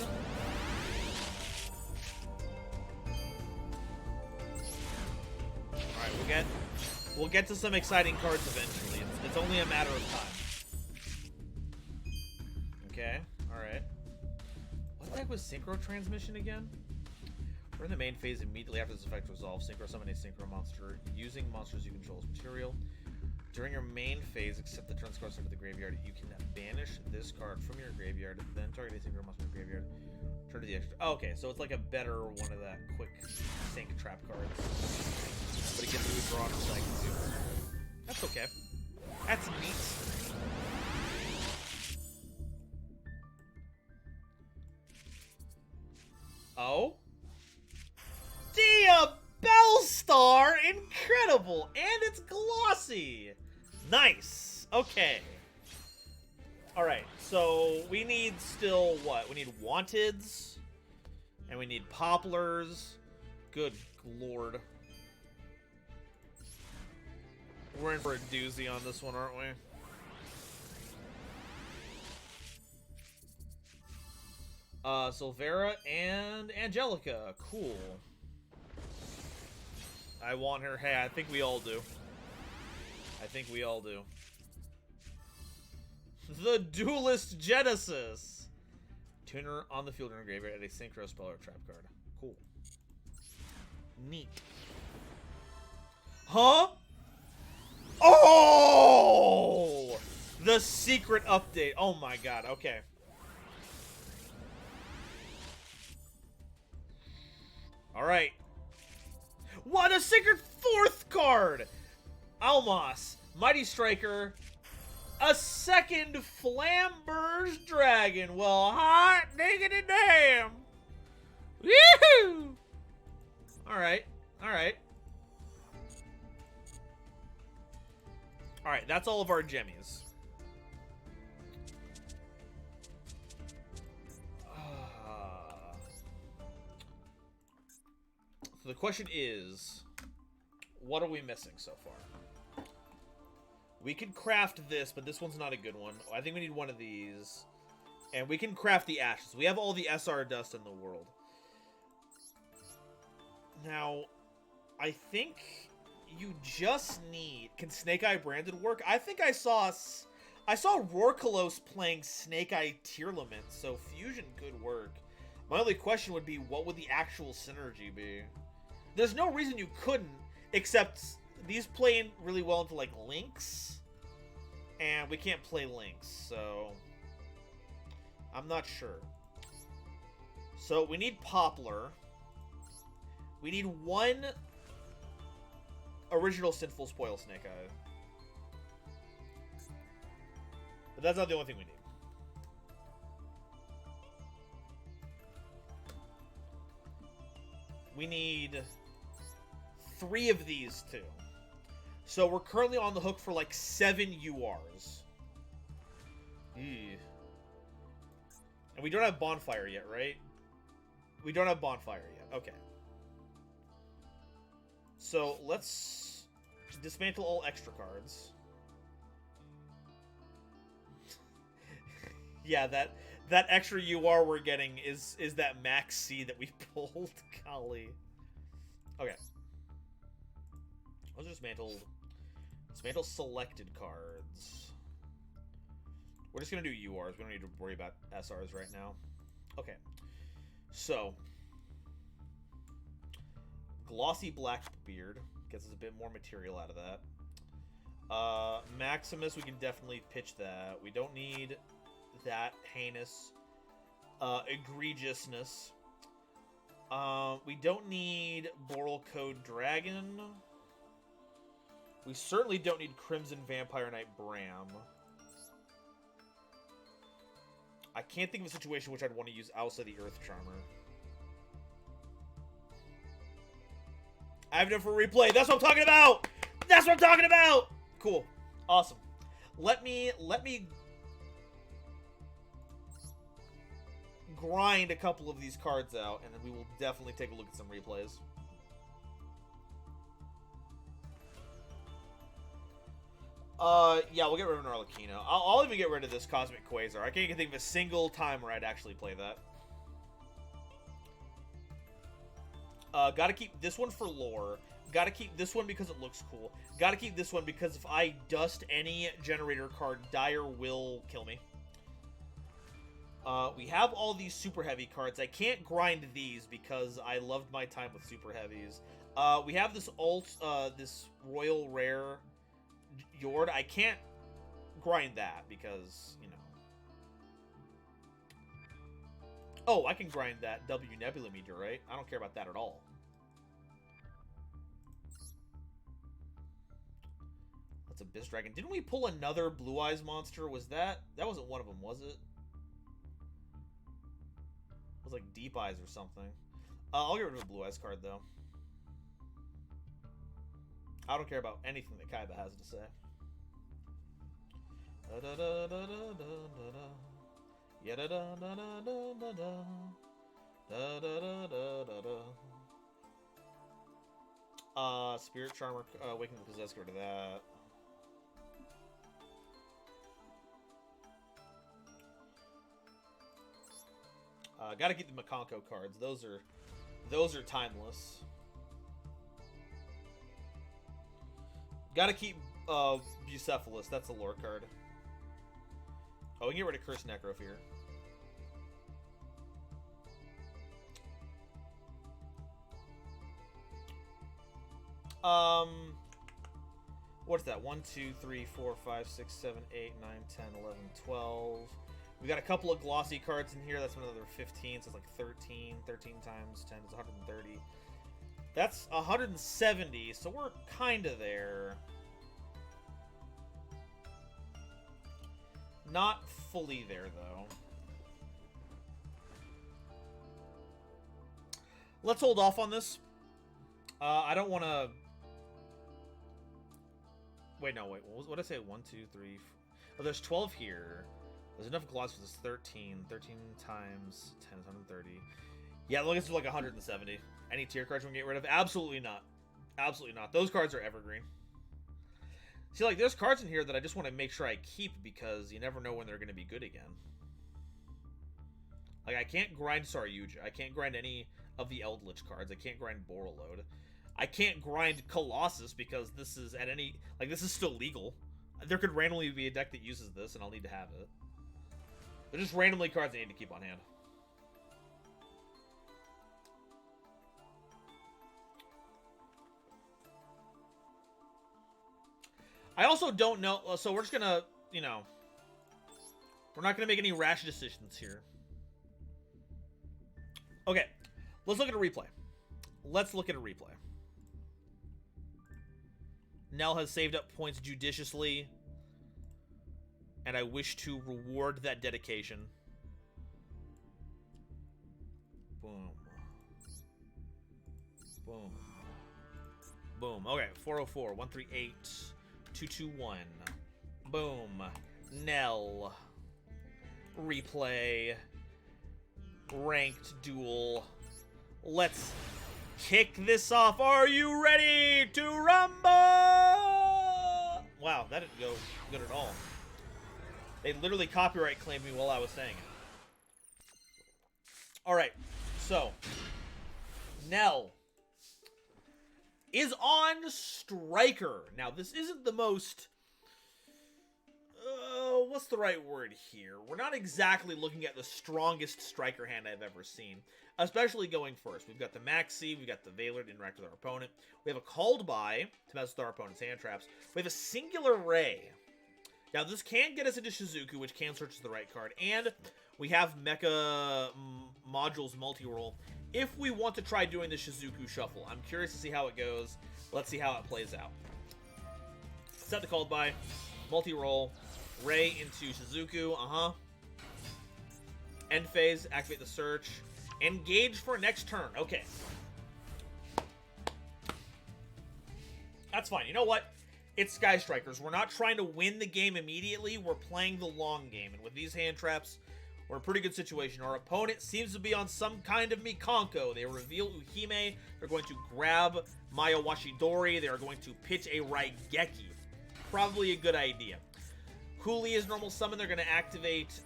All right, we'll get to some exciting cards eventually. It's only a matter of time. Okay, all right. What the heck was Synchro Transmission again? We're in the main phase immediately after this effect resolves. Synchro summon a Synchro monster using monsters you control as material. During your main phase, except the turn cards into the graveyard, you can banish this card from your graveyard, then target a Synchro monster in your graveyard. Turn to the extra. Oh, okay, so it's like a better one of that quick sync trap cards. But it gets withdrawn in seconds too. That's okay. That's neat. Oh? Bellstar! Incredible! And it's glossy! Nice! Okay. Alright, so we need still what? We need Wanteds. And we need Poplars. Good lord. We're in for a doozy on this one, aren't we? Silvera and Angelica. Cool. I want her. Hey, I think we all do. I think we all do. The Duelist Genesis. Tuner on the field in a graveyard at a Synchro spell or trap card. Cool. Neat. Huh? Oh! The secret update. Oh my god. Okay. All right. What a secret fourth card! Almas, Mighty Striker, a second Flamber's Dragon. Well, hot diggity damn! Woohoo! Alright, alright. Alright, that's all of our jemmies. So the question is, what are we missing so far? We can craft this, but this one's not a good one. I think we need one of these. And we can craft the ashes. We have all the SR dust in the world. Now, I think you just need... Can Snake Eye Branded work? I think I saw Rorkalos playing Snake Eye Tearlament, so Fusion could work. My only question would be, what would the actual synergy be? There's no reason you couldn't, except these play in really well into, like, Lynx. And we can't play Lynx, so... I'm not sure. So, we need Poplar. We need one original Sinful Spoil Snake Eye. But that's not the only thing we need. We need 3 of these, too. So we're currently on the hook for like 7 URs. Ew. And we don't have Bonfire yet, right? We don't have Bonfire yet. Okay. So let's dismantle all extra cards. Yeah, that extra UR we're getting is that max C that we pulled. Golly. Okay. Let's dismantle selected cards. We're just gonna do URs. We don't need to worry about SRs right now. Okay. So Glossy Blackbeard gets us a bit more material out of that. Maximus, we can definitely pitch that. We don't need that heinous egregiousness. We don't need Boral Code Dragon. We certainly don't need Crimson Vampire Knight Bram. I can't think of a situation in which I'd want to use Alsa the Earth Charmer. I have enough for replay. That's what I'm talking about! That's what I'm talking about! Cool. Awesome. Let me grind a couple of these cards out, and then we will definitely take a look at some replays. Yeah, we'll get rid of an Arlecchino. I'll even get rid of this Cosmic Quasar. I can't even think of a single time where I'd actually play that. Gotta keep this one for lore. Gotta keep this one because it looks cool. Gotta keep this one because if I dust any generator card, Dire will kill me. We have all these super heavy cards. I can't grind these because I loved my time with super heavies. We have this this Royal Rare Yord. I can't grind that because, you know. Oh, I can grind that W Nebula Meteor, right? I don't care about that at all. That's Abyss Dragon. Didn't we pull another Blue Eyes monster? Was that wasn't one of them, was it? It was like Deep Eyes or something. I'll get rid of a Blue Eyes card, though. I don't care about anything that Kaiba has to say. Spirit Charmer, Waking the Possessed, get rid of that. Gotta keep the Makonko cards. Those are timeless. Gotta keep Bucephalus. That's a lore card. Oh, we can get rid of Cursed Necrofear. What's that? 1, 2, 3, 4, 5, 6, 7, 8, 9, 10, 11, 12. We got a couple of glossy cards in here. That's another 15, so it's like 13. 13 times 10 is 130. That's 170, so we're kind of there. Not fully there, though. Let's hold off on this. I don't want to... Wait, no, wait. What did I say? 1, 2, 3... Oh, there's 12 here. There's enough gloss for this. 13. 13 times 10 is 130. Yeah, look, it's like 170. Any tier cards we can get rid of? Absolutely not. Absolutely not. Those cards are evergreen. See, like, there's cards in here that I just want to make sure I keep because you never know when they're going to be good again. Like, I can't grind Saryuja. I can't grind any of the Eldritch cards. I can't grind Borreload. I can't grind Colossus because this is at any... Like, this is still legal. There could randomly be a deck that uses this, and I'll need to have it. They're just randomly cards I need to keep on hand. I also don't know... So we're just gonna, you know... We're not gonna make any rash decisions here. Okay. Let's look at a replay. Let's look at a replay. Nell has saved up points judiciously. And I wish to reward that dedication. Boom. Boom. Boom. Okay, 404, 138, 221. Boom. Nell. Replay. Ranked duel. Let's kick this off. Are you ready to rumble? Wow, that didn't go good at all. They literally copyright claimed me while I was saying it. Alright, so Nell is on Striker. Now, this isn't the most... what's the right word here? We're not exactly looking at the strongest Striker hand I've ever seen. Especially going first. We've got the Maxi, we've got the Valor to interact with our opponent. We have a Called By to mess with our opponent's hand traps. We have a Singular Ray. Now, this can get us into Shizuku, which can search as the right card. And we have Mecha Modules multi-roll if we want to try doing the Shizuku Shuffle. I'm curious to see how it goes. Let's see how it plays out. Set the Called By, multi-roll, Ray into Shizuku, End phase, activate the search. Engage for next turn. Okay. That's fine. You know what? It's Sky Strikers. We're not trying to win the game immediately. We're playing the long game. And with these hand traps, we're in a pretty good situation. Our opponent seems to be on some kind of Mikanko. They reveal Uhime. They're going to grab Maya Washidori. They are going to pitch a Raigeki. Probably a good idea. Huli is normal summon. They're going to activate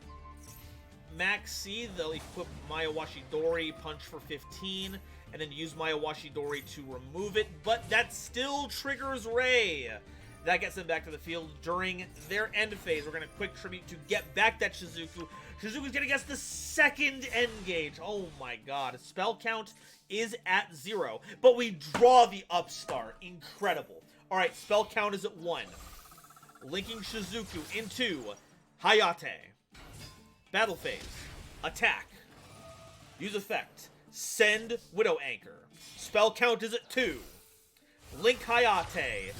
Maxi. They'll equip Maya Washidori, punch for 15, and then use Maya Washidori to remove it. But that still triggers Ray. That gets them back to the field during their end phase. We're going to quick tribute to get back that Shizuku. Shizuku's going to get the second engage. Oh my god. Spell count is at 0, but we draw the upstart. Incredible. Alright, spell count is at 1. Linking Shizuku into Hayate. Battle phase. Attack. Use effect. Send Widow Anchor. Spell count is at 2. Link Hayate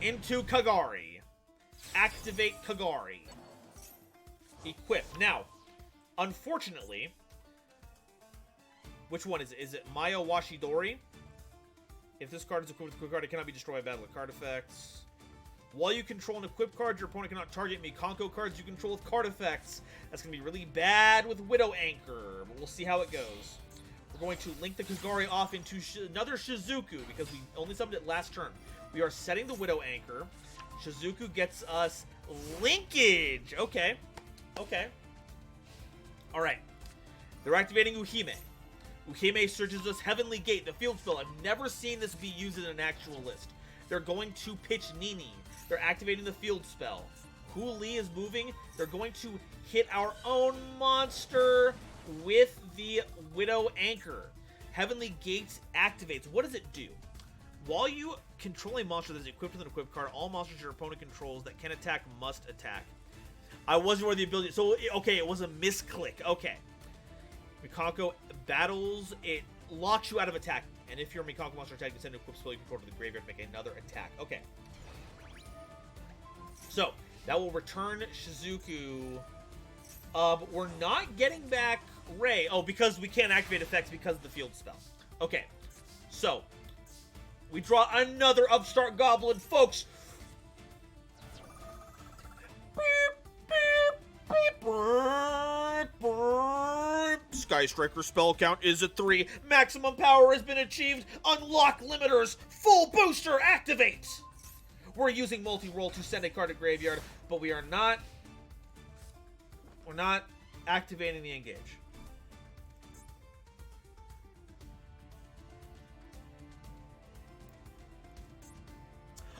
into Kagari. Activate Kagari. Equip. Now, unfortunately, which one is it? Is it Maya Washidori? If this card is equipped with a quick card, it cannot be destroyed by battle with card effects. While you control an equipped card, your opponent cannot target Mikanko cards you control with card effects. That's going to be really bad with Widow Anchor, but we'll see how it goes. We're going to link the Kagari off into another Shizuku, because we only summoned it last turn. We are setting the Widow Anchor. Shizuku gets us linkage. Okay. Okay. Alright. They're activating Uhime. Uhime searches us Heavenly Gate, the field spell. I've never seen this be used in an actual list. They're going to pitch Nini. They're activating the field spell. Huli is moving. They're going to hit our own monster with the Widow Anchor. Heavenly Gates activates. What does it do? While you control a monster that is equipped with an equipped card, all monsters your opponent controls that can attack must attack. I wasn't aware of the ability. So, okay, it was a misclick. Okay. Mikanko battles. It locks you out of attack. And if your Mikako monster attack is sent to equip spell, you can go to the graveyard and make another attack. Okay. So, that will return Shizuku. We're not getting back Ray. Oh, because we can't activate effects because of the field spell. Okay. So, we draw another Upstart Goblin, folks. Sky Striker spell count is at 3. Maximum power has been achieved. Unlock limiters. Full booster activate. We're using multi-roll to send a card to graveyard, but we're not activating the engage.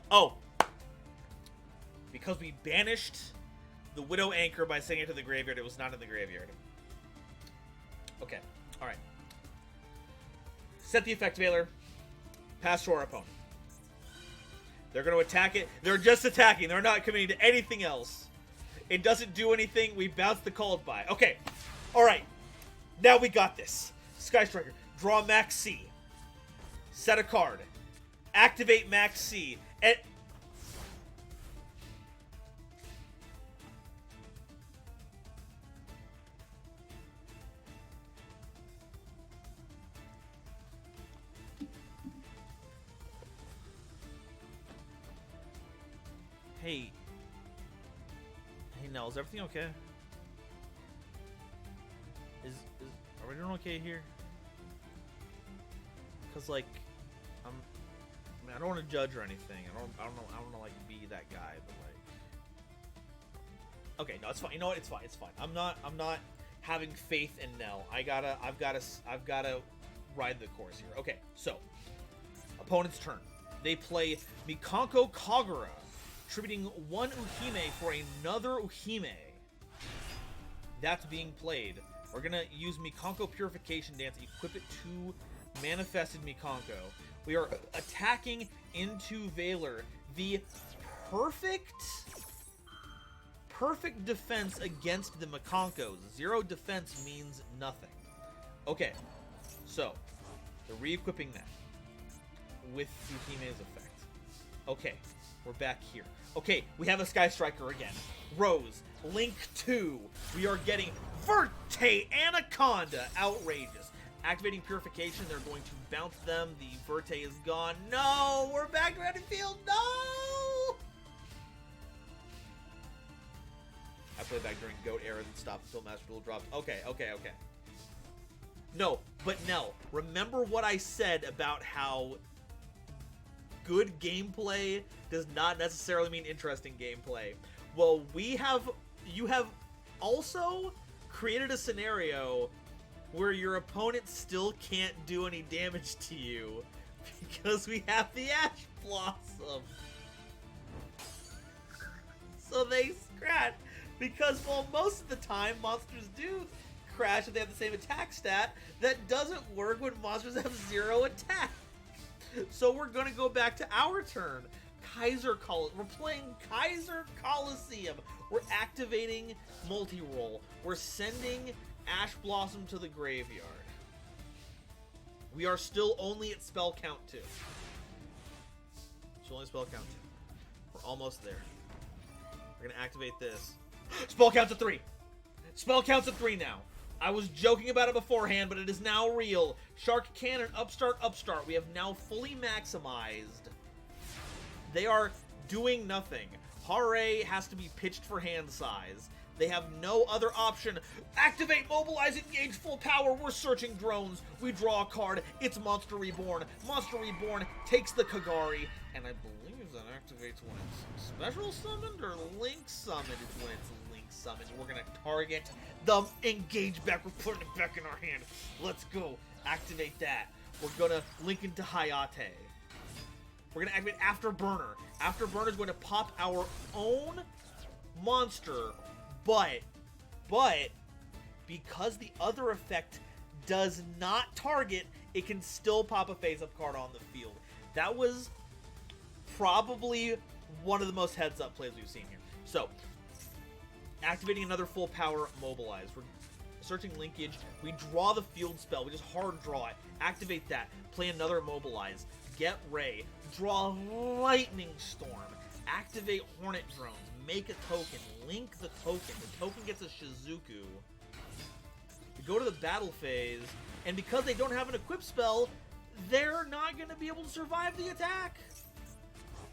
Oh, because we banished the Widow Anchor by sending it to the graveyard, it was not in the graveyard. Okay, alright. Set the effect veiler. Pass to our opponent. They're going to attack it. They're just attacking. They're not committing to anything else. It doesn't do anything. We bounce the called by. Okay, alright. Now we got this. Sky Striker. Draw Max C. Set a card. Activate Max C. And Hey, Nell, is everything okay? Are we doing okay here? Cause like, I mean, I don't want to judge or anything. I don't want to like be that guy, but like, okay, no, it's fine. You know what? It's fine. It's fine. I'm not having faith in Nell. I've gotta ride the course here. Okay, so opponent's turn. They play Mikanko Kagura, tributing 1 Uhime for another Uhime. That's being played. We're gonna use Mikanko Purification Dance, equip it to Manifested Mikanko. We are attacking into Veiler. The perfect defense against the Mikankos. 0 defense means nothing. Okay, so they're re-equipping that with Uhime's effect. Okay, we're back here. Okay, we have a Sky Striker again. Rose, Link 2. We are getting Verte Anaconda. Outrageous. Activating Purification, they're going to bounce them. The Verte is gone. No! We're back to Ready Field. No! I played back during GOAT era and stopped until Master Duel dropped. Okay. No, but Nell, remember what I said about how good gameplay does not necessarily mean interesting gameplay. Well, you have also created a scenario where your opponent still can't do any damage to you because we have the Ash Blossom. So they scratch. Because, well, most of the time, monsters do crash if they have the same attack stat. That doesn't work when monsters have 0 attack. So we're going to go back to our turn. We're playing Kaiser Coliseum. We're activating multi-roll. We're sending Ash Blossom to the graveyard. We are still only at spell count 2. Still only spell count 2. We're almost there. We're going to activate this. Spell counts at 3. Spell counts at 3 now. I was joking about it beforehand, but it is now real. Shark Cannon, Upstart. We have now fully maximized. They are doing nothing. Hare has to be pitched for hand size. They have no other option. Activate, mobilize, engage full power. We're searching drones. We draw a card. It's Monster Reborn. Monster Reborn takes the Kagari. And I believe that activates when it's special summoned or link summoned. It's when it's link summoned. We're going to target the engage back. We're putting it back in our hand. Let's go. Activate that. We're going to link into Hayate. We're going to activate Afterburner. Afterburner is going to pop our own monster. But, because the other effect does not target, it can still pop a face-up card on the field. That was probably one of the most heads-up plays we've seen here. So, activating another full power mobilize. searching linkage. We draw the field spell. We just hard draw it. Activate that. Play another immobilize. Get Ray. Draw Lightning Storm. Activate Hornet Drones. Make a token. Link the token. The token gets a Shizuku. We go to the battle phase, and because they don't have an equip spell, they're not going to be able to survive the attack.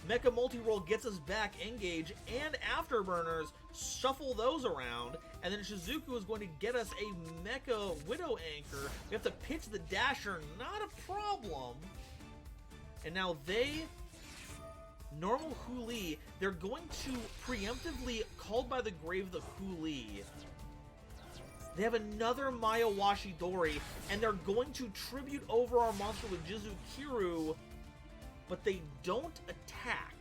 Mecha Multi-Roll gets us back Engage and Afterburners, shuffle those around, and then Shizuku is going to get us a Mecha Widow Anchor. We have to pitch the Dasher, not a problem. And now they, normal Huli, they're going to preemptively Called by the Grave the Huli. They have another Mayawashi Dori, and they're going to tribute over our monster with Jizukiru, but they don't attack.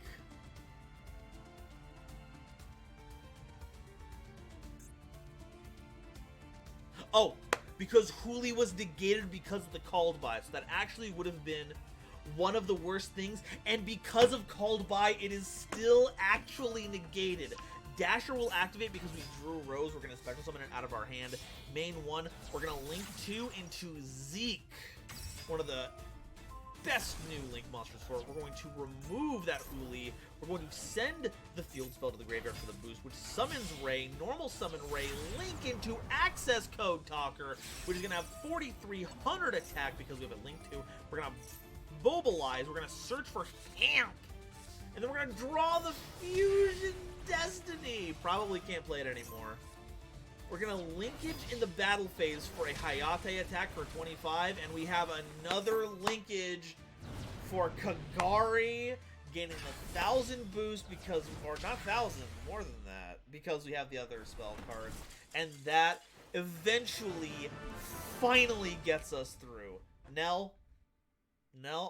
Oh, because Huli was negated because of the Called By, so that actually would have been one of the worst things, and because of Called By, it is still actually negated. Dasher will activate because we drew Rose. We're going to special summon it out of our hand. Main 1, we're going to link 2 into Zeke, one of the best new Link monsters for it. We're going to remove that Huli. We're going to send the field spell to the graveyard for the boost, which summons Ray, normal summon Ray, link into Access Code Talker, which is going to have 4,300 attack because we have a link to. We're going to mobilize. We're going to search for Camp. And then we're going to draw the Fusion Destiny. Probably can't play it anymore. We're going to linkage in the battle phase for a Hayate attack for 25, and we have another linkage for Kagari gaining 1,000 boost because, or not 1,000, more than that, because we have the other spell cards. And that eventually, finally gets us through. Nell,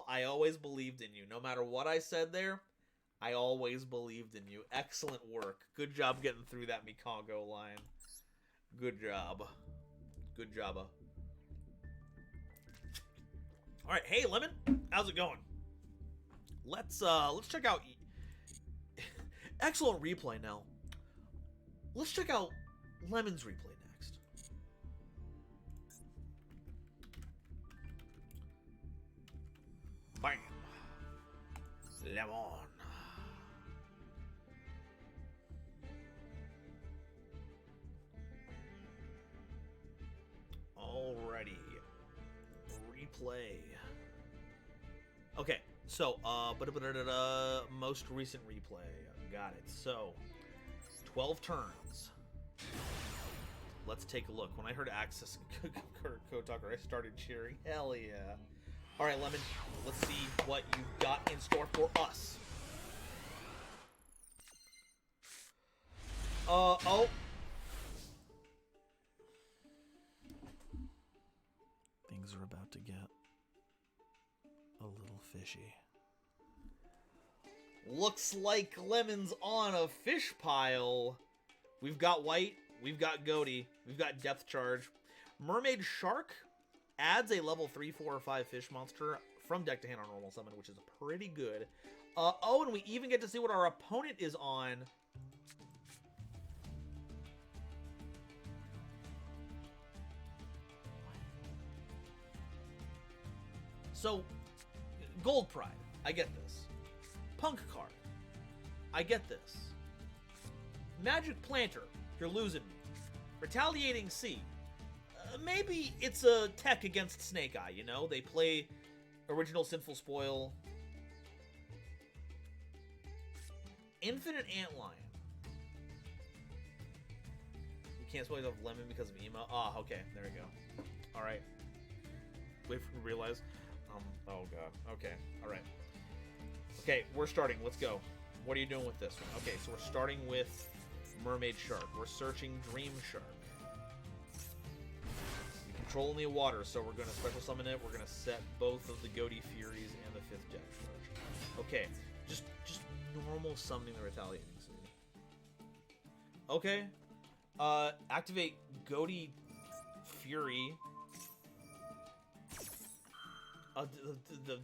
I always believed in you. No matter what I said there, I always believed in you. Excellent work. Good job getting through that Mikango line. Good job. Good job. Alright, hey Lemon, how's it going? Let's check out excellent replay now. Let's check out Lemon's replay next. Bam. Lemon. Alrighty. Replay. Okay, so, most recent replay. Got it. So, 12 turns. Let's take a look. When I heard Access Code Talker, I started cheering. Hell yeah. Alright, Lemon, let's see what you've got in store for us. Oh. Things are about to get a little fishy. Looks like Lemon's on a fish pile. We've got White, we've got Goaty, we've got Depth Charge. Mermaid Shark adds a level 3, 4, or 5 fish monster from deck to hand on normal summon, which is pretty good. Oh, and we even get to see what our opponent is on. So, Gold Pride, I get this. Punk Card, I get this. Magic Planter, you're losing me. Retaliating Sea, maybe it's a tech against Snake Eye, you know? They play original Sinful Spoil. Infinite Antlion. You can't spoil yourself Lemon because of emo. Ah, okay, there we go. Alright. Wait for me to realize. Oh god. Okay, alright. Okay, we're starting. Let's go. What are you doing with this one? Okay, so we're starting with Mermaid Shark. We're searching Dream Shark. We control only water, so we're going to special summon it. We're going to set both of the Goaty Furies and the 5th Deck Charge. Okay, just normal summoning the Retaliating Sea. Okay. Activate Goaty Fury. The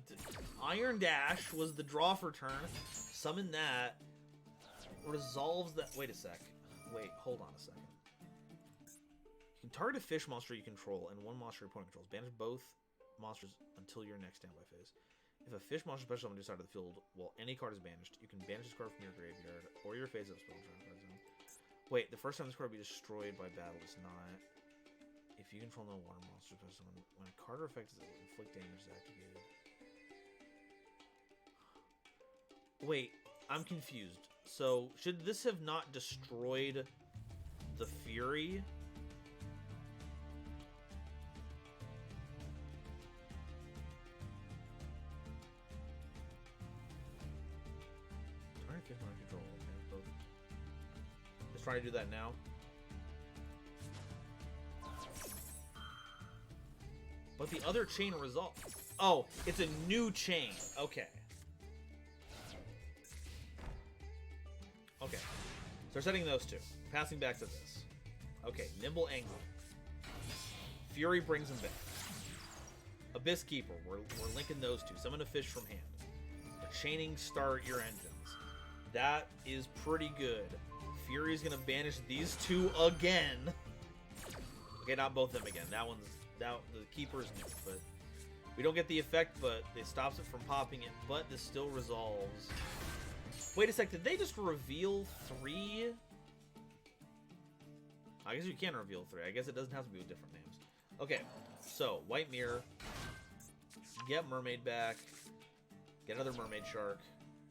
Iron Dash was the draw for turn. Summon that. Resolves that. Wait a sec. Wait, hold on a second. You can Target a fish monster you control and one monster your opponent controls. Banish both monsters until your next standby phase. If a fish monster special summon to the side of the field while any card is banished, you can banish this card from your graveyard or your phase-up spell card zone. Wait, the first time this card will be destroyed by battle is not... If you control no water monster special summon, when a card or effect is inflict damage is activated. Wait, I'm confused. So, should this have not destroyed the Fury? Let's try to do that now. But the other chain resolved. Oh, it's a new chain. Okay. Okay. So we're setting those two. Passing back to this. Okay, Nimble Angler. Fury brings him back. Abyss Keeper. We're linking those two. Summon a fish from hand. A chaining start your engines. That is pretty good. Fury's gonna banish these two again. Okay, not both of them again. That one's the keeper's new, but we don't get the effect, but it stops it from popping it, but this still resolves. Wait a sec, did they just reveal 3? I guess you can reveal 3. I guess it doesn't have to be with different names. Okay, so White Mirror. Get Mermaid back. Get another Mermaid Shark.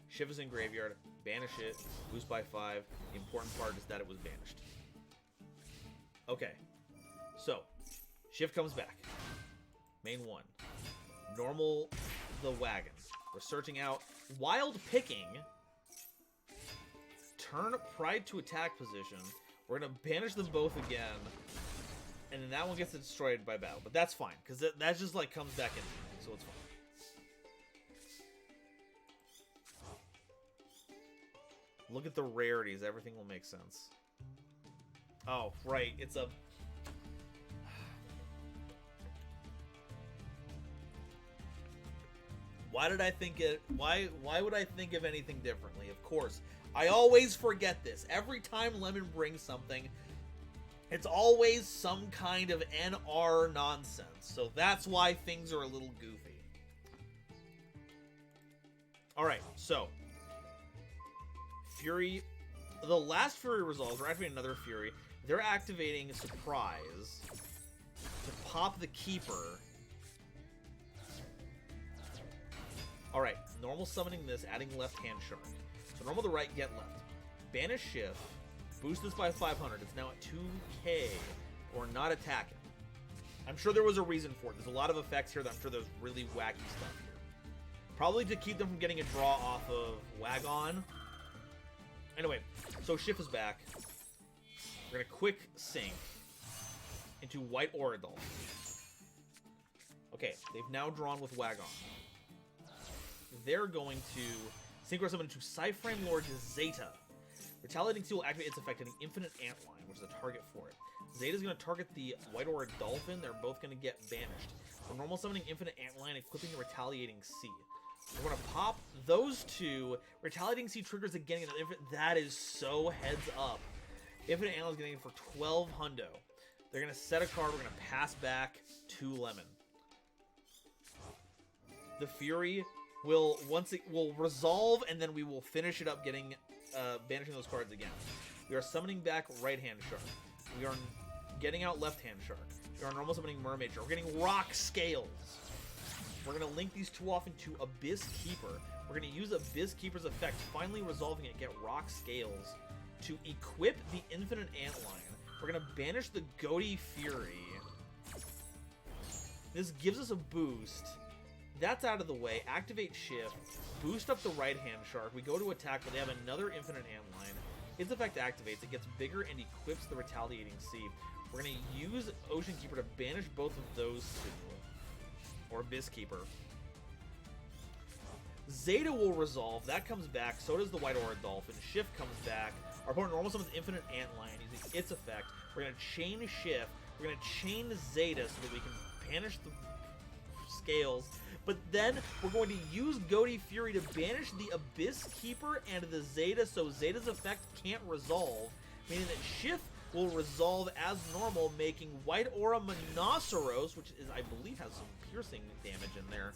Shiv is in graveyard. Banish it. Boost by 5. The important part is that it was banished. Okay. So, Shiv comes back. Main 1. Normal the wagon. We're searching out Wild Picking. Turn Pride to attack position. We're going to banish them both again. And then that one gets destroyed by battle. But that's fine, because that just like comes back in. So it's fine. Look at the rarities. Everything will make sense. Oh, right. It's a... Why did I think it... Why would I think of anything differently? Of course. I always forget this. Every time Lemon brings something, it's always some kind of NR nonsense. So that's why things are a little goofy. Alright, so... Fury, the last Fury resolves, we're activating another Fury. They're activating Surprise to pop the Keeper. Alright, normal summoning this, adding left hand Shark. So normal to right, get left. Banish Shift, boost this by 500. It's now at 2k, or not attacking. I'm sure there was a reason for it. There's a lot of effects here that I'm sure there's really wacky stuff here. Probably to keep them from getting a draw off of Wagon. Anyway, so Shift is back. We're going to quick sync into White Oradol. Okay, they've now drawn with Wagon. They're going to synchro summon into Psyframe Lord Zeta. Retaliating Seal will activate its effect in the Infinite Antline, which is a target for it. Zeta's going to target the White Aura Dolphin. They're both going to get banished. For normal summoning Infinite Antline, equipping the Retaliating Sea. We're going to pop those two. Retaliating Sea triggers again. That is so heads up. Infinite Antline is getting for 12 hundo. They're going to set a card. We're going to pass back to Lemon. The Fury will resolve, and then we will finish it up getting banishing those cards again. We are summoning back Right Hand Shark. We are getting out Left Hand Shark. We are normal summoning Mermaid Shark. We're getting Rock Scales. We're going to link these two off into Abyss Keeper. We're going to use Abyss Keeper's effect, finally resolving it, get Rock Scales to equip the Infinite Antline. We're going to banish the Goaty Fury. This gives us a boost. That's out of the way. Activate Shift. Boost up the Right Hand Shark. We go to attack, but they have another Infinite Antline. Its effect activates. It gets bigger and equips the Retaliating Sea. We're going to use Ocean Keeper to banish both of those two. Or Abyss Keeper. Zeta will resolve. That comes back. So does the White Aura Dolphin. Shift comes back. Our opponent normal summons Infinite Antline using its effect. We're going to chain Shift. We're going to chain Zeta so that we can banish the Scales. But then we're going to use Goaty Fury to banish the Abyss Keeper and the Zeta, so Zeta's effect can't resolve, meaning that Shift will resolve as normal, making White Aura Monoceros, which is, I believe, has some piercing damage in there,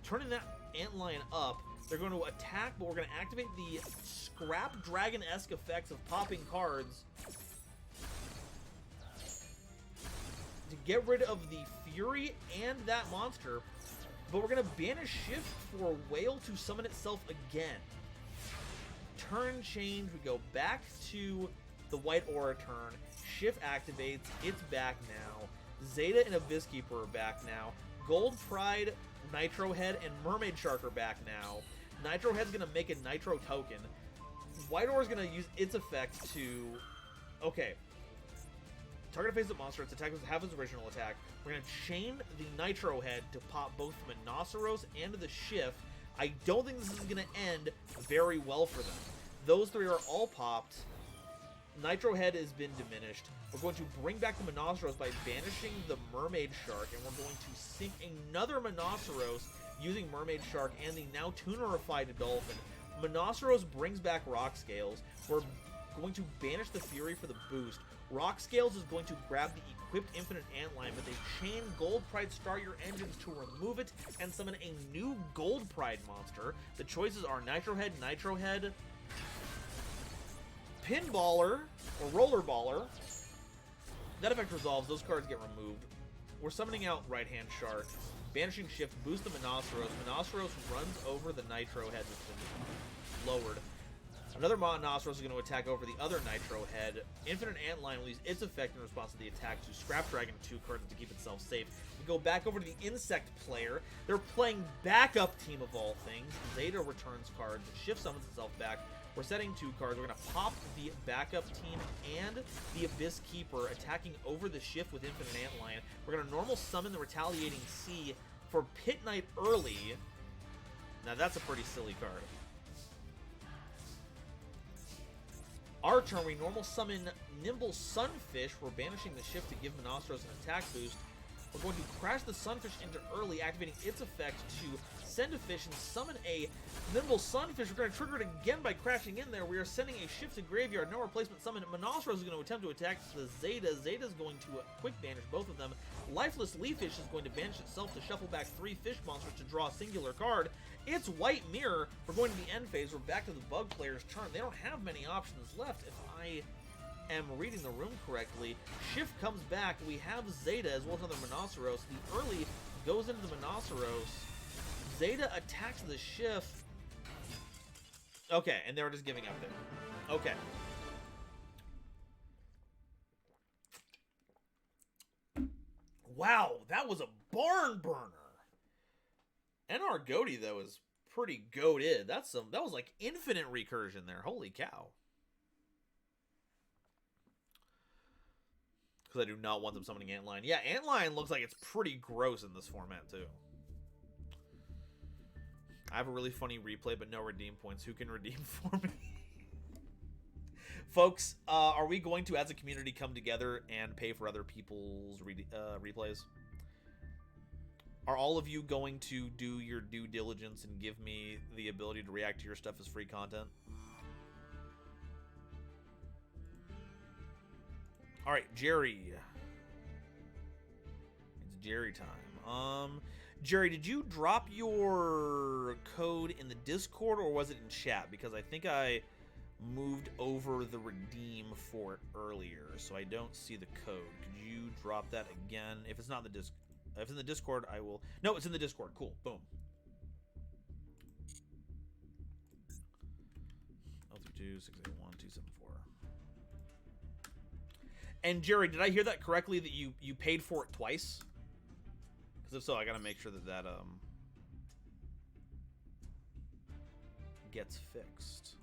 turning that antlion up. They're going to attack, but we're going to activate the Scrap Dragon-esque effects of popping cards to get rid of the Fury and that monster, but we're going to banish Shift for Whale to summon itself again. Turn change, we go back to the White Aura turn. Shift activates, it's back now. Zeta and Abyss Keeper are back now. Gold Pride, Nitro Head, and Mermaid Shark are back now. Nitro Head's going to make a Nitro token. White Aura's going to use its effect to... Okay. Target a face-up monster, its attack was half its original attack. We're going to chain the Nitro Head to pop both Monoceros and the Shift. I don't think this is going to end very well for them. Those three are all popped. Nitro Head has been diminished. We're going to bring back the Monoceros by banishing the Mermaid Shark, and we're going to sink another Monoceros using Mermaid Shark and the now tunerified Dolphin. Monoceros brings back Rock Scales. We're going to banish the Fury for the boost. Rock Scales is going to grab the equipped Infinite Antlion, but they chain Gold Pride Start Your Engines to remove it and summon a new Gold Pride monster. The choices are Nitro Head, Pinballer, or Rollerballer. That effect resolves, those cards get removed. We're summoning out Right Hand Shark, banishing Shift, boost the Monoceros. Monoceros runs over the Nitro Head that's been lowered. Another Monoceros is going to attack over the other Nitro Head. Infinite Antlion will use its effect in response to the attack to Scrap Dragon 2 cards to keep itself safe. We go back over to the Insect player. They're playing backup team of all things. Zeta returns cards. Shift summons itself back. We're setting 2 cards. We're going to pop the backup team and the Abyss Keeper, attacking over the Shift with Infinite Antlion. We're going to normal summon the Retaliating Sea for Pit Knight early. Now that's a pretty silly card. Our turn, we normal summon Nimble Sunfish. We're banishing the Shift to give Monoceros an attack boost. We're going to crash the Sunfish into early, activating its effect to send a fish and summon a Nimble Sunfish. We're going to trigger it again by crashing in there. We are sending a Shift to graveyard. No replacement summon. Monoceros is going to attempt to attack the Zeta. Zeta is going to quick banish both of them. Lifeless Leafish is going to banish itself to shuffle back 3 fish monsters to draw a singular card. It's White Mirror. We're going to the end phase. We're back to the Bug player's turn. They don't have many options left if I am reading the room correctly. Shift comes back. We have Zeta as well as another Monoceros. The early goes into the Monoceros. Zeta attacks the Shift. Okay, and they were just giving up there. Okay. Wow, that was a barn burner. NR Goaty, though, is pretty goated. That was like infinite recursion there. Holy cow. Because I do not want them summoning Antlion. Yeah, Antlion looks like it's pretty gross in this format, too. I have a really funny replay, but no redeem points. Who can redeem for me? Folks, are we going to, as a community, come together and pay for other people's replays? Are all of you going to do your due diligence and give me the ability to react to your stuff as free content? All right, Jerry. It's Jerry time. Jerry, did you drop your code in the Discord or was it in chat? Because I think I moved over the redeem for it earlier, so I don't see the code. Could you drop that again? If it's not in the if it's in the Discord, I will. No, it's in the Discord. Cool. Boom. 032 681 274. And Jerry, did I hear that correctly that you paid for it twice? Because if so, I gotta make sure that that gets fixed.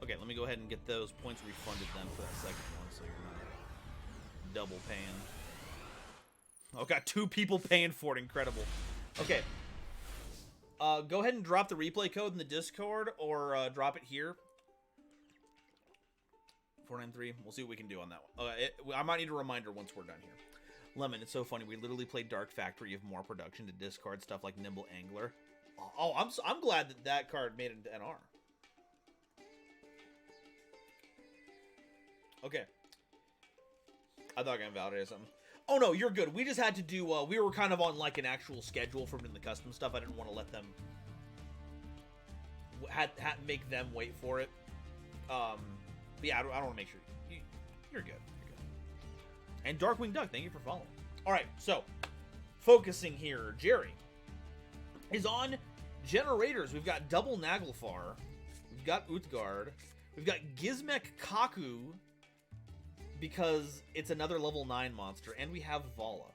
Okay, let me go ahead and get those points refunded then for that second one, so you're not double paying. Oh, got 2 people paying for it. Incredible. Okay. Go ahead and drop the replay code in the Discord or drop it here 493. We'll see what we can do on that one. I might need a reminder once we're done here. Lemon, it's so funny. We literally played Dark Factory. You have more production to discard stuff like Nimble Angler. Oh, I'm glad that that card made it into NR. Okay. I thought I got validated something. Oh no, you're good. We just had to do. We were kind of on like an actual schedule for doing the custom stuff. I didn't want to let them. Had make them wait for it. But yeah, I don't want to make sure you're good. And Darkwing Duck, thank you for following. All right, so focusing here, Jerry is on generators. We've got double Naglfar, we've got Utgard, we've got Gizmek Kaku because it's another level 9 monster, and we have Vala.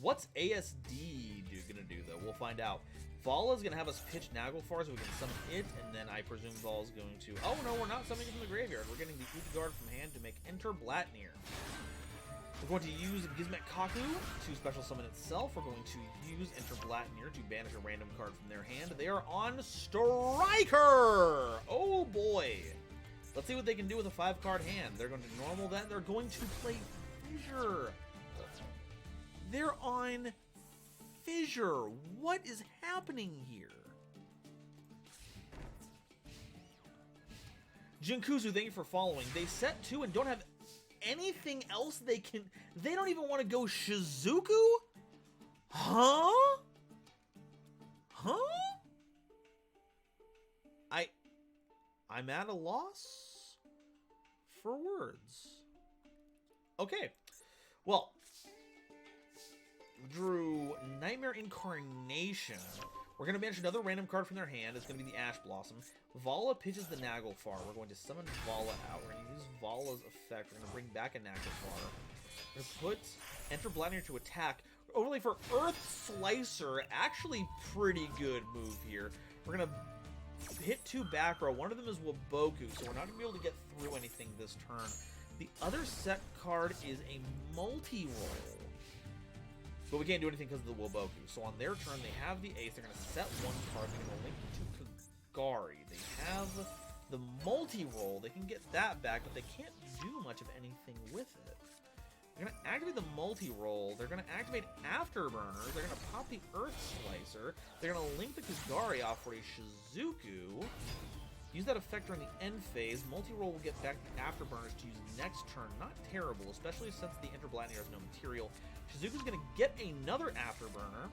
What's ASD gonna do though? We'll find out. Vala's gonna have us pitch Naglfar so we can summon it, and then I presume Vala's going to. Oh no, we're not summoning it from the graveyard. We're getting the Utgard from hand to make Enter Blatnir. We're going to use Gizmek Kaku to special summon itself. We're going to use Enter Blatnir to banish a random card from their hand. They are on Striker! Oh boy! Let's see what they can do with a 5-card hand. They're going to normal that. They're going to play Fissure. They're on Fissure. What is happening here? Jinkuzu, thank you for following. They set 2 and don't have anything else they can. They don't even want to go Shizuku? Huh? I'm at a loss for words. Okay. Well, drew Nightmare Incarnation. We're going to banish another random card from their hand. It's going to be the Ash Blossom. Vala pitches the Naglfar. We're going to summon Vala out. We're going to use Vala's effect. We're going to bring back a Naglfar. We're going to put Enter Blatnir to attack. Overlay for Earth Slicer. Actually pretty good move here. We're going to hit 2 back row. One of them is Waboku, so we're not going to be able to get through anything this turn. The other set card is a multi-roll. But we can't do anything because of the Waboku. So on their turn, they have the ace. They're going to set 1 card. They're going to link it to Kagari. They have the multi-roll. They can get that back, but they can't do much of anything with it. They're going to activate the multi-roll. They're going to activate Afterburners. They're going to pop the Earth Slicer. They're going to link the Kagari off for a Shizuku. Use that effect during the end phase. Multi-roll will get back the Afterburners to use next turn. Not terrible, especially since the Enter Blatnir has no material. Shizuku's going to get another Afterburner.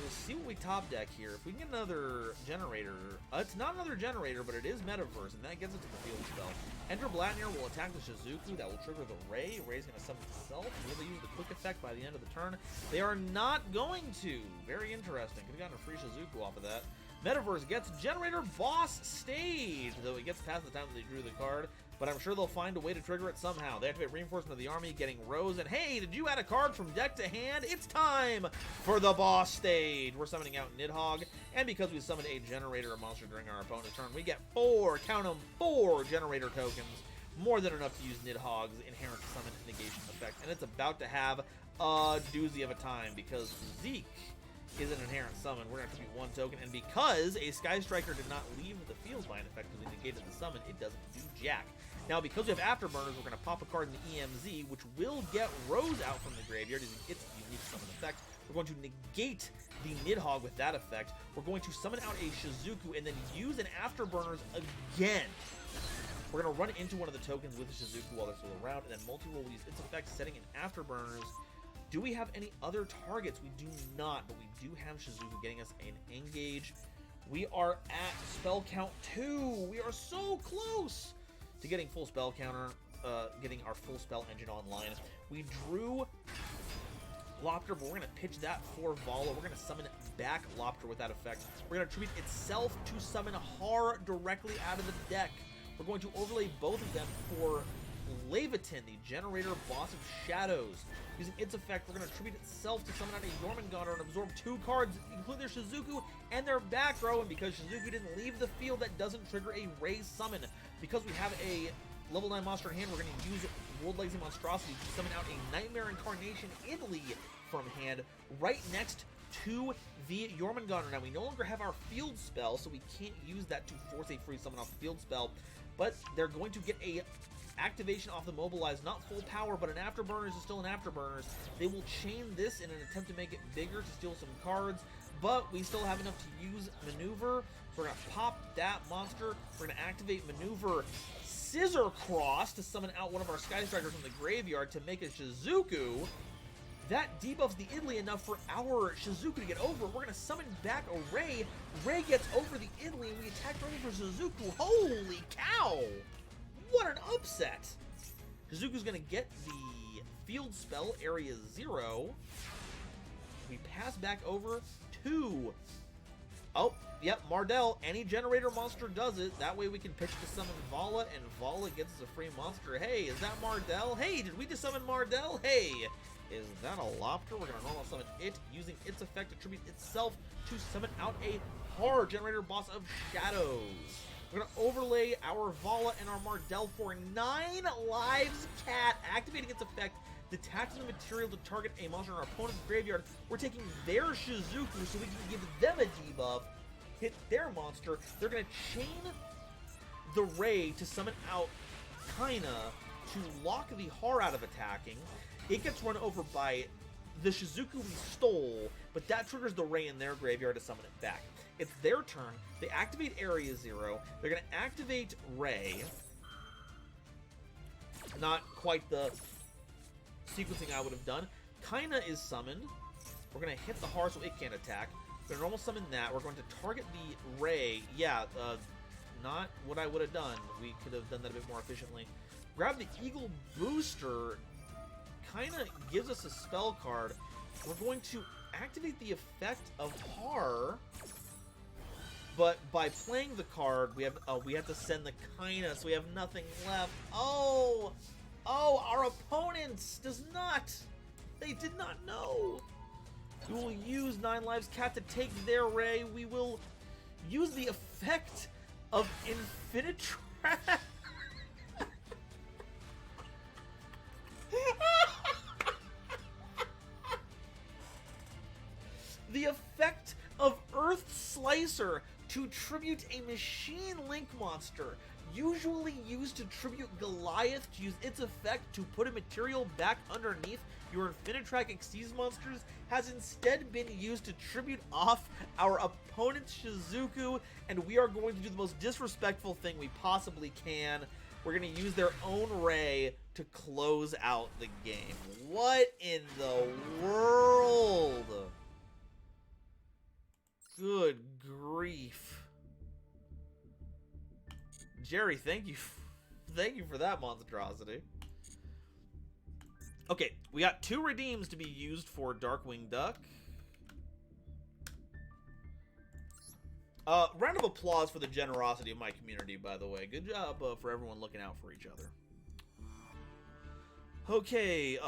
We'll see what we top deck here. If we can get another generator, it's not another generator, but it is Metaverse, and that gets it to the field spell. Enter Blatnir will attack the Shizuku. That will trigger the Ray. Ray's going to summon itself. Will they use the quick effect by the end of the turn? They are not going to. Very interesting. Could have gotten a free Shizuku off of that. Metaverse gets Generator Boss Stage, though it gets past the time that they drew the card. But I'm sure they'll find a way to trigger it somehow. They activate Reinforcement of the Army, getting Rose. And hey, did you add a card from deck to hand? It's time for the boss stage. We're summoning out Nidhogg. And because we summoned a generator monster during our opponent's turn, we get 4, count them, 4 generator tokens. More than enough to use Nidhogg's inherent summon negation effect. And it's about to have a doozy of a time because Zeke is an inherent summon. We're going to attribute 1 token. And because a Sky Striker did not leave the field by an effect because we negated the summon, it doesn't do jack. Now, because we have Afterburners, we're going to pop a card in the EMZ, which will get Rose out from the graveyard using its unique summon effect. We're going to negate the Nidhogg with that effect. We're going to summon out a Shizuku and then use an Afterburners again. We're going to run into one of the tokens with the Shizuku while they're still around, and then multi-roll will use its effect, setting in Afterburners. Do we have any other targets? We do not, but we do have Shizuku getting us an engage. We are at spell count 2. We are so close to getting full spell counter, getting our full spell engine online. We drew Lopter, but we're going to pitch that for Vala. We're going to summon back Lopter with that effect. We're going to attribute itself to summon Har directly out of the deck. We're going to overlay both of them for Leviathan, the generator boss of shadows. Using its effect, we're going to attribute itself to summon out a Jormungandr and absorb 2 cards, including their Shizuku and their back row. And because Shizuku didn't leave the field, that doesn't trigger a Ray summon. Because we have a level 9 monster in hand, we're going to use World Legacy Monstrosity to summon out a Nightmare Incarnation Italy from hand right next to the Jormungandr. Now, we no longer have our field spell, so we can't use that to force a free summon off the field spell. But they're going to get a activation off the Mobilize, not full power, but an Afterburners is still an Afterburners. They will chain this in an attempt to make it bigger to steal some cards, but we still have enough to use Maneuver. So we're going to pop that monster. We're going to activate Maneuver Scissor Cross to summon out one of our Sky Strikers from the graveyard to make a Shizuku. That debuffs the Idly enough for our Shizuku to get over. We're going to summon back a Ray. Ray gets over the Idly, and we attack Ray for Shizuku. Holy cow! What an upset! Shizuku's going to get the field spell, Area 0. We pass back over to... Oh, yep, Mardell. Any generator monster does it. That way we can pitch to summon Vala, and Vala gets us a free monster. Hey, is that Mardell? Hey, did we just summon Mardell? Hey! Is that a Lopter? We're going to normal summon it, using its effect to tribute itself to summon out a horror generator boss of shadows. We're going to overlay our Vala and our Mardell for 9 lives. Cat, activating its effect, detaching the material to target a monster in our opponent's graveyard. We're taking their Shizuku so we can give them a debuff, hit their monster. They're going to chain the Ray to summon out Kaina to lock the horror out of attacking. It gets run over by the Shizuku we stole, but that triggers the Ray in their graveyard to summon it back. It's their turn. They activate Area 0. They're going to activate Ray. Not quite the sequencing I would have done. Kaina is summoned. We're going to hit the horror so it can't attack. We're going to normal summon that. We're going to target the Ray. Yeah, not what I would have done. We could have done that a bit more efficiently. Grab the Eagle Booster. Kinda gives us a spell card. We're going to activate the effect of Horror, but by playing the card, we have to send the Kaina, so we have nothing left. Oh, our opponents they did not know. We will use 9 lives cat to take their Ray. We will use the effect of Infinitrap. The effect of Earth Slicer to tribute a Machine Link monster, usually used to tribute Goliath, to use its effect to put a material back underneath your Infinitrack Xyz monsters, has instead been used to tribute off our opponent's Shizuku, and we are going to do the most disrespectful thing we possibly can. We're going to use their own Ray to close out the game. What in the world? Good grief. Jerry, thank you for that monstrosity. Okay, we got 2 redeems to be used for Darkwing Duck. Round of applause for the generosity of my community, by the way. Good job for everyone looking out for each other. Okay,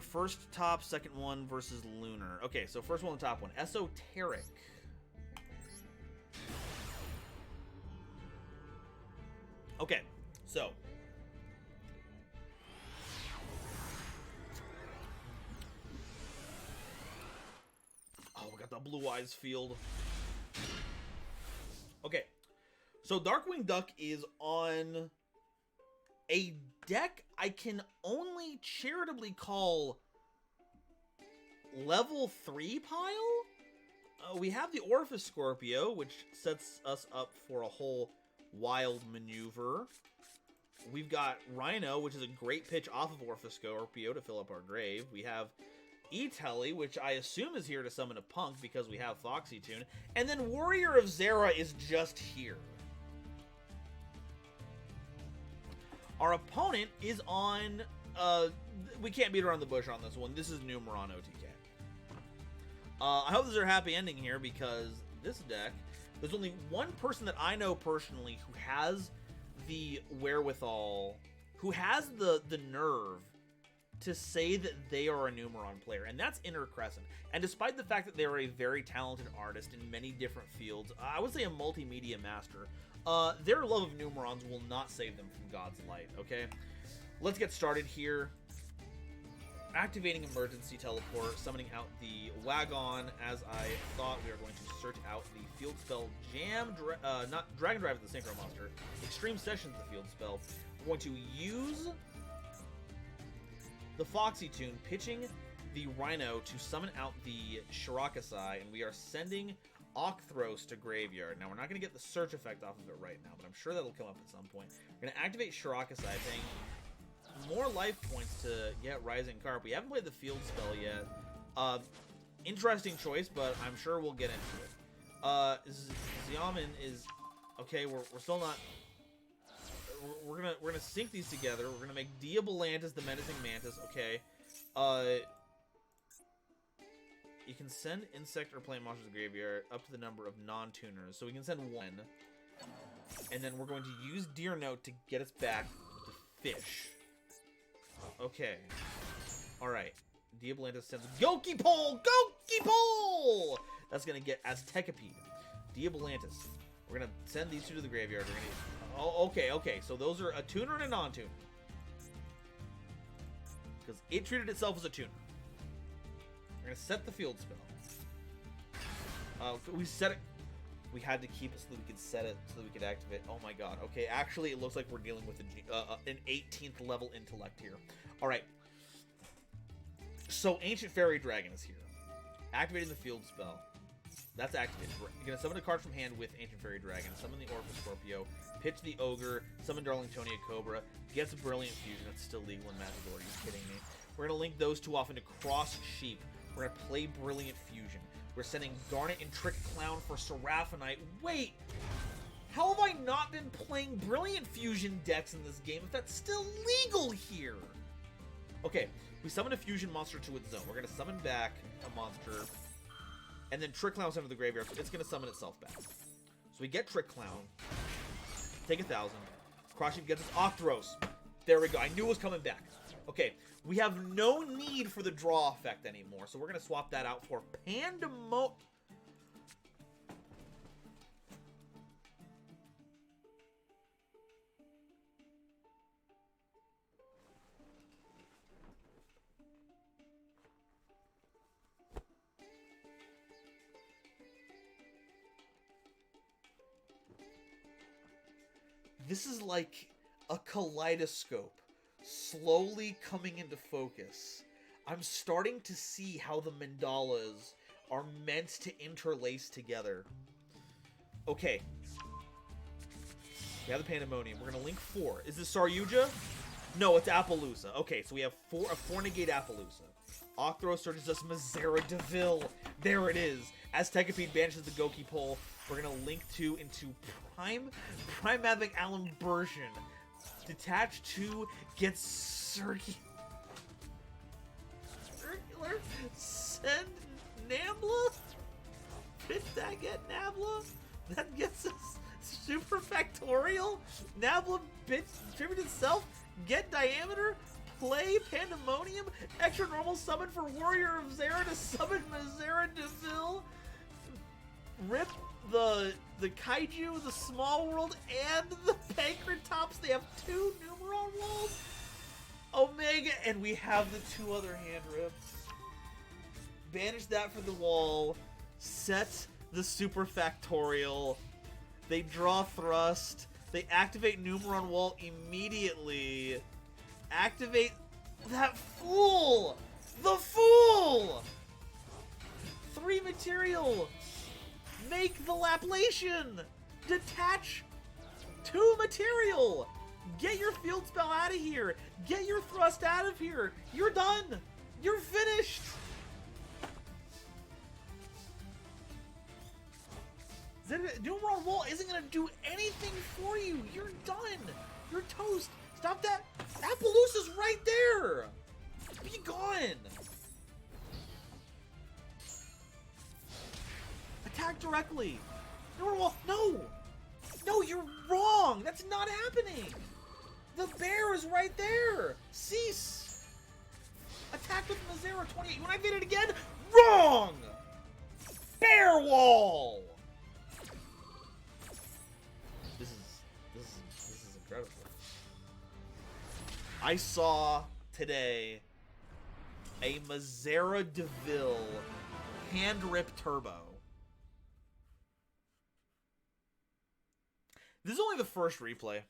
first top, second one versus Lunar. Okay, so first one on the top one. Esoteric. Okay, so. Oh, we got the Blue Eyes field. Okay, so Darkwing Duck is on a deck I can only charitably call level 3 pile. We have the Orifice Scorpio, which sets us up for a whole wild maneuver. We've got Rhino, which is a great pitch off of Orifice Scorpio to fill up our grave. We have E-Telly, which I assume is here to summon a Punk because we have Foxy Tune. And then Warrior of Zera is just here. Our opponent is on... we can't beat around the bush on this one. This is Numeron OTK. I hope there's a happy ending here because this deck... There's only one person that I know personally who has the wherewithal, who has the nerve to say that they are a Numeron player, and that's Inner Crescent. And despite the fact that they are a very talented artist in many different fields, I would say a multimedia master, their love of Numerons will not save them from God's light, okay? Let's get started here. Activating Emergency Teleport, summoning out the Wagon, as I thought we were going to search out the field spell Jam, not Dragon Drive is the Synchro Monster, Extreme Sessions the field spell. We're going to use the Foxy Tune, pitching the Rhino to summon out the Shirakasai, and we are sending Octhros to Graveyard. Now, we're not going to get the search effect off of it right now, but I'm sure that'll come up at some point. We're going to activate Shirakasai, paying more life points to get Rising Carp. We haven't played the field spell yet. Interesting choice, but I'm sure we'll get into it. Xiamen is... Okay, we're still not... We're gonna sync these together. We're gonna make Diabolantis the Menacing Mantis. Okay. You can send insect or plant monsters to the graveyard up to the number of non-tuners. So we can send one. And then we're going to use Deer Note to get us back to fish. Okay. Alright. Diabolantis sends Goki Pole! Goki Pole! That's gonna get Aztekipede. Diabolantis. We're gonna send these two to the graveyard. We're gonna... Oh, okay. So those are a tuner and a non-tuner. Because it treated itself as a tuner. We're gonna set the field spell. We set it. We had to keep it so that we could set it so that we could activate. Oh my god. Okay, actually, it looks like we're dealing with an 18th level intellect here. All right. So Ancient Fairy Dragon is here, activating the field spell. That's activated. We're gonna summon a card from hand with Ancient Fairy Dragon. Summon the Oracle Scorpio. Pitch the Ogre. Summon Darling Tonia Cobra. Gets a Brilliant Fusion. That's still legal in Magic. Are you kidding me? We're gonna link those two off into Cross Sheep. We're gonna play Brilliant Fusion. We're sending Garnet and Trick Clown for Seraphinite. Wait! How have I not been playing Brilliant Fusion decks in this game if that's still legal here? Okay, we summon a fusion monster to its zone. We're gonna summon back a monster, and then Trick Clown's into the graveyard, so it's gonna summon itself back. So we get Trick Clown, take 1,000. Cross Sheep gets us Octhros. There we go. I knew it was coming back. Okay, we have no need for the draw effect anymore, so we're gonna swap that out for Pandemonium. This is like a kaleidoscope slowly coming into focus. I'm starting to see how the mandalas are meant to interlace together. Okay. We have the Pandemonium. We're going to link 4. Is this Saryuja? No, it's Appaloosa. Okay, so we have a 4-negate Appaloosa. Octhros searches us Mazera Deville. There it is. Aztekipede banishes the Goki Pole. We're going to link 2 into Primatic Alimbersion. Detach 2 gets Circular. Send Nambla. Did that get Nabla? That gets us Super Factorial. Nabla distribute itself. Get Diameter. Play Pandemonium. Extra normal summon for Warrior of Zera to summon Mazera Deville. Rip the Kaiju, the Small World, and the Pancratops. They have 2 Numeron walls. Omega, and we have the 2 other hand rips. Banish that for the wall. Set the Super Factorial. They draw Thrust. They activate Numeron Wall immediately. Activate that fool! The fool! 3 material. Make the Laplation. Detach 2 material. Get your field spell out of here. Get your Thrust out of here. You're done. You're finished. Numeron Wall isn't going to do anything for you. You're done. You're toast. Stop that. Appaloosa's right there. Be gone. Attack directly. Numeron Wall. No. No, you're wrong. That's not happening. The bear is right there. Cease. Attack with Mazera 28. When I did it again, wrong. Bear Wall. This is incredible. I saw today a Mazera Deville hand rip turbo. This is only the first replay.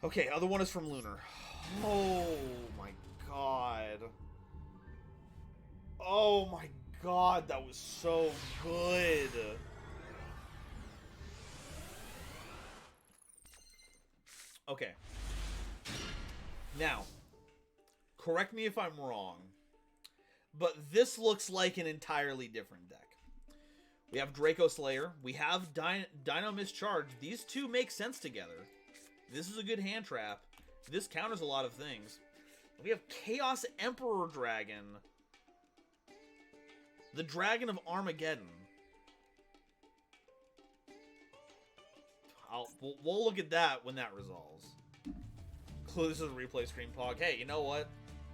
Okay, other one is from Lunar. Oh my god. Oh my god, that was so good. Okay. Now, correct me if I'm wrong, but this looks like an entirely different deck. We have Draco Slayer. We have Dino Mischarge. These two make sense together. This is a good hand trap. This counters a lot of things. We have Chaos Emperor Dragon. The Dragon of Armageddon. We'll look at that when that resolves. This is a replay stream pog. Hey, you know what?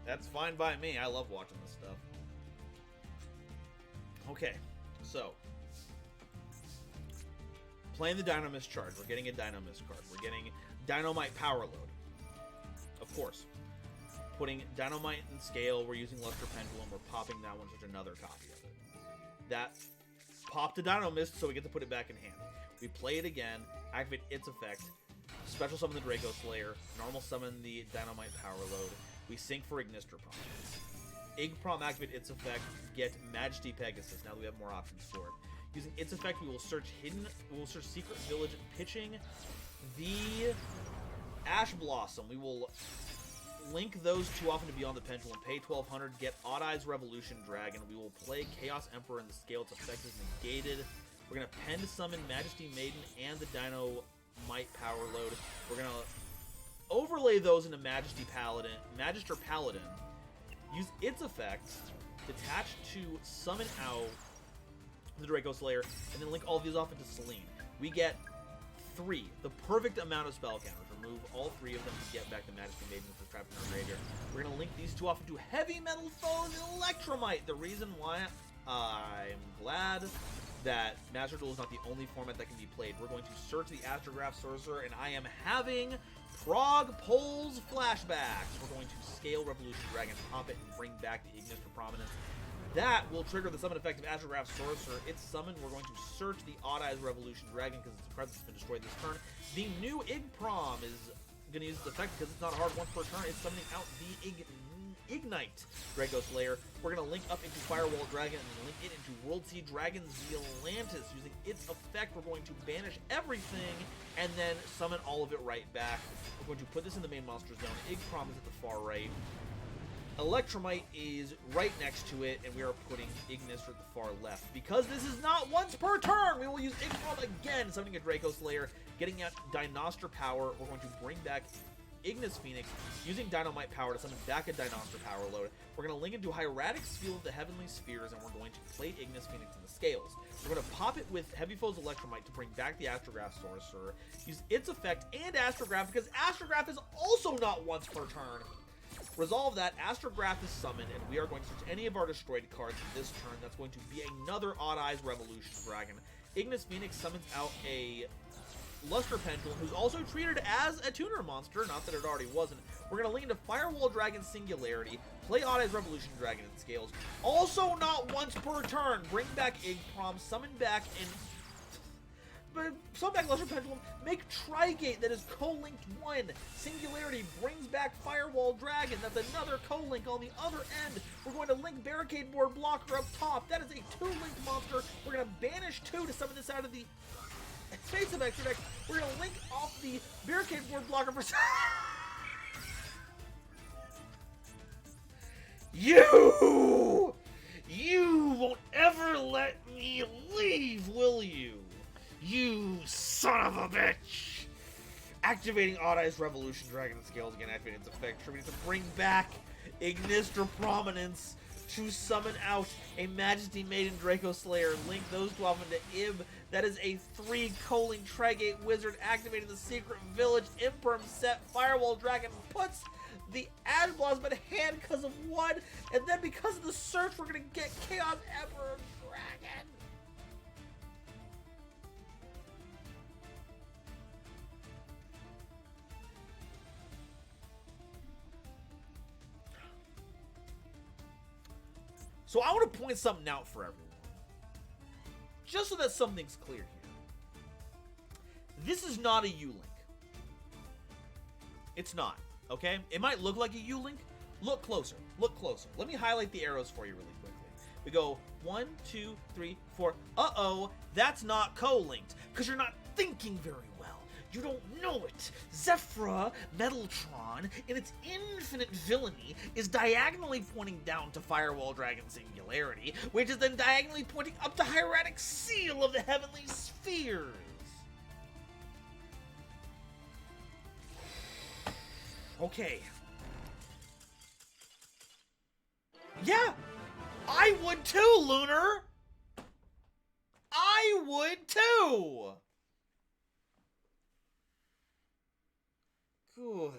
That's fine by me. I love watching this stuff. Okay, so playing the Dino Mischarge. We're getting a Dino Mist card. We're getting Dynamite Power Load. Of course. Putting Dynamite in scale. We're using Luster Pendulum. We're popping that one, such another copy of it. That popped a Dino Mist, so we get to put it back in hand. We play it again, activate its effect, special summon the Draco Slayer, normal summon the Dynamite Power Load. We sync for Ignister Prom. Igprom activate its effect, get Majesty Pegasus. Now that we have more options for it. Using its effect, we will search Secret Village, pitching the Ash Blossom. We will link those two off into Beyond the Pendulum, pay 1,200, get Odd Eyes Revolution Dragon. We will play Chaos Emperor in the scale. Its effect is negated. We're going to pen to summon Majesty Maiden and the Dino Might Power Load. We're going to overlay those into Magister Paladin. Use its effect, detach to summon out the Draco Slayer, and then link all of these off into Selene. We get 3, the perfect amount of spell counters. Remove all 3 of them to get back the Majesty Maiden, which is trapped in our graveyard. We're going to link these two off into Heavy Metal Foes and Electromite. The reason why I'm glad that Master Duel is not the only format that can be played. We're going to search the Astrograph Sorcerer, and I am having Prague Poles flashbacks. We're going to scale Revolution Dragon, pop it, and bring back the Ignis for Prominence. That will trigger the summon effect of Astrograph Sorcerer. It's summoned. We're going to search the Odd Eyes Revolution Dragon because it's a card that's been destroyed this turn. The new Igprom is going to use its effect because it's not hard once per turn. It's summoning out the Ignite Draco Slayer. We're going to link up into Firewall Dragon and then link it into World Sea Dragon's Violantis. Using its effect, we're going to banish everything and then summon all of it right back. We're going to put this in the main monster zone. Igprom is at the far right. Electromite is right next to it, and we are putting Ignis at the far left. Because this is not once per turn, we will use Igprom again, summoning a Draco Slayer, getting out Dinoster Power. We're going to bring back Ignis Phoenix, using Dynamite Power to summon back a Dinoster Power Load. We're going to link into Hieratic Field of the Heavenly Spheres, and we're going to play Ignis Phoenix in the scales. We're going to pop it with Heavy Foes Electromite to bring back the Astrograph Sorcerer, use its effect and Astrograph, because Astrograph is also not once per turn. Resolve that, Astrograph is summoned, and we are going to search any of our destroyed cards this turn. That's going to be another Odd Eyes Revolution Dragon. Ignis Phoenix summons out a Luster Pendulum, who's also treated as a tuner monster, not that it already wasn't. We're going to link into Firewall Dragon Singularity, play Odd Eyes Revolution Dragon in scales. Also not once per turn, bring back Igprom, summon back Luster Pendulum, make Trigate that is co-linked 1. Singularity brings back Firewall Dragon, that's another co-link on the other end. We're going to link Barricade Board Blocker up top, that is a 2-link monster. We're going to banish 2 to summon this out of the face of extra deck. We're going to link off the Barricade Board Blocker for... You won't ever let me leave, will you? You son of a bitch! Activating Odd Eyes Revolution Dragon scales again, activating its effect. Sure, we need to bring back Ignister Prominence to summon out a Majesty Maiden Draco Slayer. Link those 12 into Ib. That is a 3 Coling Trigate Wizard activating the Secret Village Imperm set. Firewall Dragon puts the Ash Blossom in hand because of 1, and then because of the search, we're going to get Chaos Emperor Dragon. So I want to point something out for everyone, just so that something's clear here. This is not a U-Link. It's not, okay? It might look like a U-Link. Look closer. Look closer. Let me highlight the arrows for you really quickly. We go 1, 2, 3, 4. Uh-oh, that's not co-linked, because you're not thinking very well. You don't know it. Zephyra Metaltron, in its infinite villainy, is diagonally pointing down to Firewall Dragon Singularity, which is then diagonally pointing up to Hieratic Seal of the Heavenly Spheres. Okay. Yeah, I would too, Lunar! I would too! Good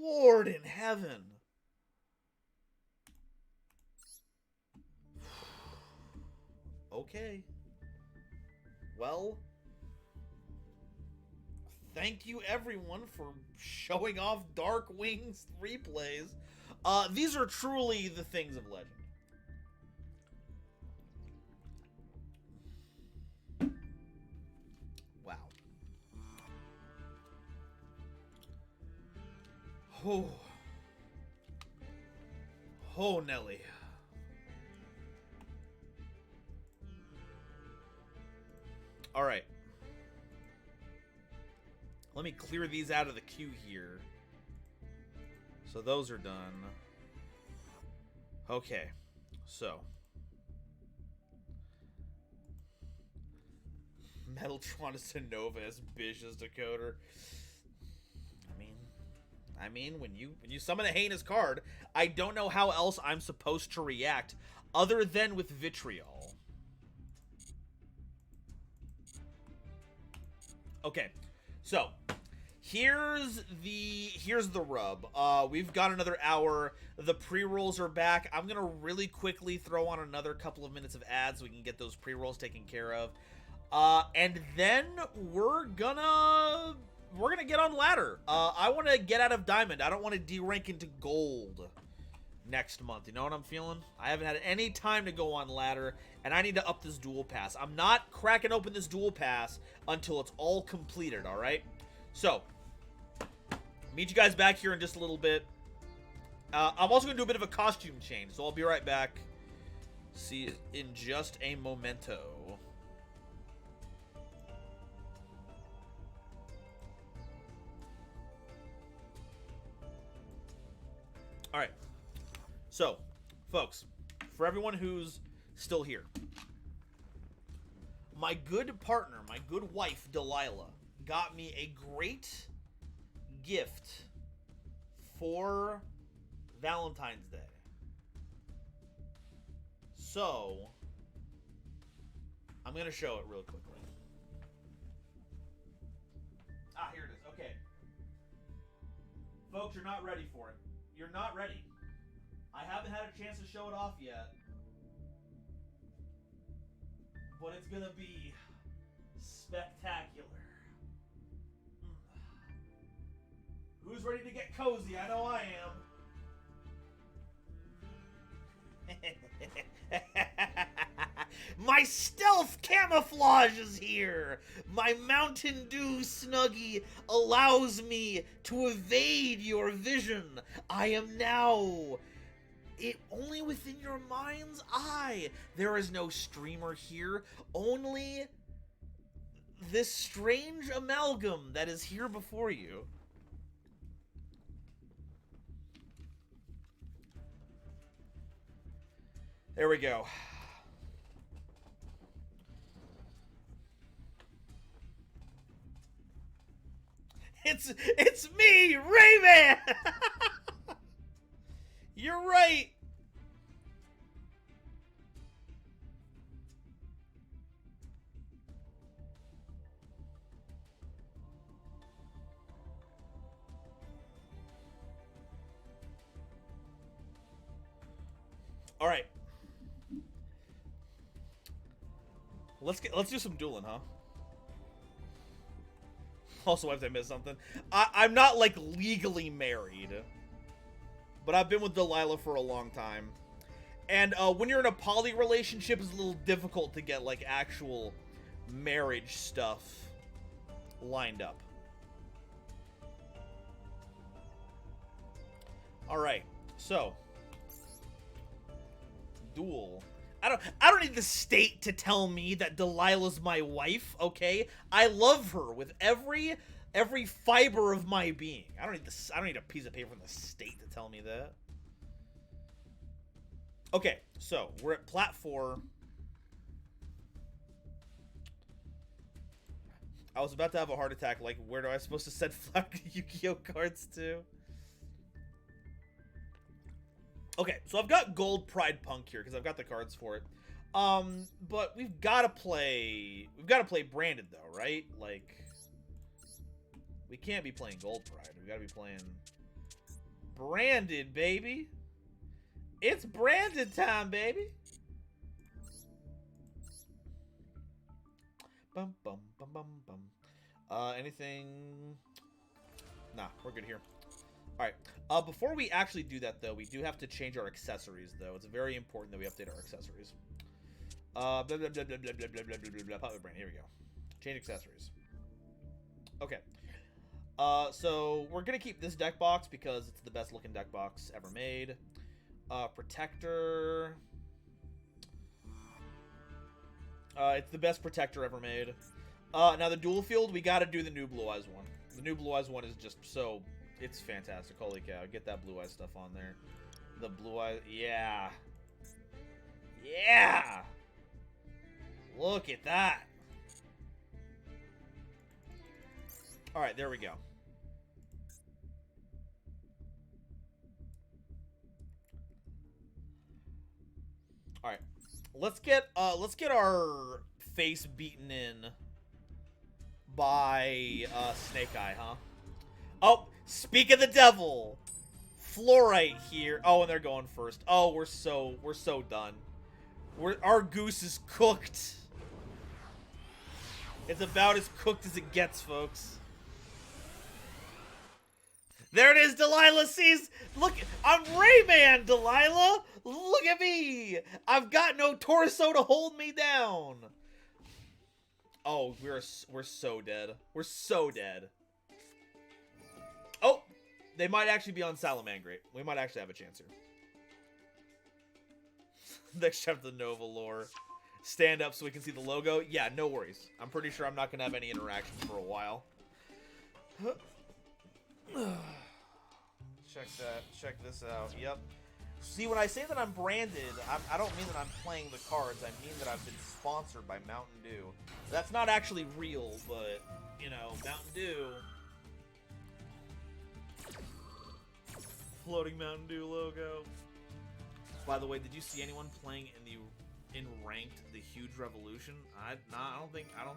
Lord in heaven. Okay. Well, thank you everyone for showing off Dark Wings replays. These are truly the things of legend. Wow. Oh. Oh, Nelly. All right. Let me clear these out of the queue here. So those are done. Okay. So. Metaltron is to Nova as Bish as Decoder. I mean, when you summon a heinous card, I don't know how else I'm supposed to react other than with vitriol. Okay, so here's the rub. We've got another hour. The pre-rolls are back. I'm gonna really quickly throw on another couple of minutes of ads so we can get those pre-rolls taken care of. And then we're gonna get on ladder. I want to get out of diamond. I don't want to de-rank into gold next month. You know what I'm feeling? I haven't had any time to go on ladder, and I need to up this dual pass. I'm not cracking open this dual pass until it's all completed, all right? So, meet you guys back here in just a little bit. I'm also going to do a bit of a costume change, so I'll be right back. See you in just a momento. All right. So, folks, for everyone who's still here, my good partner, my good wife, Delilah, got me a great gift for Valentine's Day. So, I'm going to show it real quickly. Ah, here it is. Okay. Folks, you're not ready for it. You're not ready. I haven't had a chance to show it off yet. But it's gonna be spectacular. Who's ready to get cozy? I know I am. My stealth camouflage is here! My Mountain Dew Snuggie allows me to evade your vision. I am now only within your mind's eye. There is no streamer here, only this strange amalgam that is here before you. There we go. It's me, Rayman! You're right. All right. Let's do some dueling, huh? Also, if I missed something, I'm not like legally married, but I've been with Delilah for a long time. And when you're in a poly relationship, it's a little difficult to get like actual marriage stuff lined up. All right, so duel. I don't need the state to tell me that Delilah's my wife. Okay, I love her with every fiber of my being. I don't need a piece of paper from the state to tell me that. Okay, so we're at Plat 4. I was about to have a heart attack. Like, where do I supposed to send flower Yu-Gi-Oh cards to? Okay, so I've got Gold Pride Punk here because I've got the cards for it. But we've got to play Branded though, right? Like, we can't be playing Gold Pride. We got to be playing Branded, baby. It's Branded time, baby. Bum bum bum bum bum. Anything? Nah, we're good here. Alright, before we actually do that, though, we do have to change our accessories, though. It's very important that we update our accessories. Blah, blah, blah, blah, blah, blah, blah, blah, blah, blah, Pop Brain. Here we go. Change accessories. Okay. So, we're gonna keep this deck box because it's the best looking deck box ever made. Protector. It's the best protector ever made. Now, the dual field, we gotta do the new Blue Eyes one. The new Blue Eyes one is just so... It's fantastic. Holy cow. Get that Blue Eyes stuff on there. The Blue Eyes... Yeah. Yeah! Look at that. Alright, there we go. Alright. Let's get our face beaten in by Snake Eye, huh? Oh, speak of the devil. Fluorite here. Oh, and they're going first. Oh, we're so done. Our goose is cooked. It's about as cooked as it gets, folks. There it is, Delilah sees. Look, I'm Rayman, Delilah. Look at me. I've got no torso to hold me down. Oh, we're so dead. We're so dead. Oh, they might actually be on Salamangreat. We might actually have a chance here. Next chapter, the Nova lore. Stand up so we can see the logo. Yeah, no worries. I'm pretty sure I'm not going to have any interaction for a while. Check this out. Yep. See, when I say that I'm branded, I don't mean that I'm playing the cards. I mean that I've been sponsored by Mountain Dew. That's not actually real, but, you know, Mountain Dew. Floating Mountain Dew logo. By the way, did you see anyone playing in ranked the Huge Revolution? I don't think I have. I don't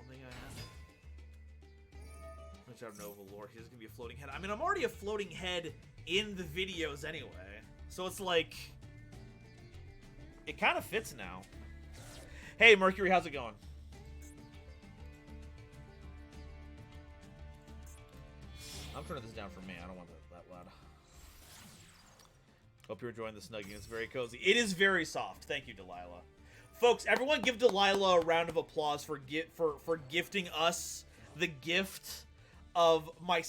think I have. Let's have Nova lore. He's gonna be a floating head. I mean, I'm already a floating head in the videos anyway, so it's like it kind of fits now. Hey, Mercury, how's it going? I'm turning this down for me. I don't want that loud. Hope you're enjoying the snugging. It's very cozy. It is very soft. Thank you, Delilah. Folks, everyone give Delilah a round of applause for gifting us the gift of my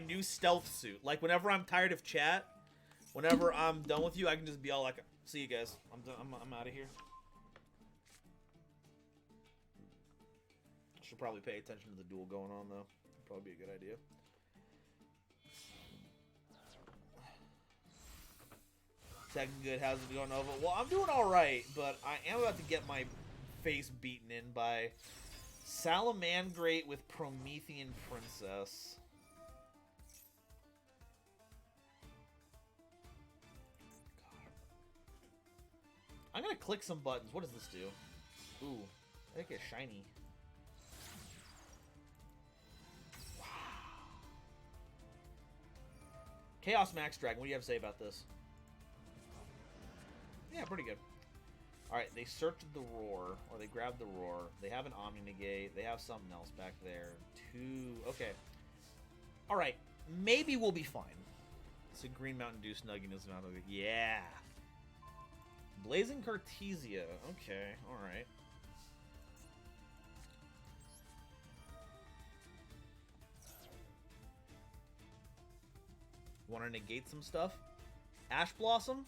new stealth suit. Like, whenever I'm tired of chat, whenever I'm done with you, I can just be all like, see you guys. I'm done. I'm out of here. Should probably pay attention to the duel going on, though. Probably be a good idea. Second good, how's it going, Nova? Well, I'm doing alright, but I am about to get my face beaten in by Salamangreat with Promethean Princess. God. I'm gonna click some buttons. What does this do? Ooh, I think it's shiny. Wow. Chaos Max Dragon, what do you have to say about this? Yeah, pretty good. Alright, they searched the roar, or they grabbed the roar. They have an Omni-Negate. They have something else back there. Okay. Alright, maybe we'll be fine. It's a Green Mountain Dew Snugginess Mountain. Yeah! Blazing Cartesia. Okay, alright. Want to negate some stuff? Ash Blossom?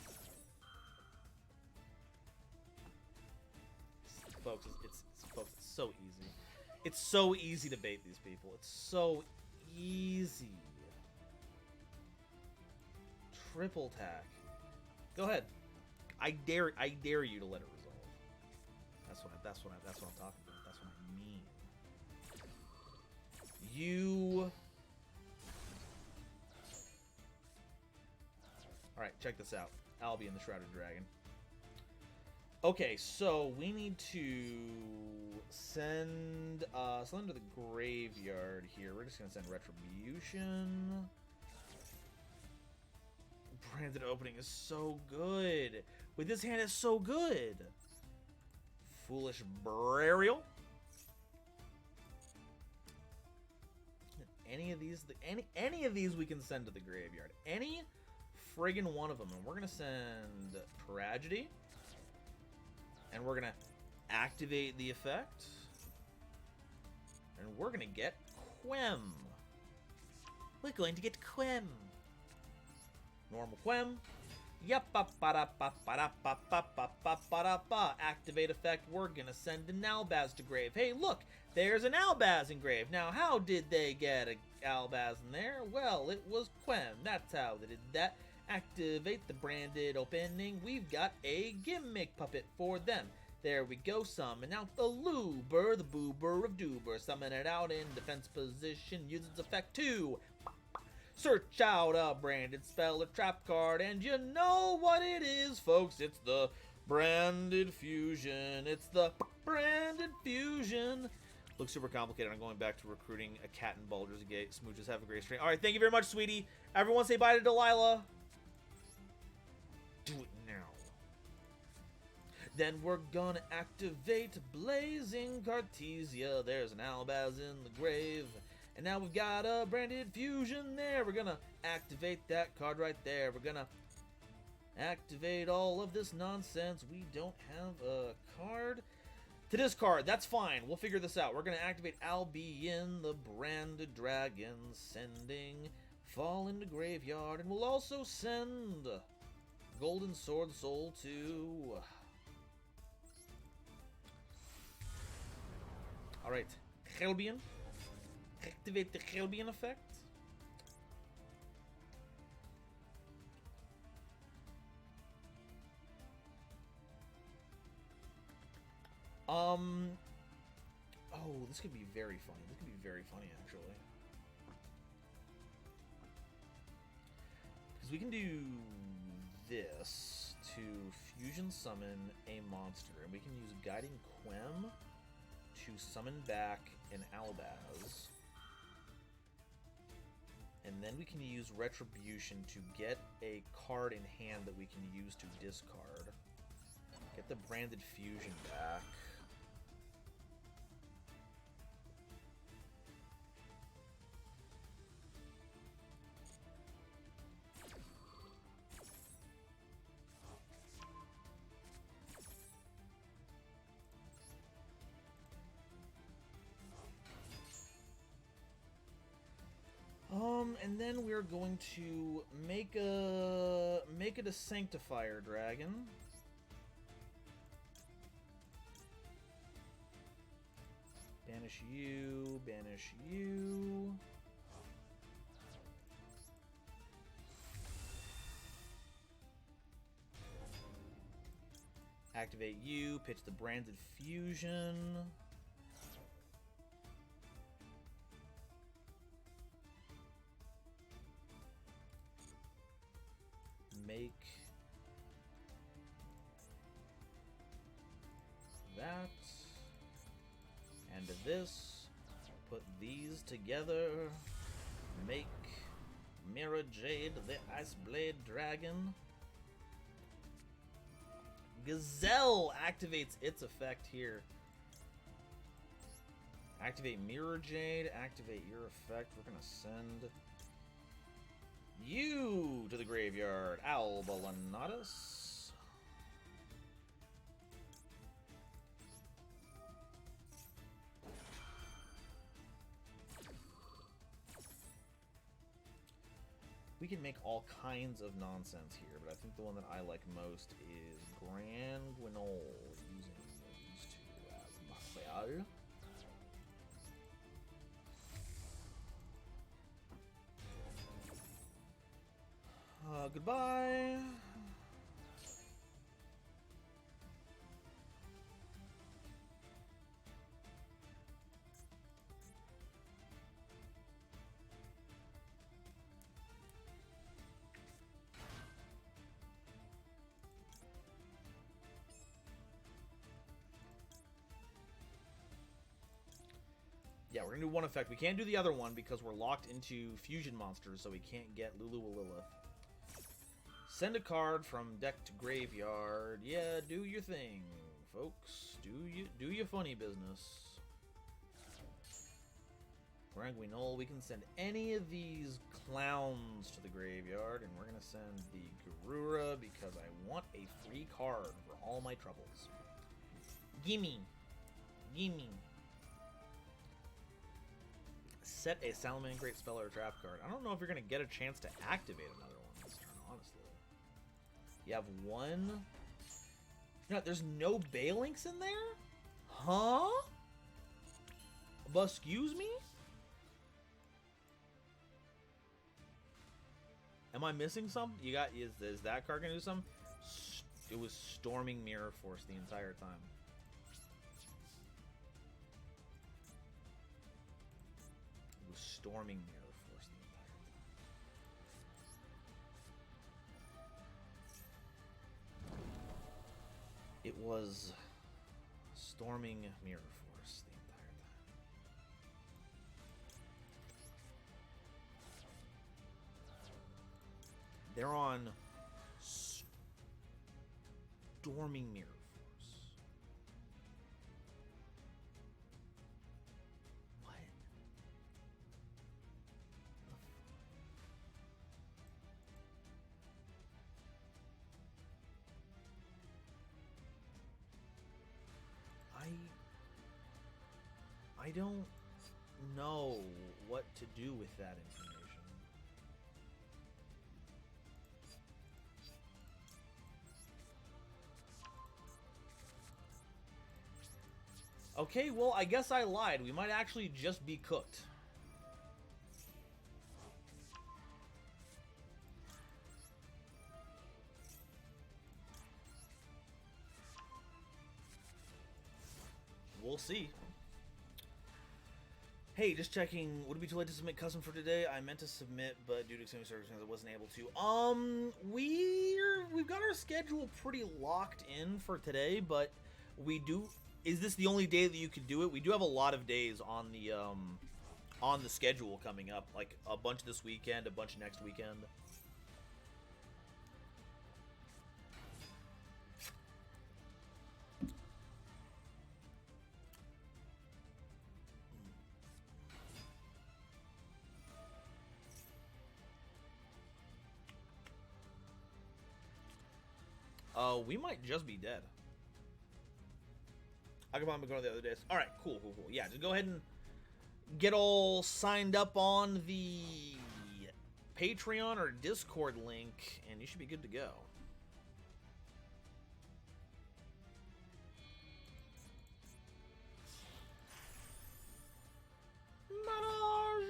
Folks, it's so easy. It's so easy to bait these people. It's so easy. Triple tack. Go ahead. I dare you to let it resolve. That's what I'm talking about. That's what I mean. You. All right, check this out. Albion, the Shrouded Dragon. Okay, so we need to send to the graveyard here. We're just gonna send Retribution. Branded Opening is so good. With this hand, is so good. Foolish Burial. Any of these we can send to the graveyard. Any friggin' one of them. And we're gonna send Tragedy. And we're gonna activate the effect. And we're gonna get Quem. We're going to get Quem. Normal Quem. Activate effect. We're gonna send an Albaz to grave. Hey, look, there's an Albaz in grave. Now, how did they get an Albaz in there? Well, it was Quem. That's how they did that. Activate the branded opening. We've got a gimmick puppet for them. There we go. Summon out the Loober, the Boober of Doober. Summon it out in defense position. Use its effect to search out a branded spell or trap card. And you know what it is, folks. It's the Branded Fusion. It's the Branded Fusion. Looks super complicated. I'm going back to recruiting a cat in Baldur's Gate. Smooches, have a great stream. All right, thank you very much, sweetie. Everyone say bye to Delilah. Do it now. Then we're gonna activate Blazing Cartesia. There's an Albaz in the grave. And now we've got a Branded Fusion there. We're gonna activate that card right there. We're gonna activate all of this nonsense. We don't have a card to discard. That's fine. We'll figure this out. We're gonna activate Albion, the Branded Dragon, sending Fall into Graveyard. And we'll also send Golden Sword Soul to... Alright, Helbion. Activate the Helbion effect. Oh, this could be very funny. This could be very funny, actually. Because we can do this to fusion summon a monster, and we can use Guiding Quem to summon back an Albaz. And then we can use Retribution to get a card in hand that we can use to discard. Get the Branded Fusion back. And then we're going to make it a Sanctifier Dragon. Banish you, banish you. Activate you, pitch the Branded Fusion. Make that and this, put these together, make Mirror Jade the Ice Blade Dragon. Gazelle activates its effect here. Activate Mirror Jade, activate your effect. We're gonna send you to the graveyard, Albalanatus. We can make all kinds of nonsense here, but I think the one that I like most is Grand Guignol, using these two as material. Goodbye. Yeah, we're gonna do one effect. We can't do the other one because we're locked into fusion monsters, so we can't get Lulu Lilith. Send a card from deck to graveyard. Yeah, do your thing, folks. Do your funny business. Grand Guignol, we can send any of these clowns to the graveyard, and we're gonna send the Garura because I want a free card for all my troubles. Gimme. Gimme. Set a Salamander Great Spell or Trap card. I don't know if you're going to get a chance to activate another one this turn, honestly. You have one. No, there's no Balinks in there? Huh? But excuse me? Am I missing something? You got is that card going to do something? It was Storming Mirror Force the entire time. Storming Mirror Force the entire time. It was Storming Mirror Force the entire time. They're on Storming Mirror Force. I don't know what to do with that information. Okay, well, I guess I lied. We might actually just be cooked. We'll see. Hey, just checking. Would it be too late to submit custom for today? I meant to submit, but due to extreme circumstances, I wasn't able to. We've got our schedule pretty locked in for today, but we do. Is this the only day that you could do it? We do have a lot of days on the schedule coming up, like a bunch this weekend, a bunch next weekend. We might just be dead. I could probably go to the other days. All right, cool. Yeah, just go ahead and get all signed up on the Patreon or Discord link, and you should be good to go.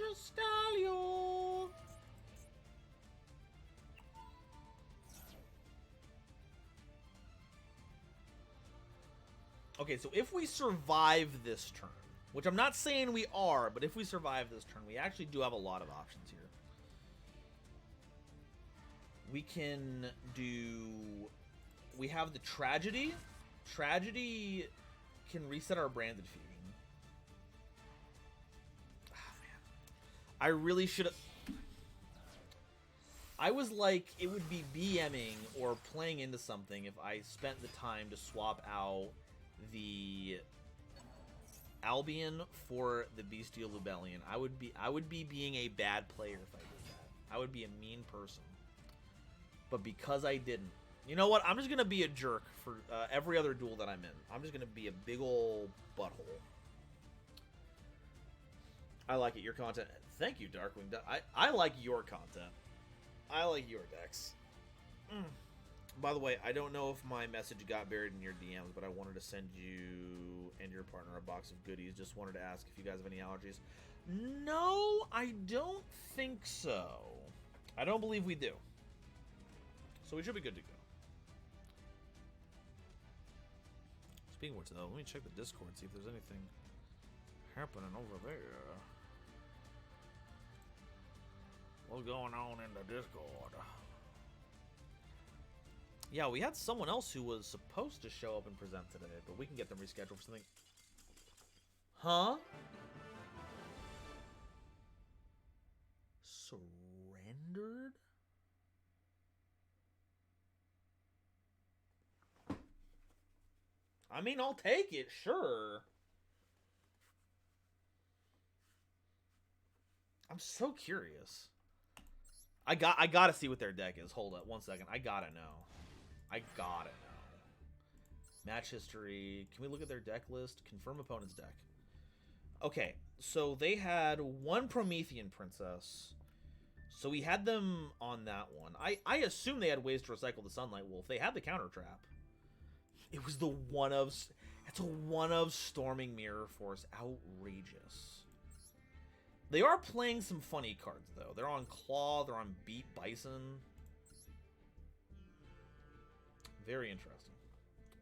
Majestalio. Okay, so if we survive this turn, which I'm not saying we are, but if we survive this turn, we actually do have a lot of options here. We can do... We have the Tragedy. Tragedy can reset our Branded Fusion. Ah, man. I really should have... I was like, it would be BMing or playing into something if I spent the time to swap out the Albion for the Bestial Lubellion. I would be being a bad player if I did that. I would be a mean person. But because I didn't, you know what? I'm just gonna be a jerk for every other duel that I'm in. I'm just gonna be a big ol' butthole. I like it. Your content. Thank you, Darkwing. I like your content. I like your decks. By the way, I don't know if my message got buried in your DMs, but I wanted to send you and your partner a box of goodies. Just wanted to ask if you guys have any allergies. No, I don't think so. I don't believe we do. So we should be good to go. Speaking of which, though, let me check the Discord, see if there's anything happening over there. What's going on in the Discord? Yeah, we had someone else who was supposed to show up and present today, but we can get them rescheduled for something. Huh? Surrendered? I mean, I'll take it, sure. I'm so curious. I gotta see what their deck is. Hold up, 1 second. I gotta know. Match history. Can we look at their deck list? Confirm opponent's deck. Okay, so they had one Promethean Princess. So we had them on that one. I assume they had ways to recycle the Sunlight Wolf. They had the counter trap. It was the one of... It's a one of Storming Mirror Force. Outrageous. They are playing some funny cards, though. They're on Claw. They're on Beat Bison. Very interesting.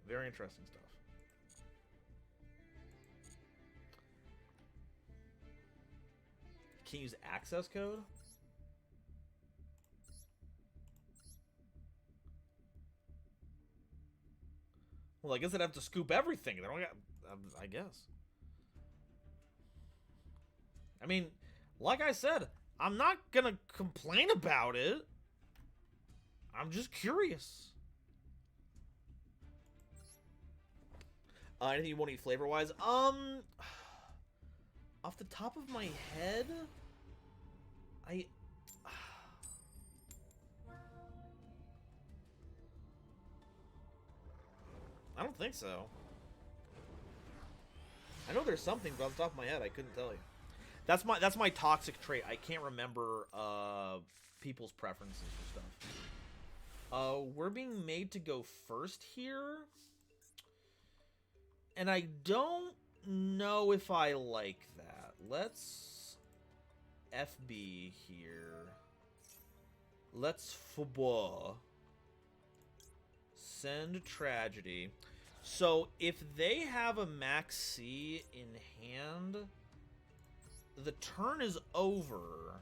Very interesting stuff. Can you use access code? Well, I guess I'd have to scoop everything. They don't got, I guess. I mean, like I said, I'm not gonna complain about it. I'm just curious. Anything you want to eat flavor-wise? Off the top of my head, I don't think so. I know there's something, but off the top of my head, I couldn't tell you. That's my toxic trait. I can't remember people's preferences for stuff. We're being made to go first here. And I don't know if I like that. Let's FB here. Let's football. Send Tragedy. So if they have a Max C in hand, the turn is over.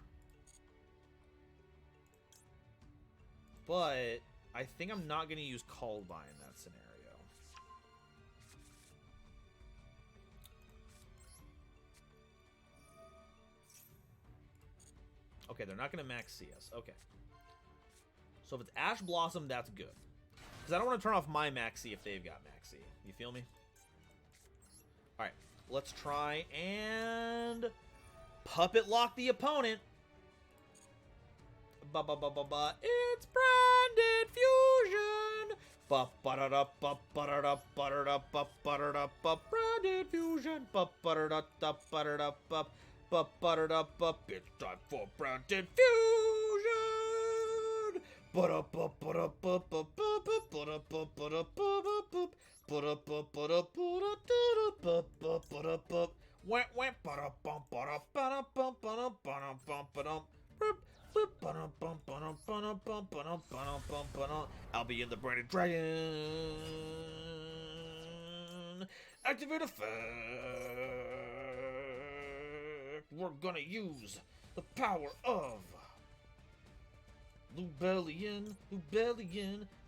But I think I'm not going to use Called By in that scenario. Okay, they're not going to Max C us. Okay. So if it's Ash Blossom, that's good. Because I don't want to turn off my Maxi if they've got Maxi. You feel me? Alright, let's try and puppet lock the opponent. Ba-ba-ba-ba-ba. It's Branded Fusion. Ba-ba-da-da-ba-ba-da-da-ba-da-da-ba-ba-da-da-ba. Branded Fusion. Ba-ba-da-da-da-ba-da-da-ba. Ba-ba-da-da-ba. It's time for Branded Fusion. I'll be in the Branded Dragon. Activate effect. We're gonna use the power of Lubellion,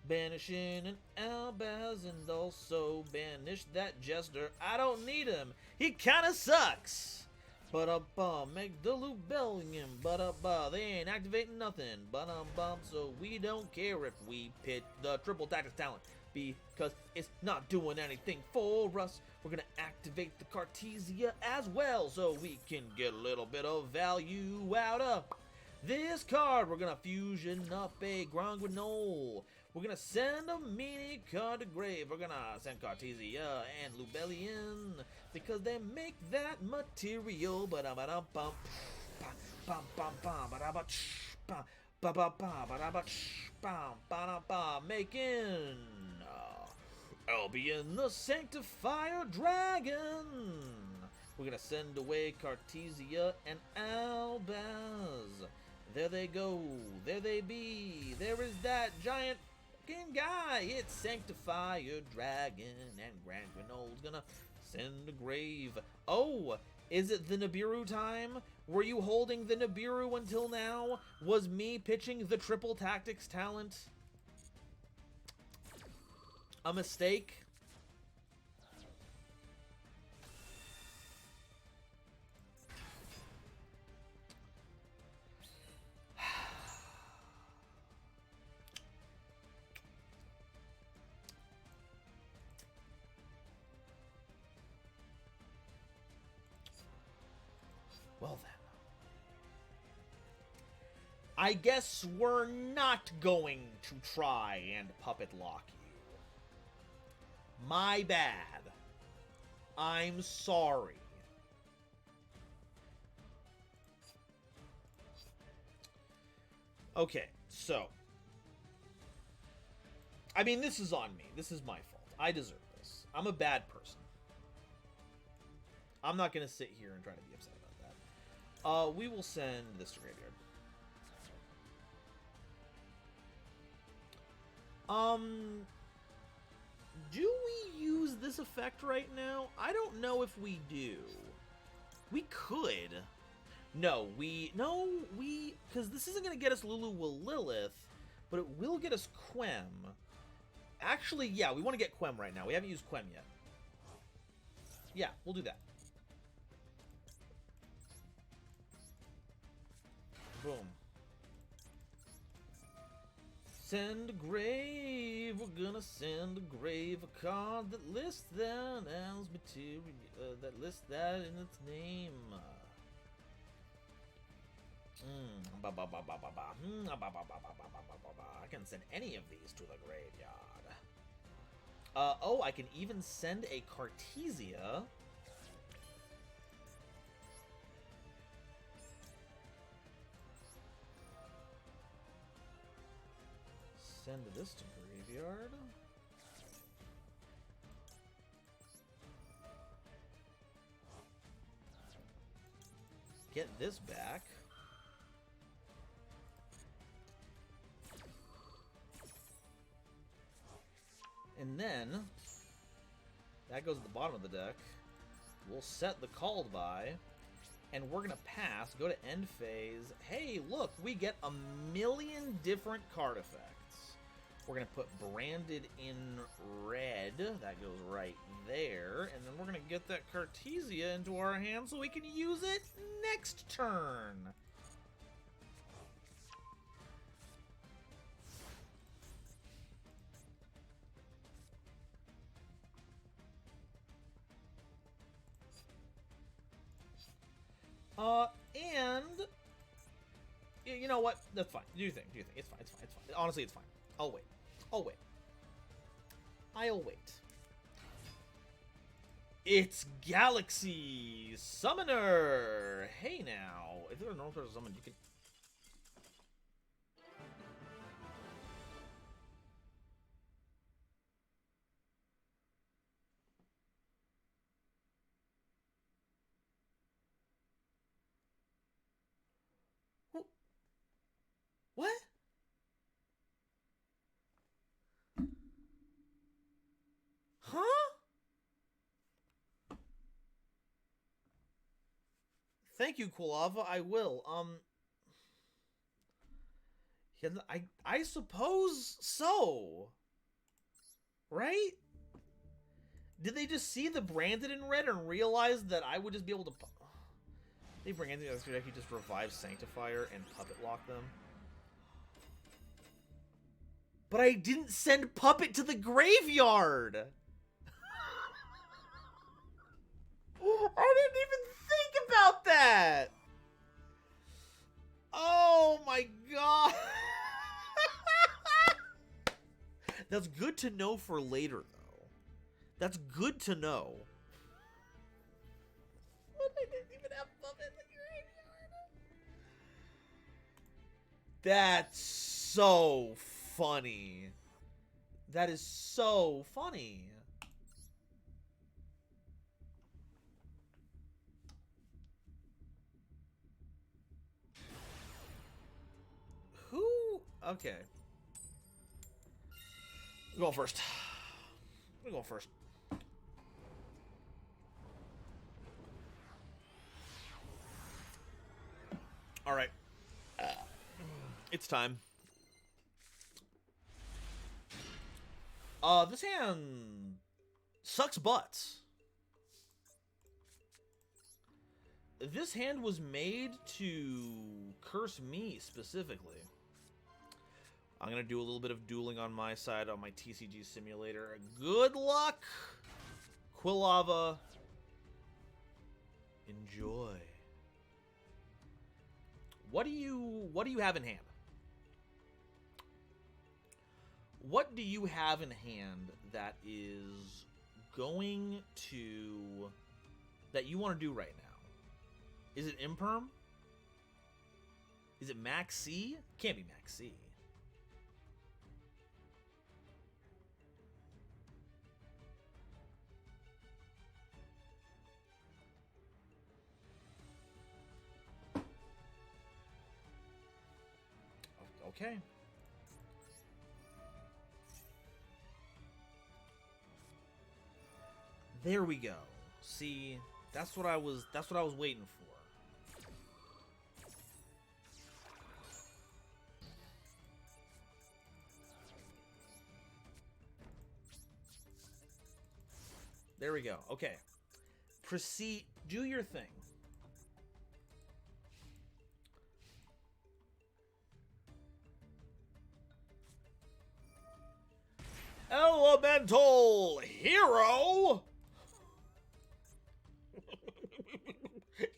banishing an Albaz and also banish that Jester. I don't need him. He kinda sucks. Ba-da-ba, make the Lubellion. Ba-da-ba, they ain't activating nothing. Ba-da-ba, so we don't care if we pit the triple tactics talent because it's not doing anything for us. We're gonna activate the Cartesia as well so we can get a little bit of value out of this card. We're gonna fusion up a Gronguinol. We're gonna send a mini card to grave. We're gonna send Cartesia and Lubellion because they make that material. Ba ba ba ba da ba ba ba da ba. Making Albion the Sanctifier Dragon. We're gonna send away Cartesia and Albaz. There they go. There they be. There is that giant fucking guy. It's Sanctifier Dragon, and Grand Grenol's gonna send a grave. Oh, is it the Nibiru time? Were you holding the Nibiru until now? Was me pitching the triple tactics talent a mistake? Well then. I guess we're not going to try and puppet lock you. My bad. I'm sorry. Okay, so. I mean, this is on me. This is my fault. I deserve this. I'm a bad person. I'm not going to sit here and try to be upset about that. We will send this to graveyard. Do we use this effect right now? I don't know if we do. We could. Because this isn't going to get us Lulu Will Lilith, but it will get us Quem. Actually, yeah, we want to get Quem right now. We haven't used Quem yet. Yeah, we'll do that. Boom. Send a grave, we're gonna send a grave, a card that lists that as material, that lists that in its name. I can send any of these to the graveyard. Oh, I can even send a Cartesia. Send this to graveyard. Get this back. And then, that goes at the bottom of the deck. We'll set the called by, and we're going to pass, go to end phase. Hey, look, we get a million different card effects. We're going to put branded in red. That goes right there. And then we're going to get that Cartesia into our hand so we can use it next turn. And you know what? That's fine. Do your thing. Do your thing. It's fine. It's fine. It's fine. Honestly, it's fine. I'll wait. I'll wait. I'll wait. It's Galaxy Summoner. Hey now, if you're a normal person summon, you can. What? Huh? Thank you, Kulava. I will. I suppose so. Right? Did they just see the branded in red and realize that I would just be able to? They bring anything else to actually just revive Sanctifier and puppet lock them. But I didn't send Puppet to the graveyard! I didn't even think about that! Oh my god! That's good to know for later, though. That's good to know. What? I didn't even have Puppet in the graveyard. That's so funny. That is so funny. Who? Okay. I'm going first. I'm going first. All right. It's time. This hand sucks butts. This hand was made to curse me specifically. I'm gonna do a little bit of dueling on my side on my TCG simulator. Good luck, Quilava. Enjoy. What do you have in hand? What do you have in hand that is going to that you want to do right now? Is it Imperm? Is it Max C? Can't be Max C. Okay. There we go. See, that's what I was waiting for. There we go. Okay. Proceed, do your thing. Elemental Hero?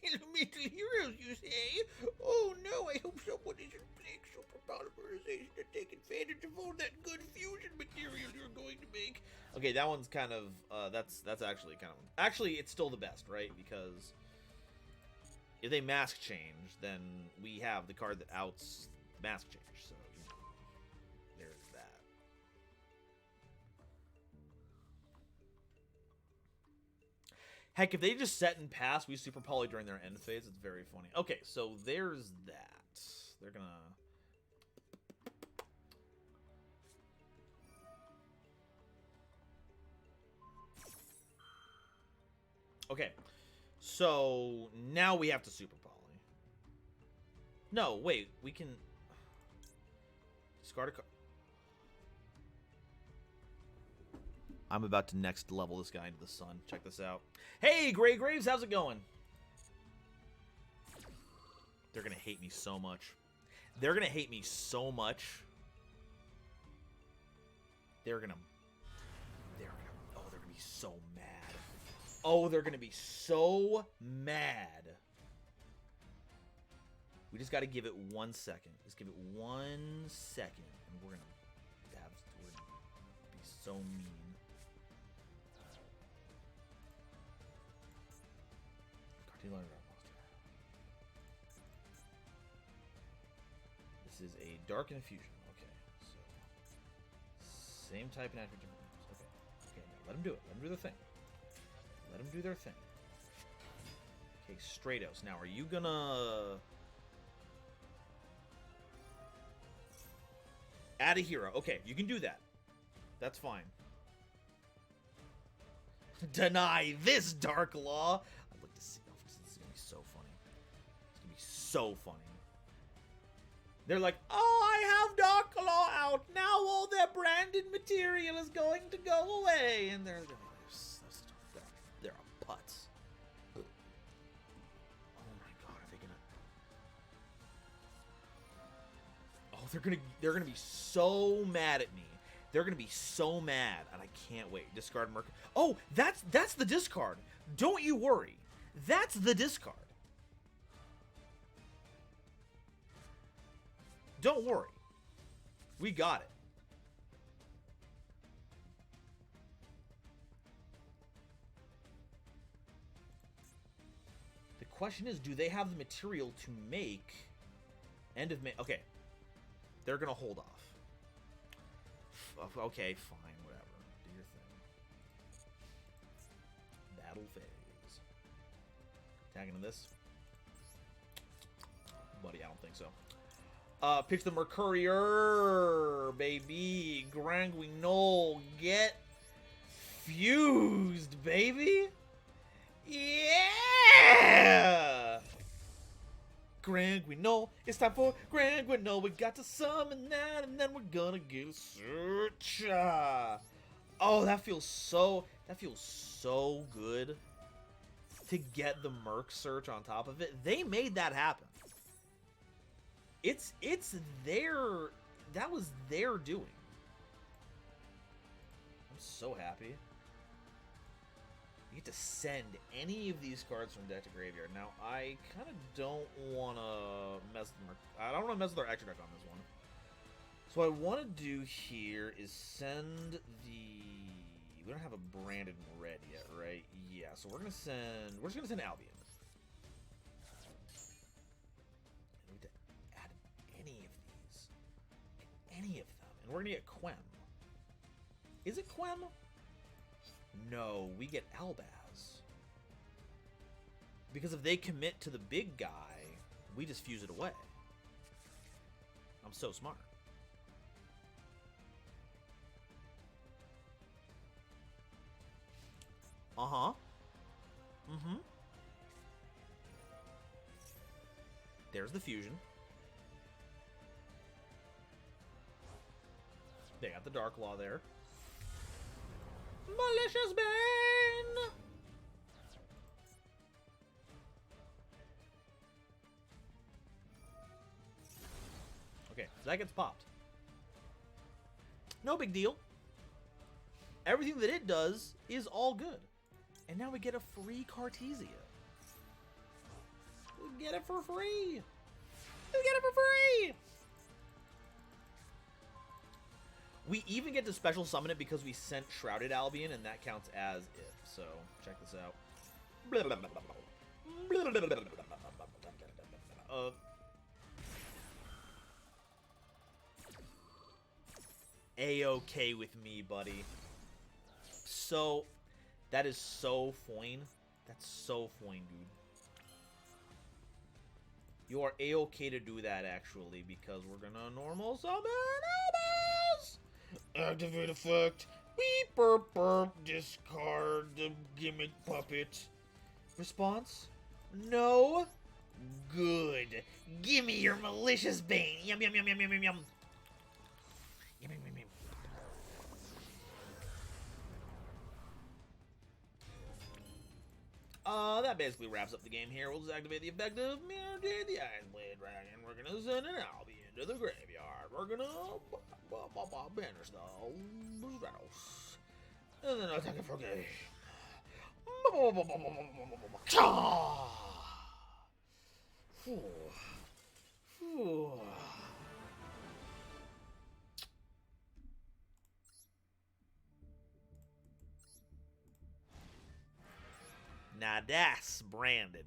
Elemental Heroes, you say? Oh no, I hope someone isn't playing super polymerization to take advantage of all that good fusion material you're going to make. Okay, that one's kind of, that's actually kind of, actually it's still the best, right? Because if they mask change, then we have the card that outs mask change, so, you know, there's that. Heck, if they just set and pass, we super poly during their end phase, it's very funny. Okay, so there's that. They're gonna... Okay, so now we have to super poly. No, wait, we can... Discard a card. I'm about to next level this guy into the sun. Check this out. Hey, Grey Graves, how's it going? They're gonna hate me so much. They're gonna hate me so much. They're gonna be so mad. Oh, they're gonna be so mad. We just gotta give it 1 second. Just give it 1 second, and we're gonna be so mean. This is a Dark Infusion. Okay, so same type and attribute. Okay, okay, now let them do it. Let them do their thing. Let them do their thing. Okay, Stratos. Now, are you gonna add a hero? Okay, you can do that. That's fine. Deny this, Dark Law. I'd like to see. Oh, this is gonna be so funny. It's gonna be so funny. They're like, oh, I have Dark Law out. Now all their branded material is going to go away. And they're a putz. Oh my god, are they gonna... Oh, they're gonna be so mad at me. They're gonna be so mad, and I can't wait. Discard Merc. Oh, that's the discard. Don't you worry. That's the discard. Don't worry. We got it. The question is, do they have the material to make end of May? Okay. They're gonna hold off. Okay, fine, whatever. Do your thing. Battle phase. Tagging to this. Buddy, I don't think so. Pitch the Mercurier, baby. Granguignol, get fused, baby. Yeah! Granguignol, it's time for Granguignol. We got to summon that, and then we're gonna get a search. Oh, that feels so good to get the Merc search on top of it. They made that happen. It's their, that was their doing. I'm so happy. You get to send any of these cards from deck to graveyard. Now, I kind of don't want to mess with them. I don't want to mess with our extra deck on this one. So what I want to do here is send the... We don't have a branded red yet, right? Yeah, so we're just gonna send Albion. I need to add any of these. Any of them. And we're gonna get Quem. Is it Quem? No, we get Albaz. Because if they commit to the big guy, we just fuse it away. I'm so smart. Uh-huh. Mm-hmm. There's the fusion. They got the Dark Law there. Malicious Bane! Okay, so that gets popped. No big deal. Everything that it does is all good. And now we get a free Cartesia. We get it for free! We get it for free! We even get to special summon it because we sent Shrouded Albion, and that counts as it. So, check this out. A-okay with me, buddy. So, that is so foin. That's so foin, dude. You are A-okay to do that, actually, because we're gonna normal summon Albaz! Activate effect. Beep, burp, burp. Discard the gimmick puppet. Response? No? Good. Gimme your malicious bane. Yum, yum, yum, yum, yum, yum, yum. Yum, yum, yum, yum. That basically wraps up the game here. We'll just activate the effect of Mirror Jade, the Iron Blade Dragon. We're gonna send an Albion to the graveyard. We're gonna banish the Stratos. And then attack it for game. Now that's branded.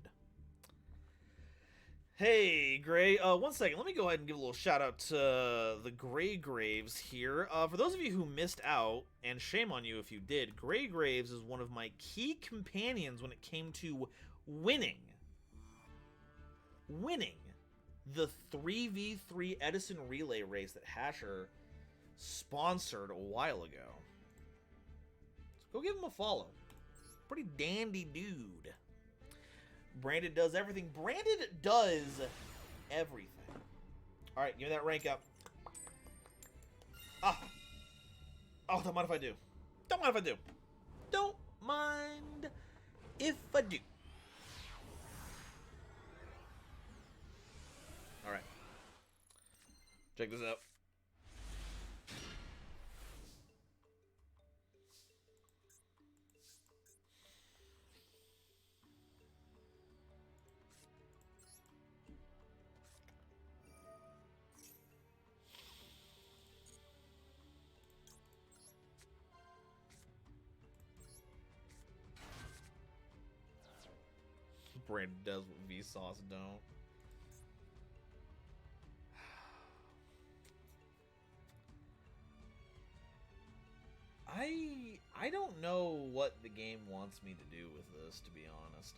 Hey, Gray. 1 second. Let me go ahead and give a little shout out to the Gray Graves here. For those of you who missed out, and shame on you if you did, Gray Graves is one of my key companions when it came to winning the 3v3 Edison Relay race that Hasher sponsored a while ago. So go give him a follow. Pretty dandy dude. Branded does everything. Branded does everything. Alright, give me that rank up. Ah. Oh, don't mind if I do. Don't mind if I do. Don't mind if I do. Alright. Check this out. Brandon does what Vsauce don't. I don't know what the game wants me to do with this, to be honest.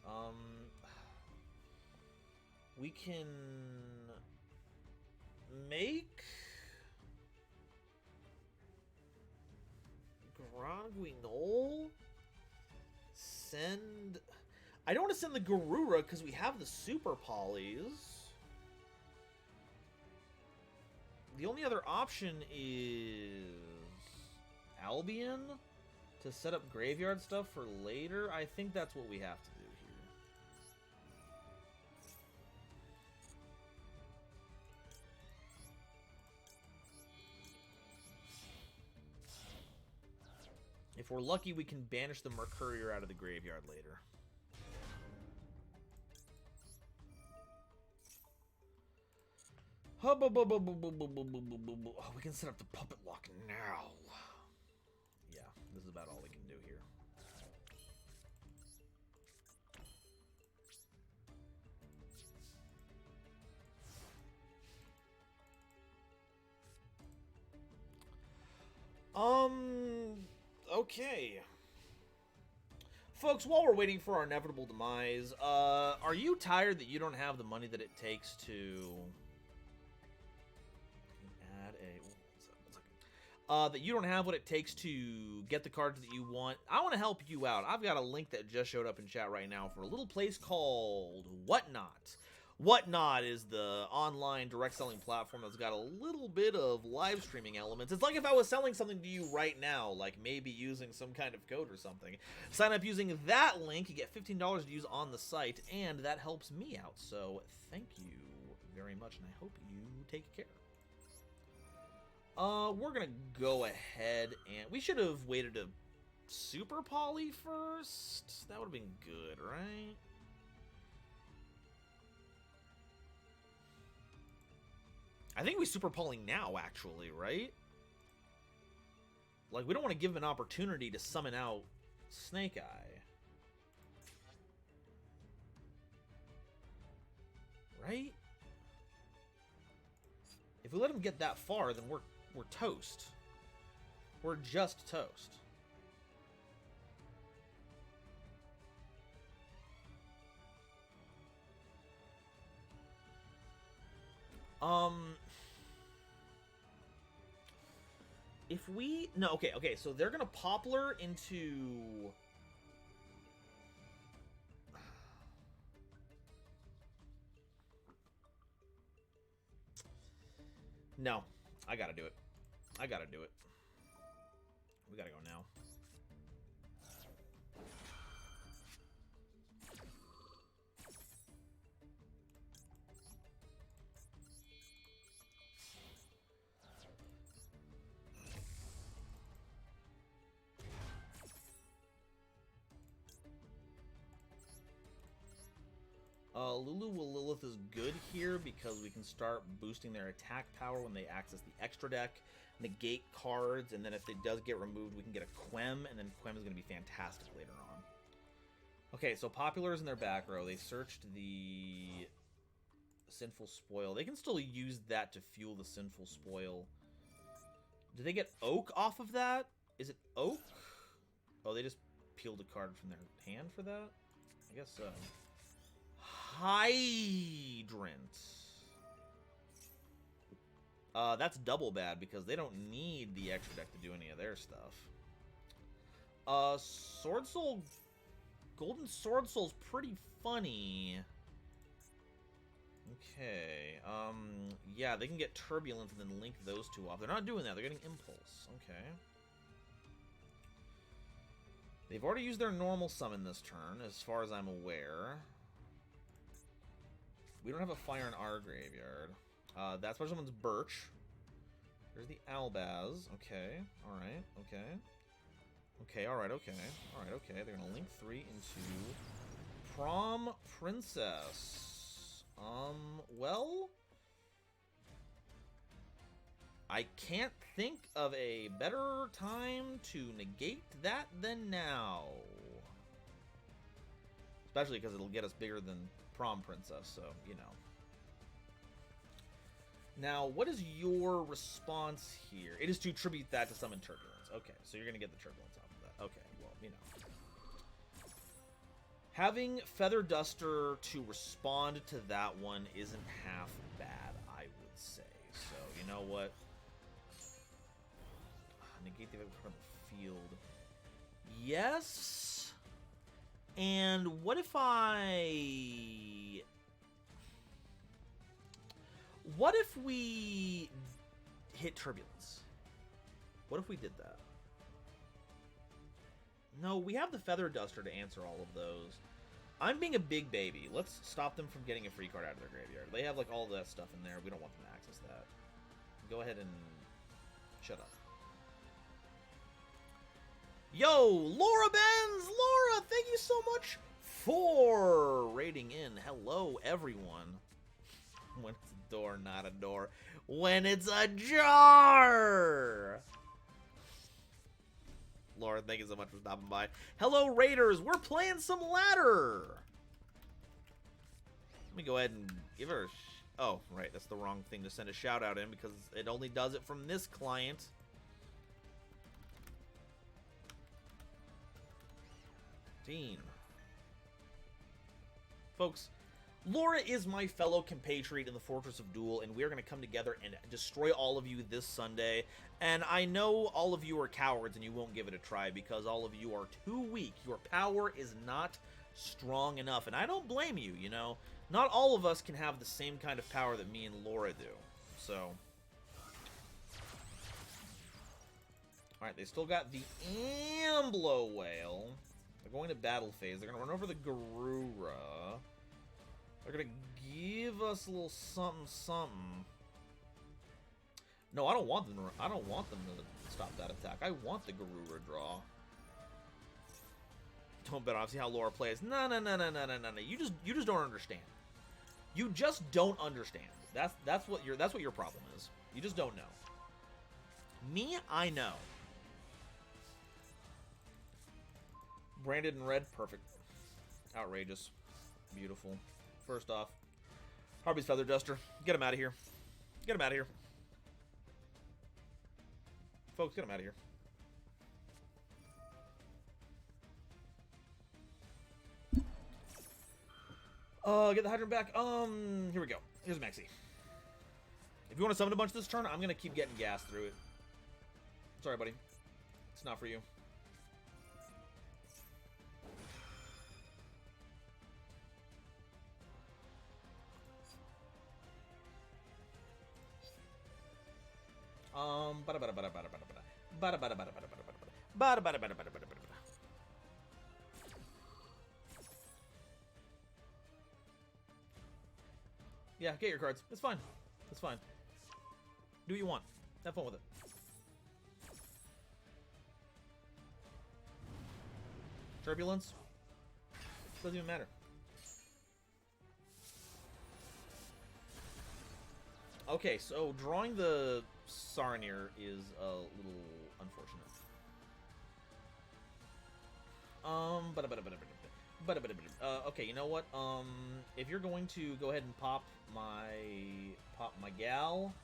We can make Granguinol send... I don't want to send the Garura because we have the Super Polys. The only other option is Albion to set up graveyard stuff for later. I think that's what we have to do here. If we're lucky, we can banish the Mercurier out of the graveyard later. Oh, we can set up the puppet lock now. Yeah, this is about all we can do here. Okay. Folks, while we're waiting for our inevitable demise, are you tired that you don't have the money that it takes to... that you don't have what it takes to get the cards that you want? I want to help you out. I've got a link that just showed up in chat right now for a little place called Whatnot. Whatnot is the online direct selling platform that's got a little bit of live streaming elements. It's like if I was selling something to you right now, like maybe using some kind of code or something. Sign up using that link, you get $15 to use on the site, and that helps me out. So thank you very much, and I hope you take care. We're gonna go ahead and... We should have waited a Super Poly first. That would have been good, right? I think we Super Poly now, actually, right? Like, we don't want to give him an opportunity to summon out Snake Eye. Right? If we let him get that far, then we're toast. We're just toast. If we... No, okay, so they're gonna Poplar into... No, I gotta do it. I gotta do it. We gotta go now. Lulu Will Lilith is good here because we can start boosting their attack power when they access the extra deck, negate cards, and then if it does get removed, we can get a Quem, and then Quem is going to be fantastic later on. Okay, so Popular is in their back row. They searched the Sinful Spoil. They can still use that to fuel the Sinful Spoil. Do they get Oak off of that? Is it Oak? Oh, they just peeled a card from their hand for that? I guess so. Hydrant. That's double bad because they don't need the extra deck to do any of their stuff. Sword Soul... Golden Sword Soul's pretty funny. Okay, yeah, they can get Turbulence and then link those two off. They're not doing that, they're getting Impulse. Okay. They've already used their normal summon this turn, as far as I'm aware. We don't have a fire in our graveyard. That special one's Birch. There's the Albaz. Okay, alright, okay. Okay, alright, okay. Alright, okay. They're gonna link 3 into Prom Princess. Well... I can't think of a better time to negate that than now. Especially because it'll get us bigger than Prom Princess, so, you know. Now, what is your response here? It is to tribute that to summon Turbulence. Okay, so you're going to get the Turbulence off of that. Okay, well, you know. Having Feather Duster to respond to that one isn't half bad, I would say. So, you know what? Negate the other card on the field. Yes. And what if I... What if we hit Turbulence? What if we did that? No, we have the Feather Duster to answer all of those. I'm being a big baby. Let's stop them from getting a free card out of their graveyard. They have, like, all that stuff in there. We don't want them to access that. Go ahead and shut up. Yo, Laura Benz! Laura, thank you so much for raiding in. Hello, everyone. When it's a door, not a door. When it's a jar! Laura, thank you so much for stopping by. Hello, Raiders! We're playing some ladder! Let me go ahead and give her a oh, right, that's the wrong thing to send a shout-out in because it only does it from this client. Folks, Laura is my fellow compatriot in the Fortress of Duel, and we are going to come together and destroy all of you this Sunday. And I know all of you are cowards and you won't give it a try because all of you are too weak. Your power is not strong enough, and I don't blame you, you know. Not all of us can have the same kind of power that me and Laura do. So... Alright, they still got the Amblo Whale. They're going to battle phase. They're going to run over the Garura. They're going to give us a little something, something. No, I don't want them to, I don't want them to stop that attack. I want the Garura draw. Don't bet on. See how Laura plays. No. You just don't understand. You just don't understand. That's what your problem is. You just don't know. Me, I know. Branded in red, perfect. Outrageous. Beautiful. First off, Harvey's Feather Duster. Get him out of here. Get him out of here. Folks, get him out of here. Get the hydrant back. Here we go. Here's Maxi. If you want to summon a bunch this turn, I'm gonna keep getting gas through it. Sorry, buddy. It's not for you. Yeah, get your cards. It's fine. It's fine. Do what you want. Have fun with it. Turbulence? Doesn't even matter. Okay, so drawing the Saronir is a little unfortunate. Okay, you know what? If you're going to go ahead and pop my gal,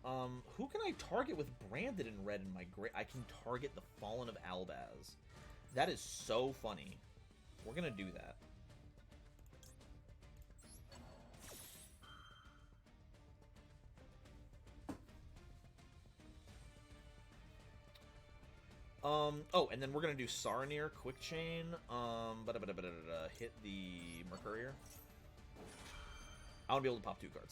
who can I target with Branded in red in my great? I can target the Fallen of Albaz. That is so funny. We're gonna do that. Oh, and then we're gonna do Saronir, Quick Chain, hit the Mercurier. I wanna be able to pop 2 cards.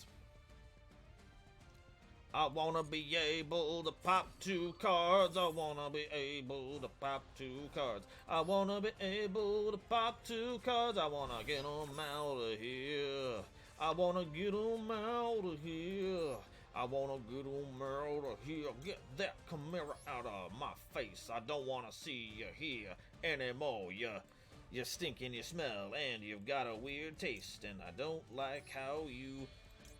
I wanna be able to pop 2 cards. I wanna be able to pop 2 cards. I wanna be able to pop 2 cards. I wanna get them out of here. I wanna get them out of here. I wanna get them out of here. Get that Chimera out of my face. I don't wanna see you here anymore. You stink and you smell and you've got a weird taste. And I don't like how you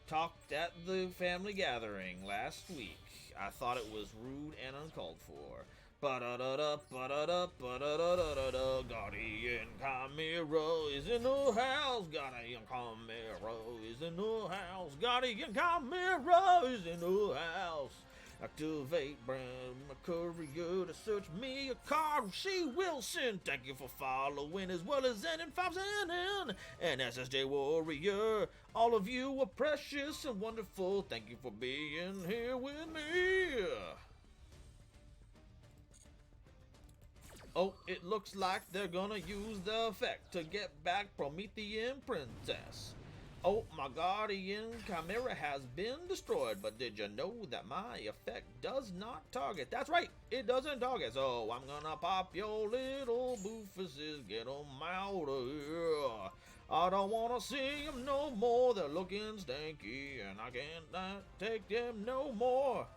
talked at the family gathering last week. I thought it was rude and uncalled for. Ba-da-da-da, ba-da-da, ba-da-da-da-da-da. Guardian Chimera is in the house. Guardian Chimera is in the house. Guardian Chimera is in the house. Activate brand my courier to search me a card. She Wilson. Thank you for following as well as Zen and Fabs and SSJ Warrior. All of you are precious and wonderful. Thank you for being here with me. Oh, it looks like they're gonna use the effect to get back Promethean Princess. Oh, my Guardian Chimera has been destroyed, but did you know that my effect does not target? That's right, it doesn't target, so I'm gonna pop your little boofuses, get them out of here. I don't wanna see them no more, they're looking stanky, and I cannot take them no more.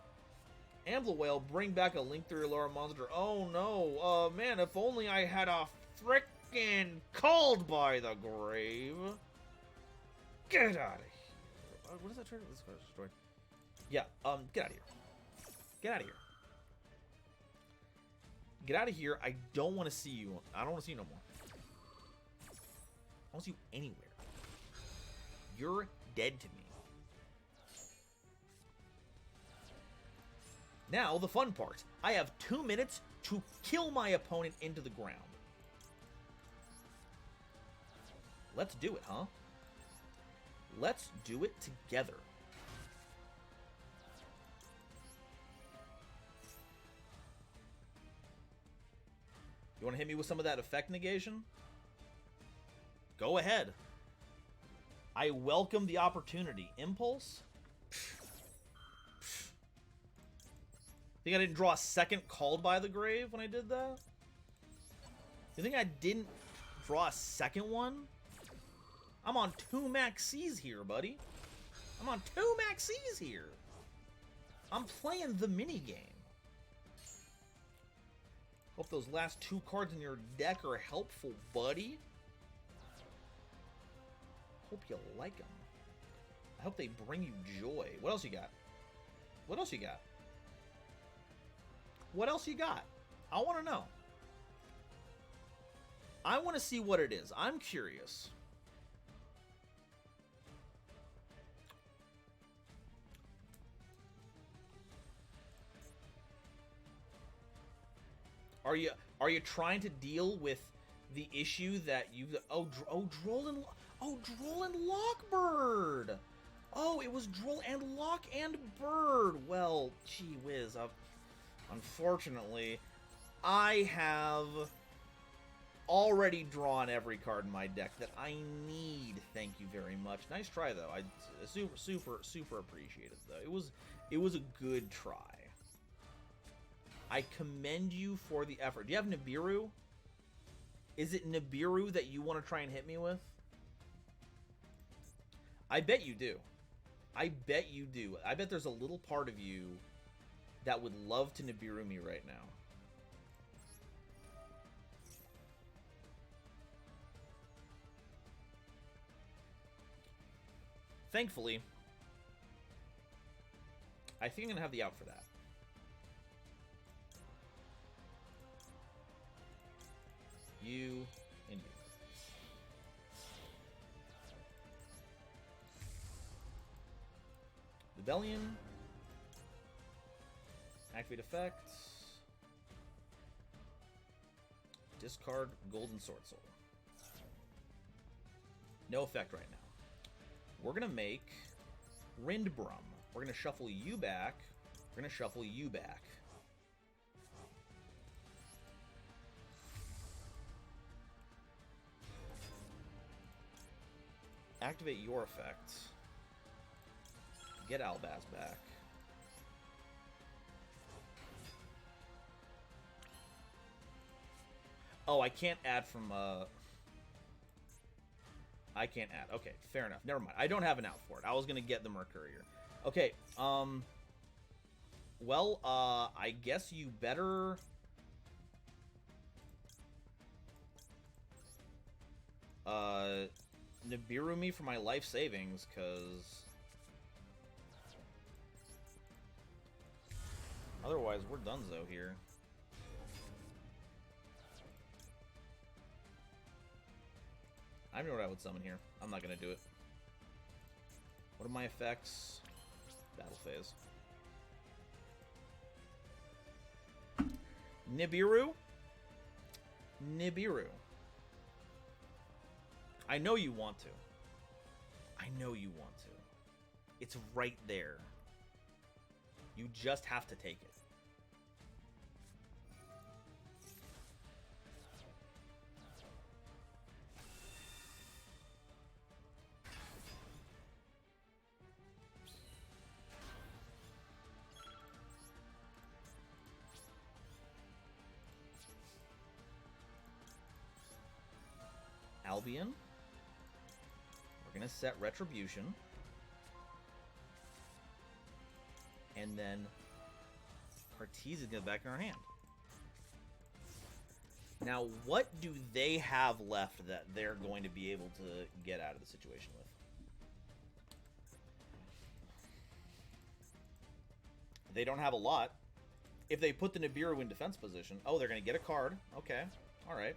Amblewale, bring back a Link through Alara monster. Oh no, man, if only I had a frickin' Called by the Grave. Get out of here. What is that trigger? This card's destroyed. Yeah, get out of here. Get out of here. Get out of here. I don't want to see you. I don't want to see you no more. I don't see you anywhere. You're dead to me. Now, the fun part. I have 2 minutes to kill my opponent into the ground. Let's do it, huh? Let's do it together. You want to hit me with some of that effect negation? Go ahead. I welcome the opportunity. Impulse? Think I didn't draw a second Called by the Grave when I did that? You think I didn't draw a second one? I'm on 2 max C's here, buddy. I'm on 2 max C's here. I'm playing the minigame. Hope those last 2 cards in your deck are helpful, buddy. Hope you like them. I hope they bring you joy. What else you got? What else you got? What else you got? I want to know. I want to see what it is. I'm curious. Are you trying to deal with the issue that you Droll and Lockbird? Oh, it was Droll and Lock and Bird. Well, gee whiz. Unfortunately, I have already drawn every card in my deck that I need. Thank you very much. Nice try though. I super appreciate it though. It was a good try. I commend you for the effort. Do you have Nibiru? Is it Nibiru that you want to try and hit me with? I bet you do. I bet you do. I bet there's a little part of you that would love to Nibiru me right now. Thankfully, I think I'm going to have the out for that. You and you. Rebellion. Activate effects. Discard Golden Sword Soul. No effect right now. We're going to make Rindbrum. We're going to shuffle you back. We're going to shuffle you back. Activate your effect. Get Albaz back. Oh, I can't add from, I can't add. Okay, fair enough. Never mind. I don't have an out for it. I was gonna get the Mercurier. Okay, well, I guess you better... Nibiru me for my life savings, because... Otherwise, we're donezo here. I don't know what I would summon here. I'm not going to do it. What are my effects? Battle phase. Nibiru? Nibiru. I know you want to. I know you want to. It's right there. You just have to take it. Albion. We're going to set Retribution. And then Arteezy is going to back in our hand. Now, what do they have left that they're going to be able to get out of the situation with? They don't have a lot. If they put the Nibiru in defense position... Oh, they're going to get a card. Okay. All right.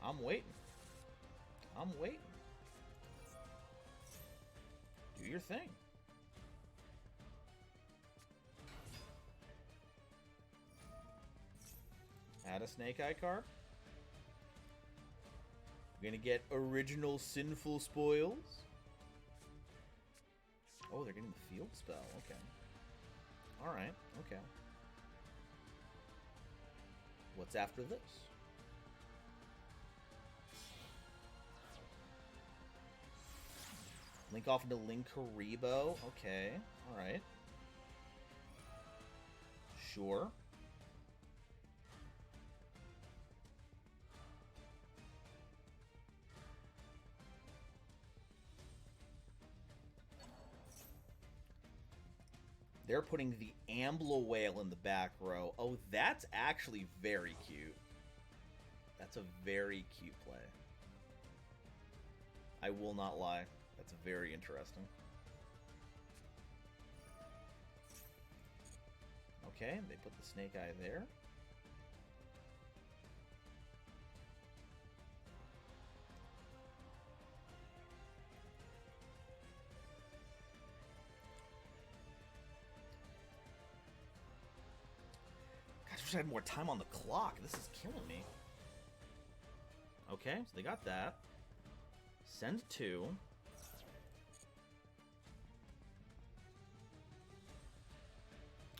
I'm waiting. I'm waiting. Do your thing. Add a Snake Eye card. We're gonna get original Sinful Spoils. Oh, they're getting the field spell. Okay. Alright, okay. What's after this? Link off into Linkuriboh. Okay, alright. Sure. They're putting the Ambler Whale in the back row. Oh, that's actually very cute. That's a very cute play. I will not lie. That's very interesting. Okay, they put the Snake Eye there. Gosh, I wish I had more time on the clock. This is killing me. Okay, so they got that. Send 2.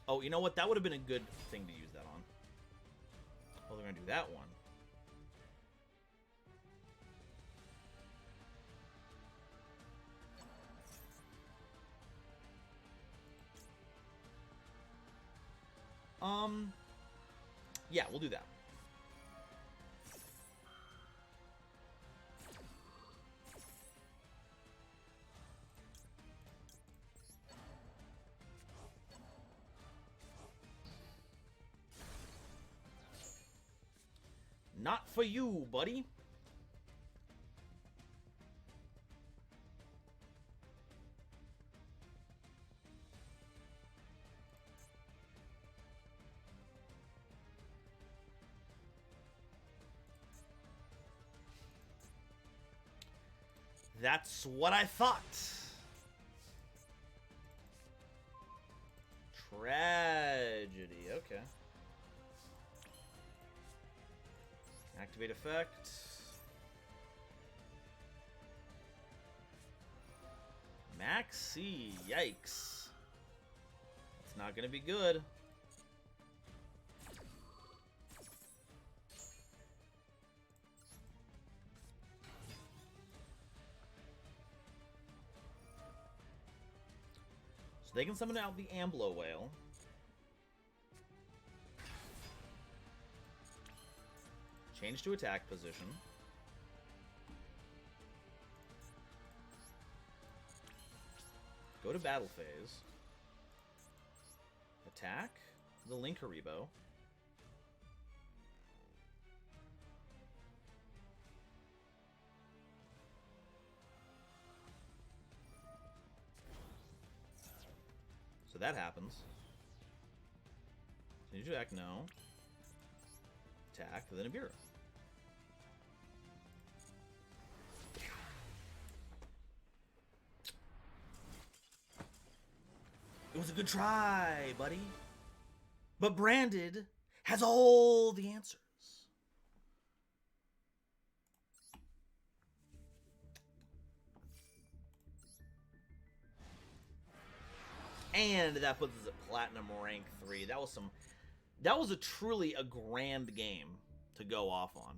Oh, you know what? That would have been a good thing to use that on. Oh, they're going to do that one. Yeah, we'll do that. Not for you, buddy. That's what I thought. Tragedy, okay. Activate effect. Maxi, yikes. That's not gonna be good. So they can summon out the Ambler Whale. Change to attack position. Go to battle phase. Attack the Linkuriboh. So that happens. So you attack, no. Attack, then a Ibira. It was a good try, buddy. But Branded has all the answers. And that puts us at Platinum rank 3. That was a truly a grand game to go off on.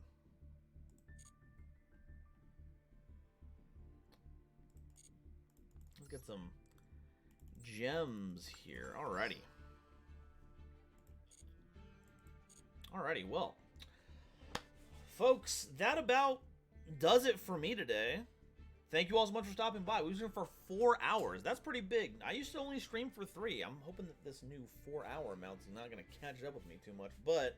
Let's get some gems here. Alrighty. Alrighty, well. Folks, that about does it for me today. Thank you all so much for stopping by. We were streaming for 4 hours. That's pretty big. I used to only stream for 3. I'm hoping that this new 4-hour amount's not going to catch up with me too much. But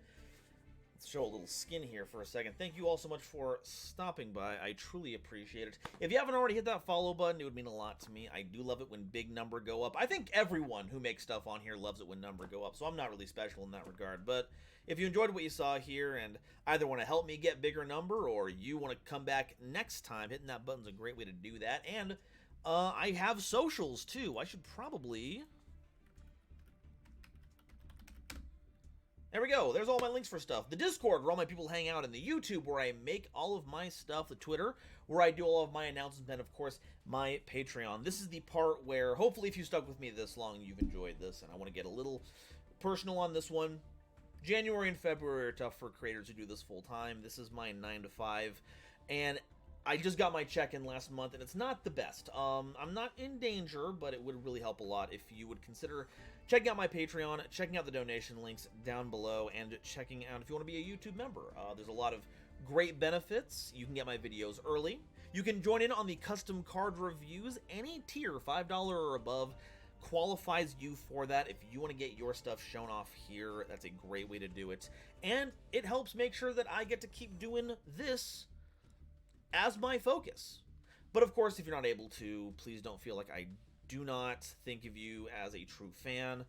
let's show a little skin here for a second. Thank you all so much for stopping by. I truly appreciate it. If you haven't already hit that follow button, it would mean a lot to me. I do love it when big number go up. I think everyone who makes stuff on here loves it when number go up. So I'm not really special in that regard. But if you enjoyed what you saw here and either want to help me get bigger number or you want to come back next time, hitting that button's a great way to do that. And I have socials too. I should probably... There we go. There's all my links for stuff. The Discord, where all my people hang out, and the YouTube, where I make all of my stuff. The Twitter, where I do all of my announcements, and of course, my Patreon. This is the part where, hopefully, if you stuck with me this long, you've enjoyed this, and I want to get a little personal on this one. January and February are tough for creators who do this full time. This is my 9 to 5, and I just got my check-in last month, and it's not the best. I'm not in danger, but it would really help a lot if you would consider checking out my Patreon, checking out the donation links down below, and checking out if you want to be a YouTube member. There's a lot of great benefits. You can get my videos early. You can join in on the custom card reviews. Any tier, $5 or above, qualifies you for that. If you want to get your stuff shown off here, that's a great way to do it. And it helps make sure that I get to keep doing this as my focus. But of course, if you're not able to, please don't feel like I do not think of you as a true fan.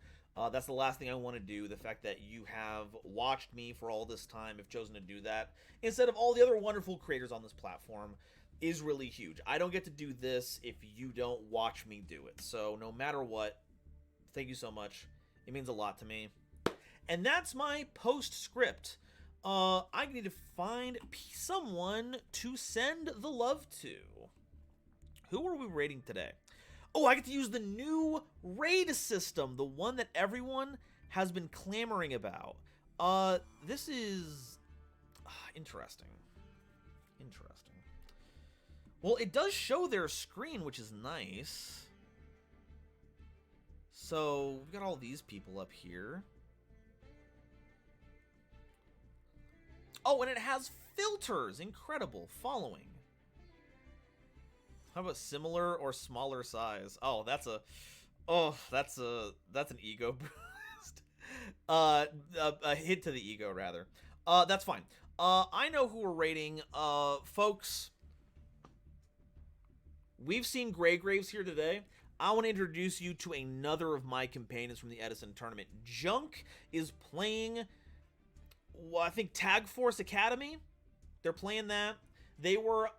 That's the last thing I want to do. The fact that you have watched me for all this time, have chosen to do that, instead of all the other wonderful creators on this platform, is really huge. I don't get to do this if you don't watch me do it. So no matter what, thank you so much. It means a lot to me. And that's my postscript. I need to find someone to send the love to. Who are we raiding today? Oh, I get to use the new raid system, the one that everyone has been clamoring about. This is interesting. Interesting. Well, it does show their screen, which is nice. So, we've got all these people up here. Oh, and it has filters. Incredible. Following. How about similar or smaller size? Oh, that's an ego boost. A hit to the ego, rather. That's fine. I know who we're rating. Folks, we've seen Grey Graves here today. I want to introduce you to another of my companions from the Edison tournament. Junk is playing, well, I think, Tag Force Academy. They're playing that. They were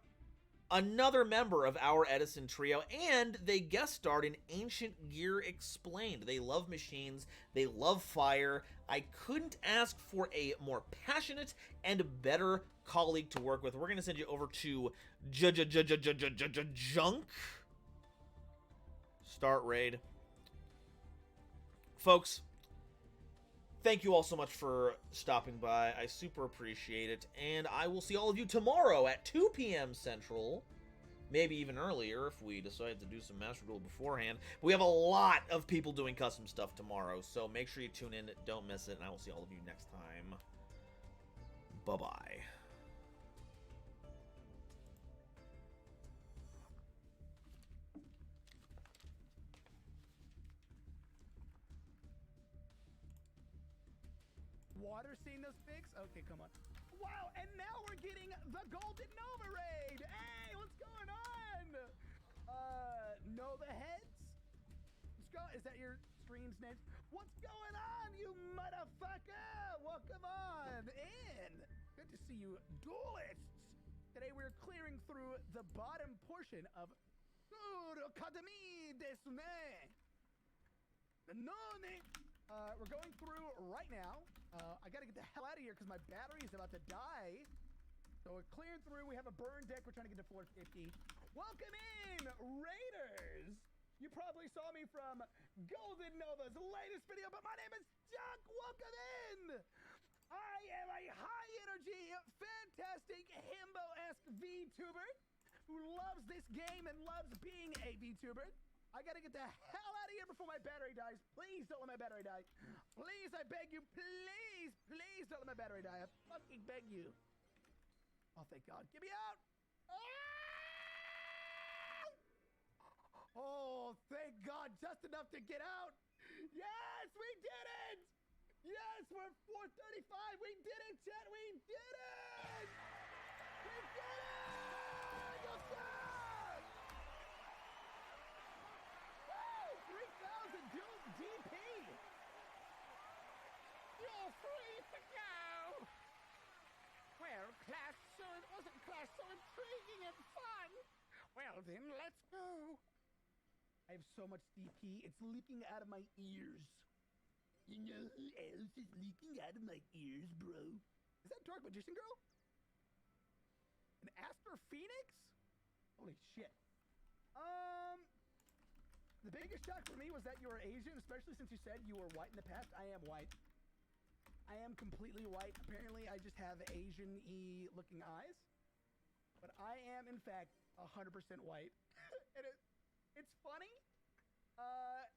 another member of our Edison trio, and they guest starred in Ancient Gear Explained. They love machines. They love fire. I couldn't ask for a more passionate and better colleague to work with. We're going to send you over to Junk. Start raid. Folks, thank you all so much for stopping by. I super appreciate it. And I will see all of you tomorrow at 2 p.m. Central. Maybe even earlier if we decide to do some Master Duel beforehand. But we have a lot of people doing custom stuff tomorrow. So make sure you tune in. Don't miss it. And I will see all of you next time. Bye-bye. Water seen those pics? Okay, come on. Wow, and now we're getting the GoldenNova raid! Hey, what's going on? Know the heads? Let's go. Is that your streams next. What's going on, you motherfucker? Welcome on in. Good to see you, duelists. Today we're clearing through the bottom portion of Academy desu ne. We're going through right now. I gotta get the hell out of here because my battery is about to die. So we're clearing through. We have a burn deck. We're trying to get to floor 50. Welcome in, Raiders. You probably saw me from GoldenNova's latest video, but my name is Chuck. Welcome in. I am a high-energy, fantastic, himbo-esque VTuber who loves this game and loves being a VTuber. I gotta get the hell out of here before my battery dies. Please don't let my battery die. Please, I beg you, please, please don't let my battery die. I fucking beg you. Oh, thank God. Get me out. Ah! Oh, thank God. Just enough to get out. Yes, we did it. Yes, we're 435. We did it, chat. We did it. We did it. Let's go. Woo! 3,000 DP. You're free to go. Well, wasn't class so intriguing and fun? Well then, let's go. I have so much DP, it's leaking out of my ears. You know who else is leaking out of my ears, bro? Is that Dark Magician Girl? An Aster Phoenix? Holy shit. The biggest shock for me was that you were Asian, especially since you said you were white in the past. I am white. I am completely white. Apparently, I just have Asian-y looking eyes. But I am, in fact, 100% white. And it's funny.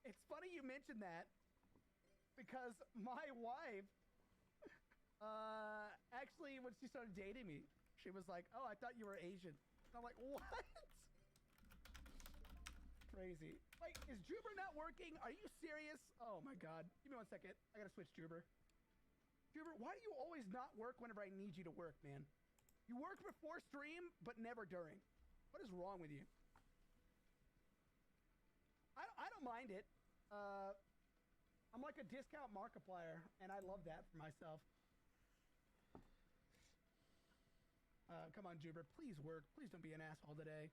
It's funny you mentioned that. Because my wife, actually, when she started dating me, she was like, oh, I thought you were Asian. And I'm like, what? Crazy. Wait, is Juber not working? Are you serious? Oh, my God. Give me 1 second. I gotta switch Juber. Juber, why do you always not work whenever I need you to work, man? You work before stream, but never during. What is wrong with you? I don't mind it. I'm like a discount Markiplier, and I love that for myself. Come on, Juber, please work. Please don't be an asshole today.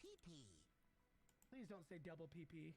PP. Please don't say double PP.